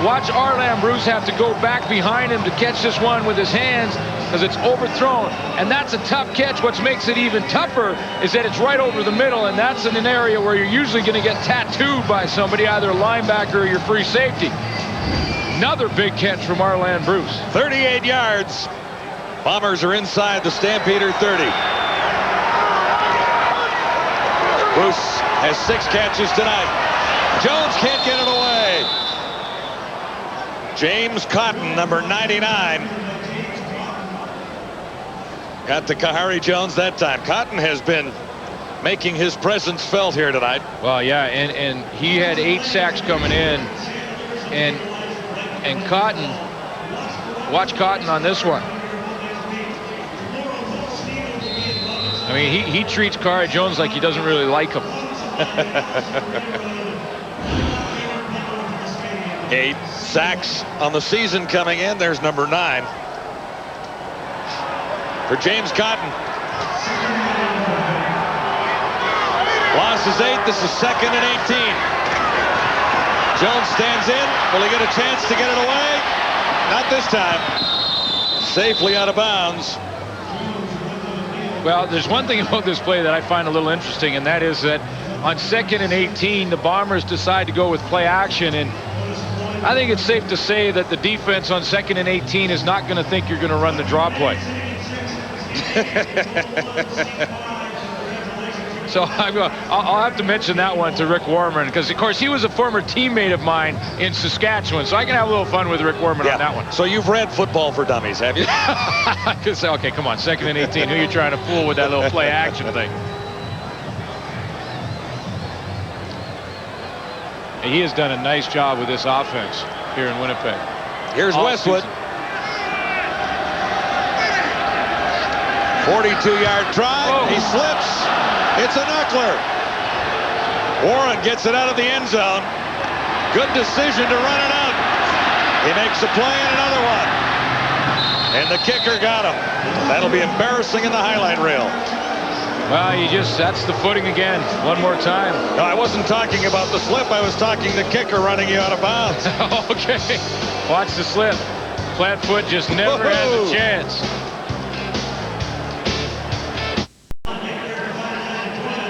[SPEAKER 5] Watch Arland Bruce have to go back behind him to catch this one with his hands because it's overthrown. And that's a tough catch. What makes it even tougher is that it's right over the middle, and that's in an area where you're usually going to get tattooed by somebody, either a linebacker or your free safety. Another big catch from Arland Bruce.
[SPEAKER 1] 38 yards. Bombers are inside the Stampeder 30. Bruce has 6 catches tonight. Jones can't get it away. James Cotton, number 99. Got to Kahari Jones that time. Cotton has been making his presence felt here tonight.
[SPEAKER 5] Well, yeah, and he had 8 sacks coming in. And Cotton, watch Cotton on this one. I mean, he treats Kahari Jones like he doesn't really like him.
[SPEAKER 1] 8 sacks on the season coming in. There's number 9 for James Cotton. Loss is 8. This is 2nd and 18. Jones stands in. Will he get a chance to get it away? Not this time. Safely out of bounds.
[SPEAKER 5] Well, there's one thing about this play that I find a little interesting, and that is that on 2nd and 18, the Bombers decide to go with play action, and I think it's safe to say that the defense on 2nd and 18 is not going to think you're going to run the draw play. So I'll have to mention that one to Rick Warman, because, of course, he was a former teammate of mine in Saskatchewan, so I can have a little fun with Rick Warman on that one.
[SPEAKER 1] So you've read Football for Dummies, have you?
[SPEAKER 5] I could say, okay, come on, 2nd and 18. Who are you trying to fool with that little play action thing? And he has done a nice job with this offense here in Winnipeg.
[SPEAKER 1] Here's Westwood. 42-yard try. Oh. He slips. It's a knuckler. Warren gets it out of the end zone. Good decision to run it out. He makes a play and another one. And the kicker got him. That'll be embarrassing in the highlight reel.
[SPEAKER 5] Well, that's the footing again. One more time.
[SPEAKER 1] No, I wasn't talking about the slip. I was talking the kicker running you out of bounds.
[SPEAKER 5] Okay. Watch the slip. Flat foot just never has a chance.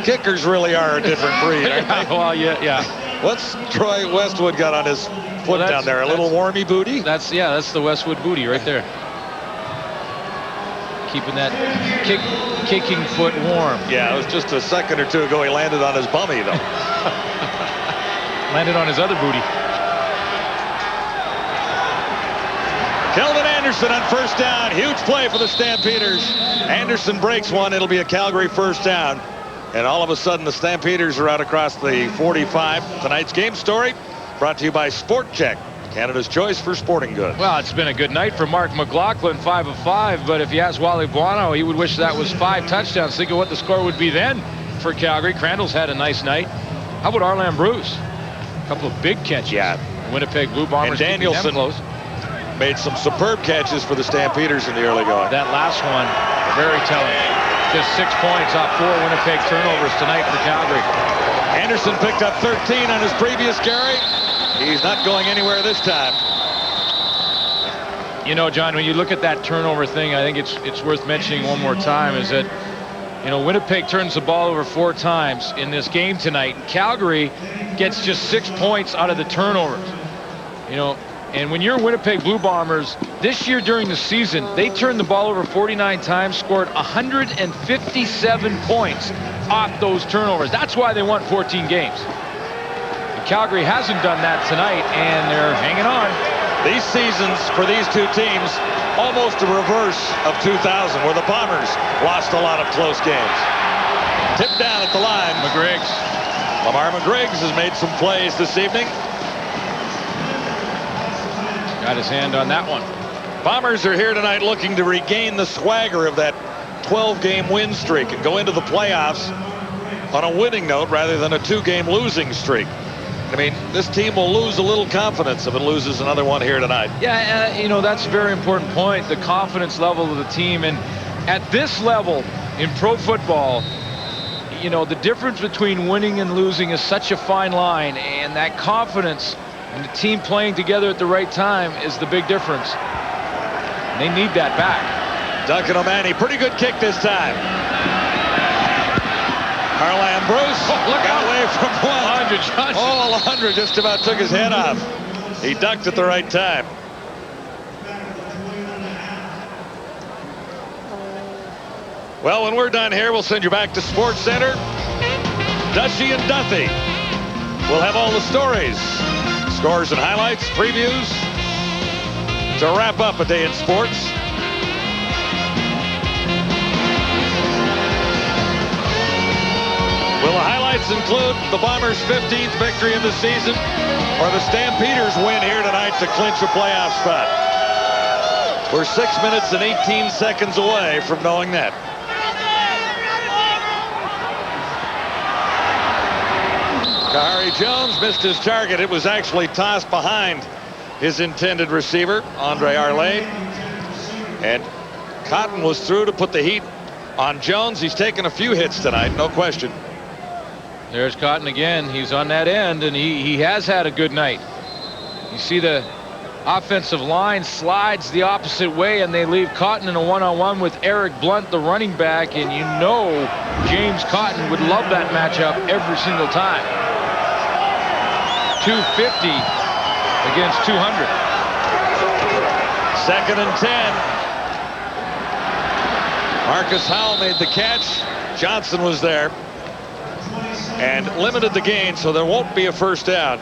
[SPEAKER 1] Kickers really are a different breed, aren't they?
[SPEAKER 5] Well, yeah.
[SPEAKER 1] What's Troy Westwood got on his foot down there? A little warmy booty?
[SPEAKER 5] That's the Westwood booty right there. Keeping that kicking foot warm.
[SPEAKER 1] Yeah, it was just a second or two ago he landed on his bummy, though.
[SPEAKER 5] Landed on his other booty.
[SPEAKER 1] Kelvin Anderson on first down. Huge play for the Stampeders. Anderson breaks one. It'll be a Calgary first down. And all of a sudden, the Stampeders are out across the 45. Tonight's game story brought to you by Sport Check, Canada's choice for sporting goods.
[SPEAKER 5] Well, it's been a good night for Mark McLaughlin, 5 of 5. But if you ask Wally Buono, he would wish that was 5 touchdowns. Think of what the score would be then for Calgary. Crandall's had a nice night. How about Arland Bruce? A couple of big catches.
[SPEAKER 1] Yeah.
[SPEAKER 5] Winnipeg Blue Bombers.
[SPEAKER 1] And Danielson made some superb catches for the Stampeders in the early going.
[SPEAKER 5] That last one, very telling. Just 6 points off 4 Winnipeg turnovers tonight for Calgary.
[SPEAKER 1] Anderson picked up 13 on his previous carry. He's not going anywhere this time.
[SPEAKER 5] You know, John, when you look at that turnover thing, I think it's worth mentioning one more time is that, you know, Winnipeg turns the ball over 4 times in this game tonight. Calgary gets just 6 points out of the turnovers. You know, And when you're Winnipeg Blue Bombers, this year during the season, they turned the ball over 49 times, scored 157 points off those turnovers. That's why they won 14 games. And Calgary hasn't done that tonight, and they're hanging on.
[SPEAKER 1] These seasons for these two teams, almost a reverse of 2000, where the Bombers lost a lot of close games. Tipped down at the line.
[SPEAKER 5] McGriggs.
[SPEAKER 1] Lamar McGriggs has made some plays this evening.
[SPEAKER 5] Got his hand on that one.
[SPEAKER 1] Bombers are here tonight looking to regain the swagger of that 12-game win streak and go into the playoffs on a winning note rather than a 2-game losing streak. I mean, this team will lose a little confidence if it loses another one here tonight.
[SPEAKER 5] Yeah, you know, that's a very important point, the confidence level of the team. And at this level in pro football, you know, the difference between winning and losing is such a fine line, and that confidence and the team playing together at the right time is the big difference. And they need that back.
[SPEAKER 1] Duncan O'Mahony, pretty good kick this time. Harlan Bruce got away from one. Oh, Alejandro just about took his head off. He ducked at the right time. Well, when we're done here, we'll send you back to Sports Center. Dusty and Duffy will have all the stories, scores and highlights, previews to wrap up a day in sports. Will the highlights include the Bombers' 15th victory of the season or the Stampeders win here tonight to clinch a playoff spot? We're 6 minutes and 18 seconds away from knowing that. Kahari Jones missed his target. It was actually tossed behind his intended receiver, Andre Arlay. And Cotton was through to put the heat on Jones. He's taken a few hits tonight, no question.
[SPEAKER 5] There's Cotton again. He's on that end, and he has had a good night. You see the offensive line slides the opposite way, and they leave Cotton in a one-on-one with Eric Blunt, the running back, and you know James Cotton would love that matchup every single time. 250 against 200.
[SPEAKER 1] 2nd and 10. Marcus Howell made the catch. Johnson was there and limited the gain, so there won't be a first down.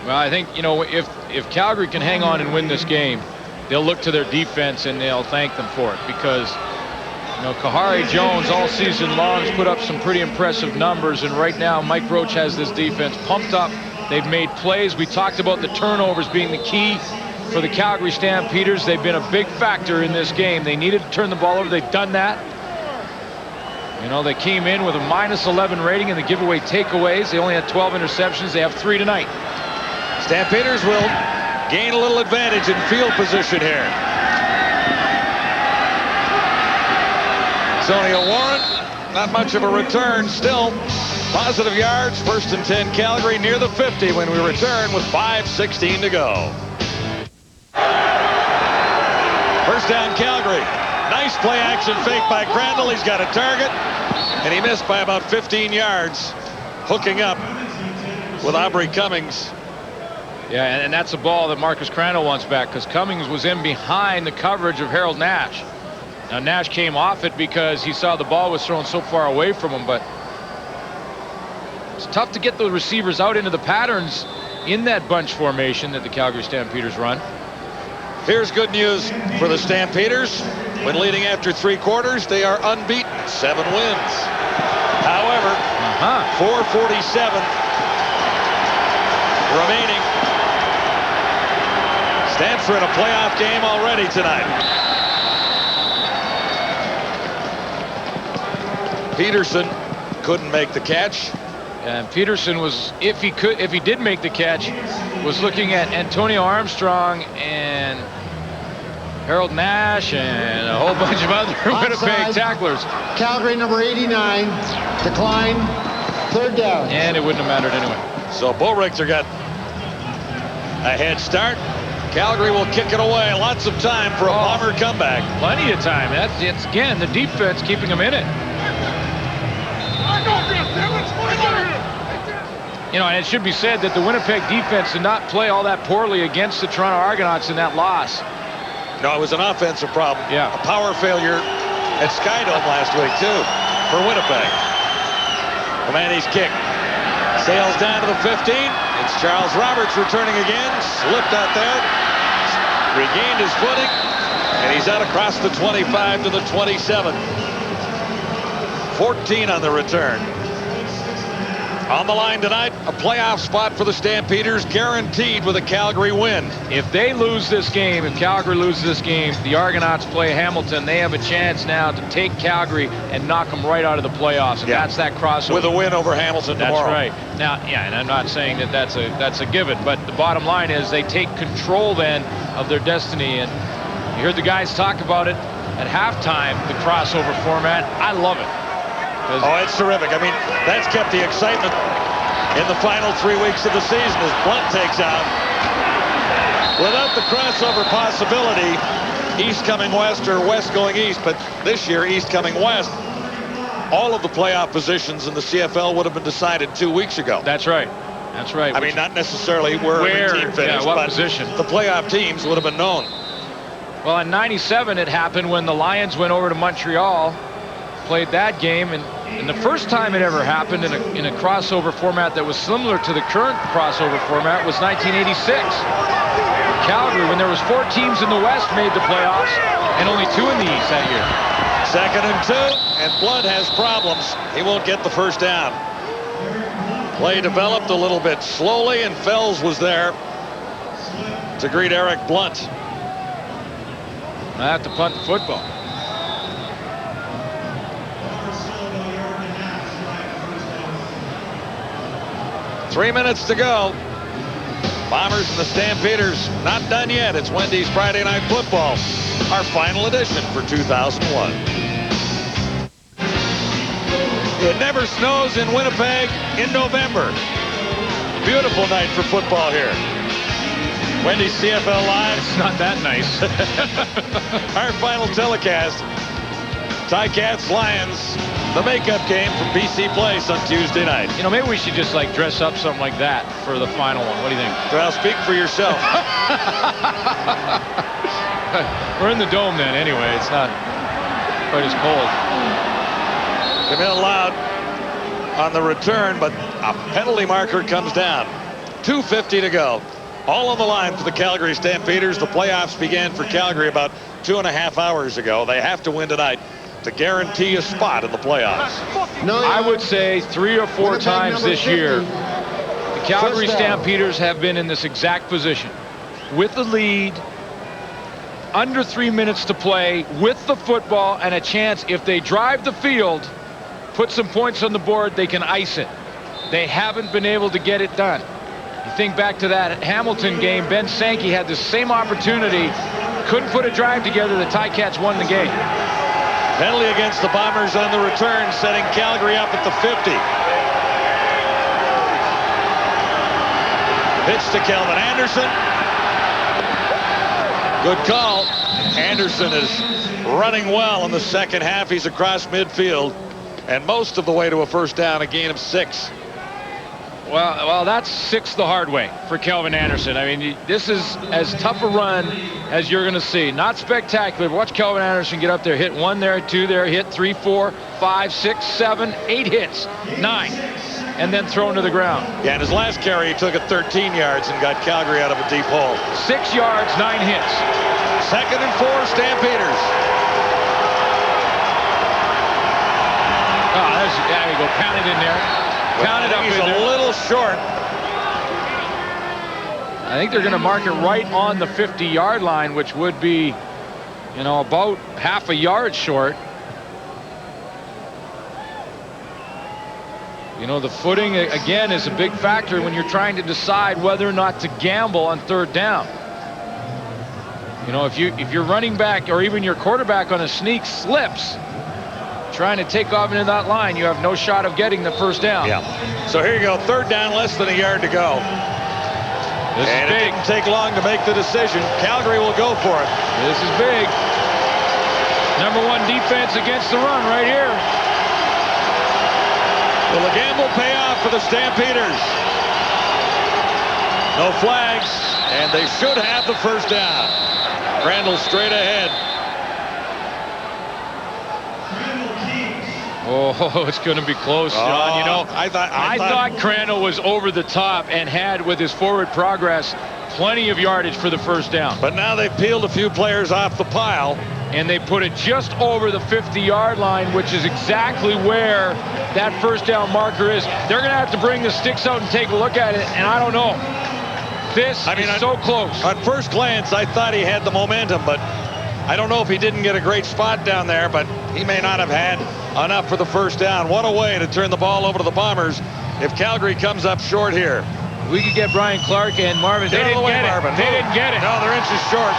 [SPEAKER 5] Well, I think, you know, if Calgary can hang on and win this game, they'll look to their defense and they'll thank them for it, because, you know, Kahari Jones all season long has put up some pretty impressive numbers, and right now Mike Roach has this defense pumped up. They've made plays. We talked about the turnovers being the key for the Calgary Stampeders. They've been a big factor in this game. They needed to turn the ball over. They've done that. You know, they came in with a -11 rating in the giveaway takeaways. They only had 12 interceptions. They have 3 tonight.
[SPEAKER 1] Stampeders will gain a little advantage in field position here. Sonia Warren, not much of a return. Still positive yards. 1st and 10 Calgary near the 50 when we return with 5:16 to go. First down Calgary. Nice play action fake by Crandall. He's got a target, and he missed by about 15 yards, hooking up with Aubrey Cummings.
[SPEAKER 5] Yeah, and that's a ball that Marcus Crandall wants back, because Cummings was in behind the coverage of Harold Nash. Now Nash came off it because he saw the ball was thrown so far away from him, but it's tough to get the receivers out into the patterns in that bunch formation that the Calgary Stampeders run.
[SPEAKER 1] Here's good news for the Stampeders. When leading after 3 quarters, they are unbeaten, 7 wins. However, 4:47 remaining. Stanford in a playoff game already tonight. Peterson couldn't make the catch.
[SPEAKER 5] And Peterson was, if he did make the catch, was looking at Antonio Armstrong and Harold Nash and a whole bunch of other Winnipeg tacklers.
[SPEAKER 9] Calgary number 89, decline, 3rd down.
[SPEAKER 5] And it wouldn't have mattered anyway.
[SPEAKER 1] So Bo Richter got a head start. Calgary will kick it away. Lots of time for a Bomber comeback.
[SPEAKER 5] Plenty of time. It's again the defense keeping them in it. You know, and it should be said that the Winnipeg defense did not play all that poorly against the Toronto Argonauts in that loss.
[SPEAKER 1] No, it was an offensive problem.
[SPEAKER 5] Yeah.
[SPEAKER 1] A power failure at Skydome last week, too, for Winnipeg. Manny's kick sails down to the 15. It's Charles Roberts returning again. Slipped out there. Regained his footing. And he's out across the 25 to the 27. 14 on the return. On the line tonight, a playoff spot for the Stampeders, guaranteed with a Calgary win.
[SPEAKER 5] If they lose this game, if Calgary loses this game, the Argonauts play Hamilton. They have a chance now to take Calgary and knock them right out of the playoffs. And that's that crossover.
[SPEAKER 1] With a win over Hamilton tomorrow.
[SPEAKER 5] That's right. Now, yeah, and I'm not saying that that's a given, but the bottom line is they take control then of their destiny. And you heard the guys talk about it at halftime, the crossover format. I love it.
[SPEAKER 1] Oh, it's terrific. I mean, that's kept the excitement in the final 3 weeks of the season as Blunt takes out. Without the crossover possibility, East coming west or west going east, but this year East coming west, all of the playoff positions in the CFL would have been decided 2 weeks ago.
[SPEAKER 5] That's right. That's right.
[SPEAKER 1] I mean, not necessarily where the team finished,
[SPEAKER 5] what
[SPEAKER 1] but
[SPEAKER 5] position.
[SPEAKER 1] The playoff teams would have been known.
[SPEAKER 5] Well, in '97, it happened when the Lions went over to Montreal, played that game, and the first time it ever happened in a crossover format that was similar to the current crossover format was 1986. Calgary, when there was 4 teams in the West made the playoffs and only 2 in the East that year.
[SPEAKER 1] 2nd and 2, and Blunt has problems. He won't get the first down. Play developed a little bit slowly, and Fells was there to greet Eric Blunt.
[SPEAKER 5] I have to punt the football.
[SPEAKER 1] Three minutes to go. Bombers and the Stampeders not done yet. It's Wendy's Friday Night Football, our final edition for 2001. It never snows in Winnipeg in November. Beautiful night for football here. Wendy's CFL Live.
[SPEAKER 5] It's not that nice.
[SPEAKER 1] Our final telecast. Ticats Lions, the makeup game from BC Place on Tuesday night.
[SPEAKER 5] You know, maybe we should just like dress up something like that for the final one. What do you think?
[SPEAKER 1] Well, speak for yourself.
[SPEAKER 5] We're in the dome then anyway. It's not quite as cold.
[SPEAKER 1] Camille Loud on the return, but a penalty marker comes down. 2:50 to go. All on the line for the Calgary Stampeders. The playoffs began for Calgary about 2.5 hours ago. They have to win tonight to guarantee a spot in the playoffs.
[SPEAKER 5] I would say 3 or 4 times this year, the Calgary Stampeders have been in this exact position. With the lead, under 3 minutes to play, with the football, and a chance, if they drive the field, put some points on the board, they can ice it. They haven't been able to get it done. You think back to that Hamilton game, Ben Sankey had the same opportunity, couldn't put a drive together, the Ticats won the game.
[SPEAKER 1] Penalty against the Bombers on the return, setting Calgary up at the 50. Pitch to Kelvin Anderson. Good call. Anderson is running well in the second half. He's across midfield and most of the way to a first down, a gain of 6.
[SPEAKER 5] Well, that's 6 the hard way for Kelvin Anderson. I mean, this is as tough a run as you're going to see. Not spectacular. Watch Kelvin Anderson get up there, hit 1 there, 2 there, hit 3, 4, 5, 6, 7, 8 hits, 9, and then thrown to the ground.
[SPEAKER 1] Yeah, and his last carry, he took it 13 yards and got Calgary out of a deep hole.
[SPEAKER 5] 6 yards, 9 hits.
[SPEAKER 1] 2nd and 4, Stampeders.
[SPEAKER 5] Oh, there you go. Pound it in there. Pound it up in there.
[SPEAKER 1] He's a little short.
[SPEAKER 5] I think they're going to mark it right on the 50-yard line, which would be, you know, about half a yard short. You know, the footing, again, is a big factor when you're trying to decide whether or not to gamble on 3rd down. You know, if your running back or even your quarterback on a sneak slips, trying to take off into that line, you have no shot of getting the first down.
[SPEAKER 1] Yeah. So here you go, 3rd down, less than a yard to go.
[SPEAKER 5] This
[SPEAKER 1] and
[SPEAKER 5] is big.
[SPEAKER 1] It didn't take long to make the decision. Calgary will go for it.
[SPEAKER 5] This is big. Number 1 defense against the run right here.
[SPEAKER 1] Will the gamble pay off for the Stampeders? No flags, and they should have the first down. Crandall straight ahead.
[SPEAKER 5] Oh, it's going to be close, John. You know,
[SPEAKER 1] I
[SPEAKER 5] thought Crandall was over the top and had, with his forward progress, plenty of yardage for the first down.
[SPEAKER 1] But now they've peeled a few players off the pile.
[SPEAKER 5] And they put it just over the 50-yard line, which is exactly where that first down marker is. They're going to have to bring the sticks out and take a look at it, and I don't know. This is so close.
[SPEAKER 1] At first glance, I thought he had the momentum, but I don't know if he didn't get a great spot down there, but he may not have had enough for the first down. What a way to turn the ball over to the Bombers if Calgary comes up short here.
[SPEAKER 5] We could get Brian Clark and Marvin. They didn't get it. They didn't get it.
[SPEAKER 1] No, they're inches short.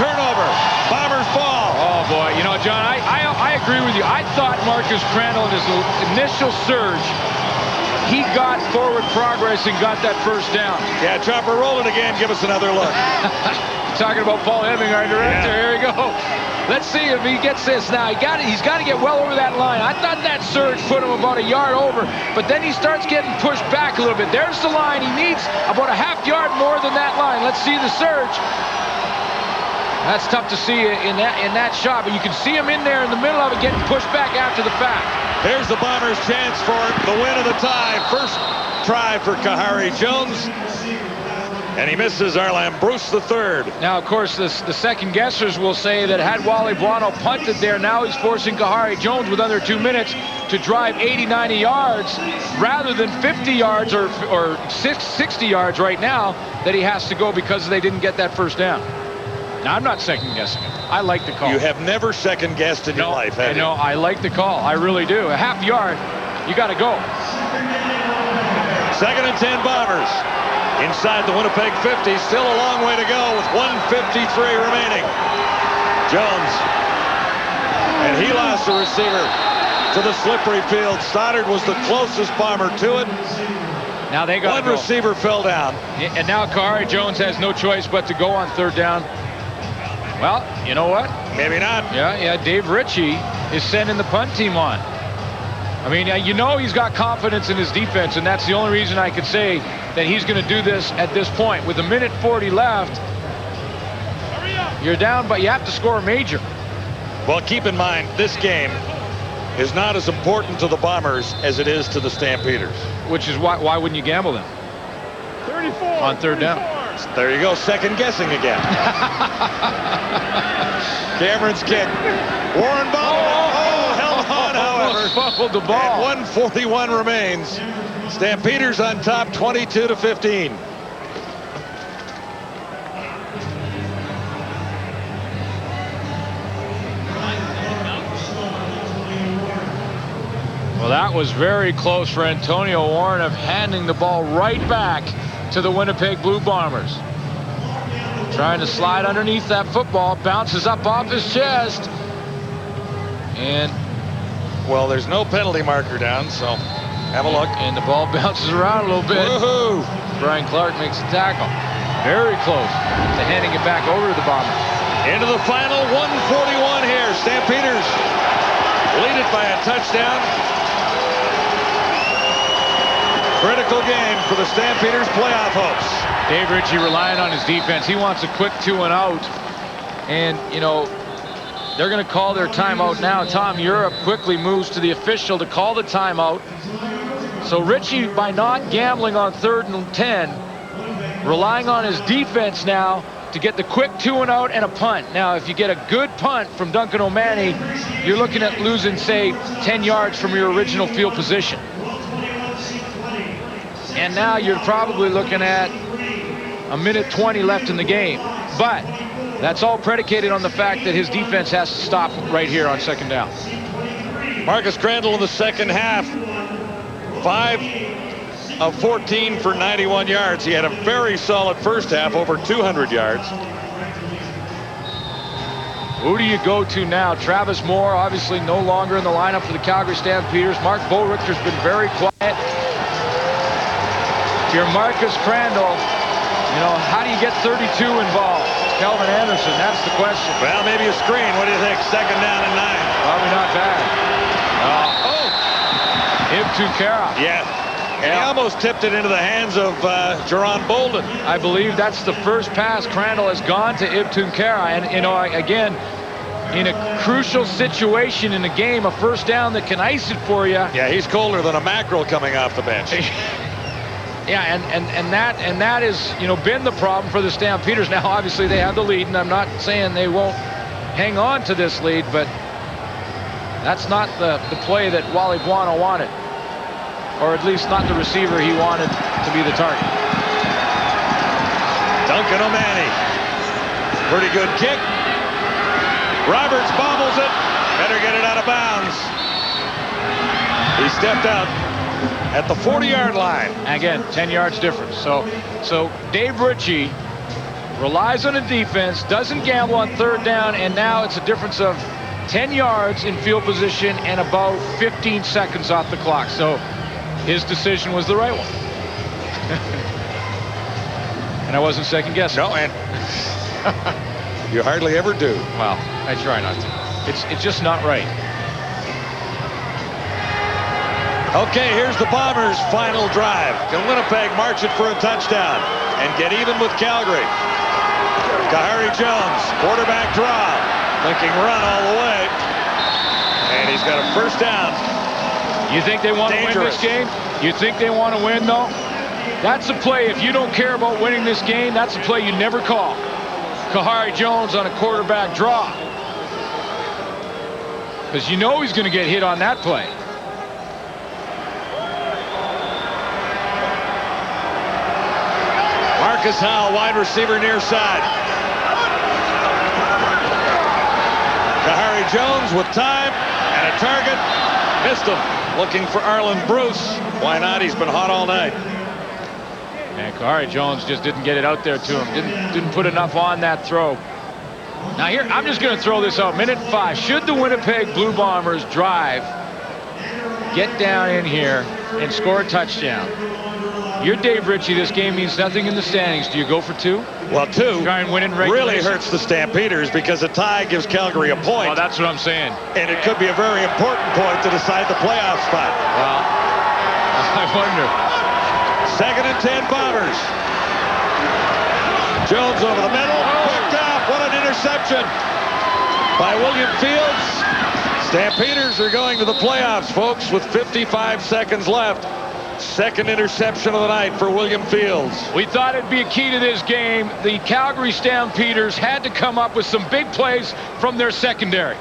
[SPEAKER 1] Turnover. Bombers ball.
[SPEAKER 5] Oh, boy. You know, John, I agree with you. I thought Marcus Crandall in his initial surge, he got forward progress and got that first down.
[SPEAKER 1] Yeah, Chopper, roll it again. Give us another look.
[SPEAKER 5] Talking about Paul Hemming, our director.
[SPEAKER 1] Yeah.
[SPEAKER 5] Here we go. Let's see if he gets this now. He's got to get well over that line. I thought that surge put him about a yard over, but then he starts getting pushed back a little bit. There's the line. He needs about a half yard more than that line. Let's see the surge. That's tough to see in that shot, but you can see him in there in the middle of it getting pushed back after the fact.
[SPEAKER 1] Here's the Bombers' chance for the win of the tie. First try for Kahari Jones. And he misses Arlam Bruce III.
[SPEAKER 5] Now, of course, the second guessers will say that had Wally Buono punted there, now he's forcing Kahari Jones with under 2 minutes to drive 80, 90 yards rather than 50 yards or 60 yards right now that he has to go because they didn't get that first down. Now, I'm not second guessing it. I like the call.
[SPEAKER 1] You have never second guessed in your life, have you?
[SPEAKER 5] No, I like the call. I really do. A half yard, you got to go.
[SPEAKER 1] 2nd and 10 Bombers. Inside the Winnipeg 50, still a long way to go with 1:53 remaining. Jones. And he lost the receiver to the slippery field. Stoddard was the closest Bomber to it.
[SPEAKER 5] Now they got
[SPEAKER 1] one receiver fell down.
[SPEAKER 5] And now Kahari Jones has no choice but to go on third down. Well, you know what?
[SPEAKER 1] Maybe not.
[SPEAKER 5] Yeah, Dave Ritchie is sending the punt team on. I mean, you know he's got confidence in his defense, and that's the only reason I could say that he's going to do this at this point. With 1:40 left, you're down, but you have to score major.
[SPEAKER 1] Well, keep in mind, this game is not as important to the Bombers as it is to the Stampeders.
[SPEAKER 5] Which is why wouldn't you gamble then?
[SPEAKER 7] 34
[SPEAKER 5] on third down.
[SPEAKER 1] There you go, second guessing again. Cameron's kick. Warren Ball held on, however.
[SPEAKER 5] Fumbled the ball.
[SPEAKER 1] And 1:41 remains. Stampeders on top, 22-15.
[SPEAKER 5] Well, that was very close for Antonio Warren of handing the ball right back to the Winnipeg Blue Bombers. Trying to slide underneath that football, bounces up off his chest. And,
[SPEAKER 1] well, there's no penalty marker down, so have a look.
[SPEAKER 5] And the ball bounces around a little bit.
[SPEAKER 1] Woohoo!
[SPEAKER 5] Brian Clark makes a tackle. Very close to handing it back over to the Bombers.
[SPEAKER 1] Into the final 1:41 here. Stampeders lead it by a touchdown. Critical game for the Stampeders' playoff hopes.
[SPEAKER 5] Dave Ritchie relying on his defense. He wants a quick 2 and out. And, you know, they're going to call their timeout now. Tom Europe quickly moves to the official to call the timeout. So Ritchie, by not gambling on 3rd and 10, relying on his defense now to get the quick 2 and out and a punt. Now, if you get a good punt from Duncan O'Mahony, you're looking at losing, say, 10 yards from your original field position. And now you're probably looking at 1:20 left in the game. But that's all predicated on the fact that his defense has to stop right here on second down.
[SPEAKER 1] Marcus Crandall in the second half, 5 of 14 for 91 yards. He had a very solid first half, over 200 yards.
[SPEAKER 5] Who do you go to now? Travis Moore, obviously no longer in the lineup for the Calgary Stampeders. Mark Bohlrichter's been very quiet. If you're Marcus Crandall, you know, how do you get 32 involved? Kelvin Anderson, that's the question.
[SPEAKER 1] Well, maybe a screen. What do you think? 2nd down and 9.
[SPEAKER 5] Probably not bad. Ibtu Kara.
[SPEAKER 1] Yeah. And he almost tipped it into the hands of Jerron Bolden.
[SPEAKER 5] I believe that's the first pass Crandall has gone to Ib Tunkara. And, you know, again, in a crucial situation in the game, a first down that can ice it for you.
[SPEAKER 1] Yeah, he's colder than a mackerel coming off the bench.
[SPEAKER 5] Yeah, and that is, you know, been the problem for the Stampeders. Now, obviously, they have the lead, and I'm not saying they won't hang on to this lead, but that's not the play that Wally Buono wanted. Or at least not the receiver he wanted to be the target.
[SPEAKER 1] Duncan O'Mahony. Pretty good kick. Roberts bobbles it. Better get it out of bounds. He stepped out at the 40-yard line.
[SPEAKER 5] Again, 10 yards difference. So Dave Ritchie relies on the defense, doesn't gamble on third down, and now it's a difference of 10 yards in field position and about 15 seconds off the clock. So his decision was the right one. And I wasn't second guessing.
[SPEAKER 1] No, and you hardly ever do.
[SPEAKER 5] Well, I try not to. It's just not right.
[SPEAKER 1] Okay, here's the Bombers' final drive. Can Winnipeg march it for a touchdown and get even with Calgary? Kahari Jones, quarterback draw, thinking run all the way. And he's got a first down.
[SPEAKER 5] You think they want to win this game? You think they want to win, though? That's a play, if you don't care about winning this game, that's a play you never call. Kahari Jones on a quarterback draw. Because you know he's going to get hit on that play.
[SPEAKER 1] Marcus Howell, wide receiver near side. Kahari Jones with time and a target. Missed him. Looking for Arlen Bruce. Why not? He's been hot all night.
[SPEAKER 5] And Kahari Jones just didn't get it out there to him. Didn't put enough on that throw. Now here, I'm just going to throw this out. Minute 5. Should the Winnipeg Blue Bombers drive, get down in here, and score a touchdown? You're Dave Ritchie. This game means nothing in the standings. Do you go for 2?
[SPEAKER 1] Well, 2
[SPEAKER 5] try and win in regulation.
[SPEAKER 1] Really hurts the Stampeders because a tie gives Calgary a point.
[SPEAKER 5] Oh, that's what I'm saying.
[SPEAKER 1] And it could be a very important point to decide the playoff spot.
[SPEAKER 5] Well, I wonder.
[SPEAKER 1] 2nd and 10 Bombers. Jones over the middle. Picked off. What an interception by William Fields. Stampeders are going to the playoffs, folks, with 55 seconds left. 2nd interception of the night for William Fields.
[SPEAKER 5] We thought it'd be a key to this game. The Calgary Stampeders had to come up with some big plays from their secondary.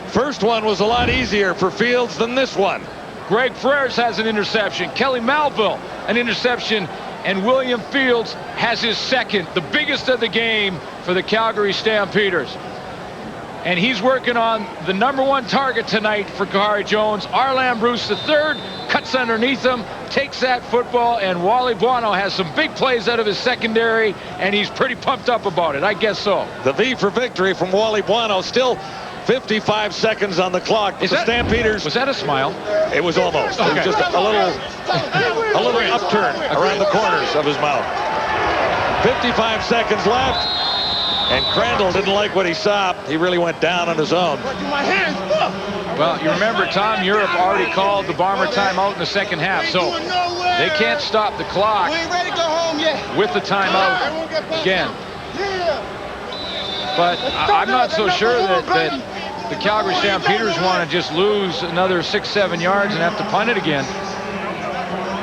[SPEAKER 1] First one was a lot easier for Fields than this one.
[SPEAKER 5] Greg Freres has an interception. Kelly Malville an interception. And William Fields has his 2nd, the biggest of the game for the Calgary Stampeders. And he's working on the #1 target tonight for Kahari Jones. Arlen Bruce III cuts underneath him, takes that football, and Wally Buono has some big plays out of his secondary, and he's pretty pumped up about it. I guess so.
[SPEAKER 1] The V for victory from Wally Buono. Still 55 seconds on the clock. But the Stampeders.
[SPEAKER 5] Was that a smile?
[SPEAKER 1] It was almost. Okay. It was just a little upturn around the corners of his mouth. 55 seconds left. And Crandall didn't like what he saw. He really went down on his own.
[SPEAKER 5] Well, you remember Tom Europe already called the Bomber timeout in the 2nd half, so they can't stop the clock with the timeout again. But I'm not so sure that the Calgary Stampeders want to just lose another 6-7 yards and have to punt it again.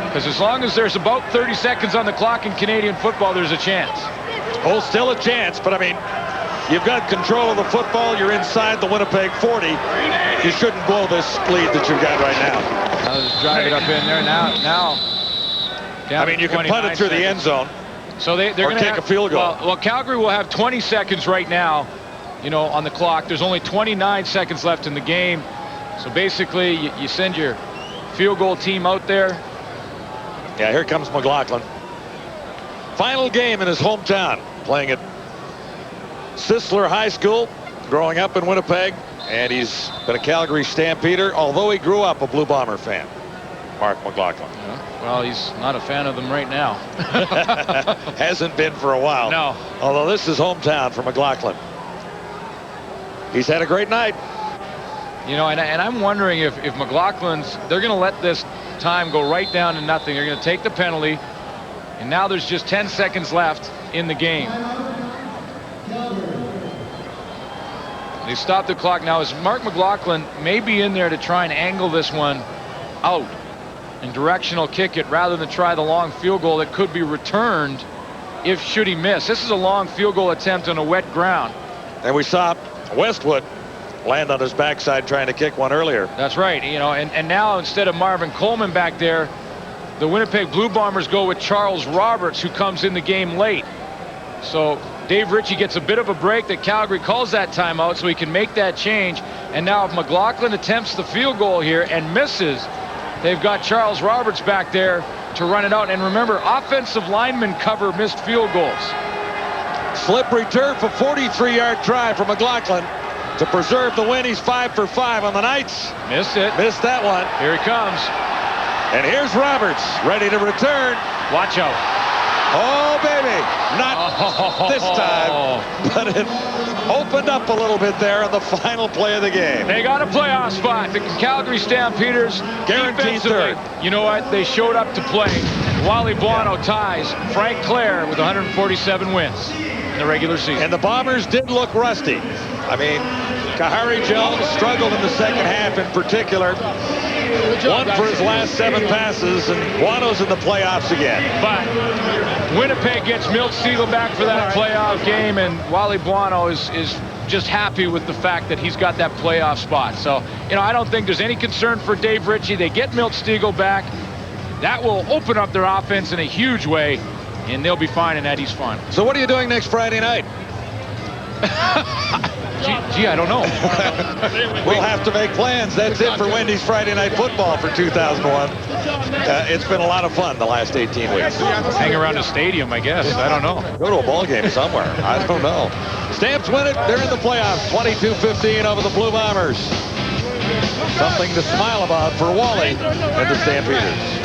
[SPEAKER 5] Because as long as there's about 30 seconds on the clock in Canadian football, there's a chance.
[SPEAKER 1] Oh, still a chance, but I mean, you've got control of the football. You're inside the Winnipeg 40. You shouldn't blow this lead that you've got right now.
[SPEAKER 5] I'll just drive it up in there now.
[SPEAKER 1] I mean, you can punt it through the end zone.
[SPEAKER 5] So they're going to
[SPEAKER 1] kick a field goal.
[SPEAKER 5] Well, Calgary will have 20 seconds right now, you know, on the clock. There's only 29 seconds left in the game. So basically, you send your field goal team out there.
[SPEAKER 1] Yeah, here comes McLaughlin. Final game in his hometown, playing at Sisler High School, growing up in Winnipeg, and he's been a Calgary Stampeder, although he grew up a Blue Bomber fan. Mark McLaughlin.
[SPEAKER 5] Yeah, well, he's not a fan of them right now.
[SPEAKER 1] Hasn't been for a while.
[SPEAKER 5] No.
[SPEAKER 1] Although this is hometown for McLaughlin. He's had a great night.
[SPEAKER 5] You know, and I'm wondering if McLaughlin's, they're going to let this time go right down to nothing. They're going to take the penalty, and now there's just 10 seconds left in the game. They stopped the clock. Now, is Mark McLaughlin may be in there to try and angle this one out and directional kick it rather than try the long field goal that could be returned if should he miss. This is a long field goal attempt on a wet ground.
[SPEAKER 1] And we saw Westwood land on his backside trying to kick one earlier.
[SPEAKER 5] That's right. You know, and now instead of Marvin Coleman back there, the Winnipeg Blue Bombers go with Charles Roberts, who comes in the game late. So Dave Ritchie gets a bit of a break that Calgary calls that timeout so he can make that change. And now if McLaughlin attempts the field goal here and misses, they've got Charles Roberts back there to run it out. And remember, offensive linemen cover missed field goals.
[SPEAKER 1] Slippery turf, a 43-yard try for McLaughlin to preserve the win. He's 5 for 5 on the Knights.
[SPEAKER 5] Missed it.
[SPEAKER 1] Missed that one.
[SPEAKER 5] Here he comes.
[SPEAKER 1] And here's Roberts, ready to return.
[SPEAKER 5] Watch out.
[SPEAKER 1] Oh, baby. Not this time, but it opened up a little bit there on the final play of the game.
[SPEAKER 5] They got a playoff spot. The Calgary Stampeders
[SPEAKER 1] guaranteed third.
[SPEAKER 5] You know what? They showed up to play. Wally Buono ties Frank Clare with 147 wins in the regular season.
[SPEAKER 1] And the Bombers did look rusty. I mean, Kahari Jones struggled in the second half in particular. One for his last 7 passes, and Buono's in the playoffs again.
[SPEAKER 5] But Winnipeg gets Milt Stegall back for that playoff game, and Wally Buono is just happy with the fact that he's got that playoff spot. So, you know, I don't think there's any concern for Dave Ritchie. They get Milt Stegall back. That will open up their offense in a huge way, and they'll be fine in Eddie's fun.
[SPEAKER 1] So what are you doing next Friday night?
[SPEAKER 5] Gee, I don't know.
[SPEAKER 1] We'll have to make plans. That's it for Wendy's Friday Night Football for 2001. It's been a lot of fun the last 18 weeks.
[SPEAKER 5] Hang around a stadium, I guess. I don't know.
[SPEAKER 1] Go to a ball game somewhere. I don't know. Stamps win it. They're in the playoffs. 22-15 over the Blue Bombers. Something to smile about for Wally and the Stampeders.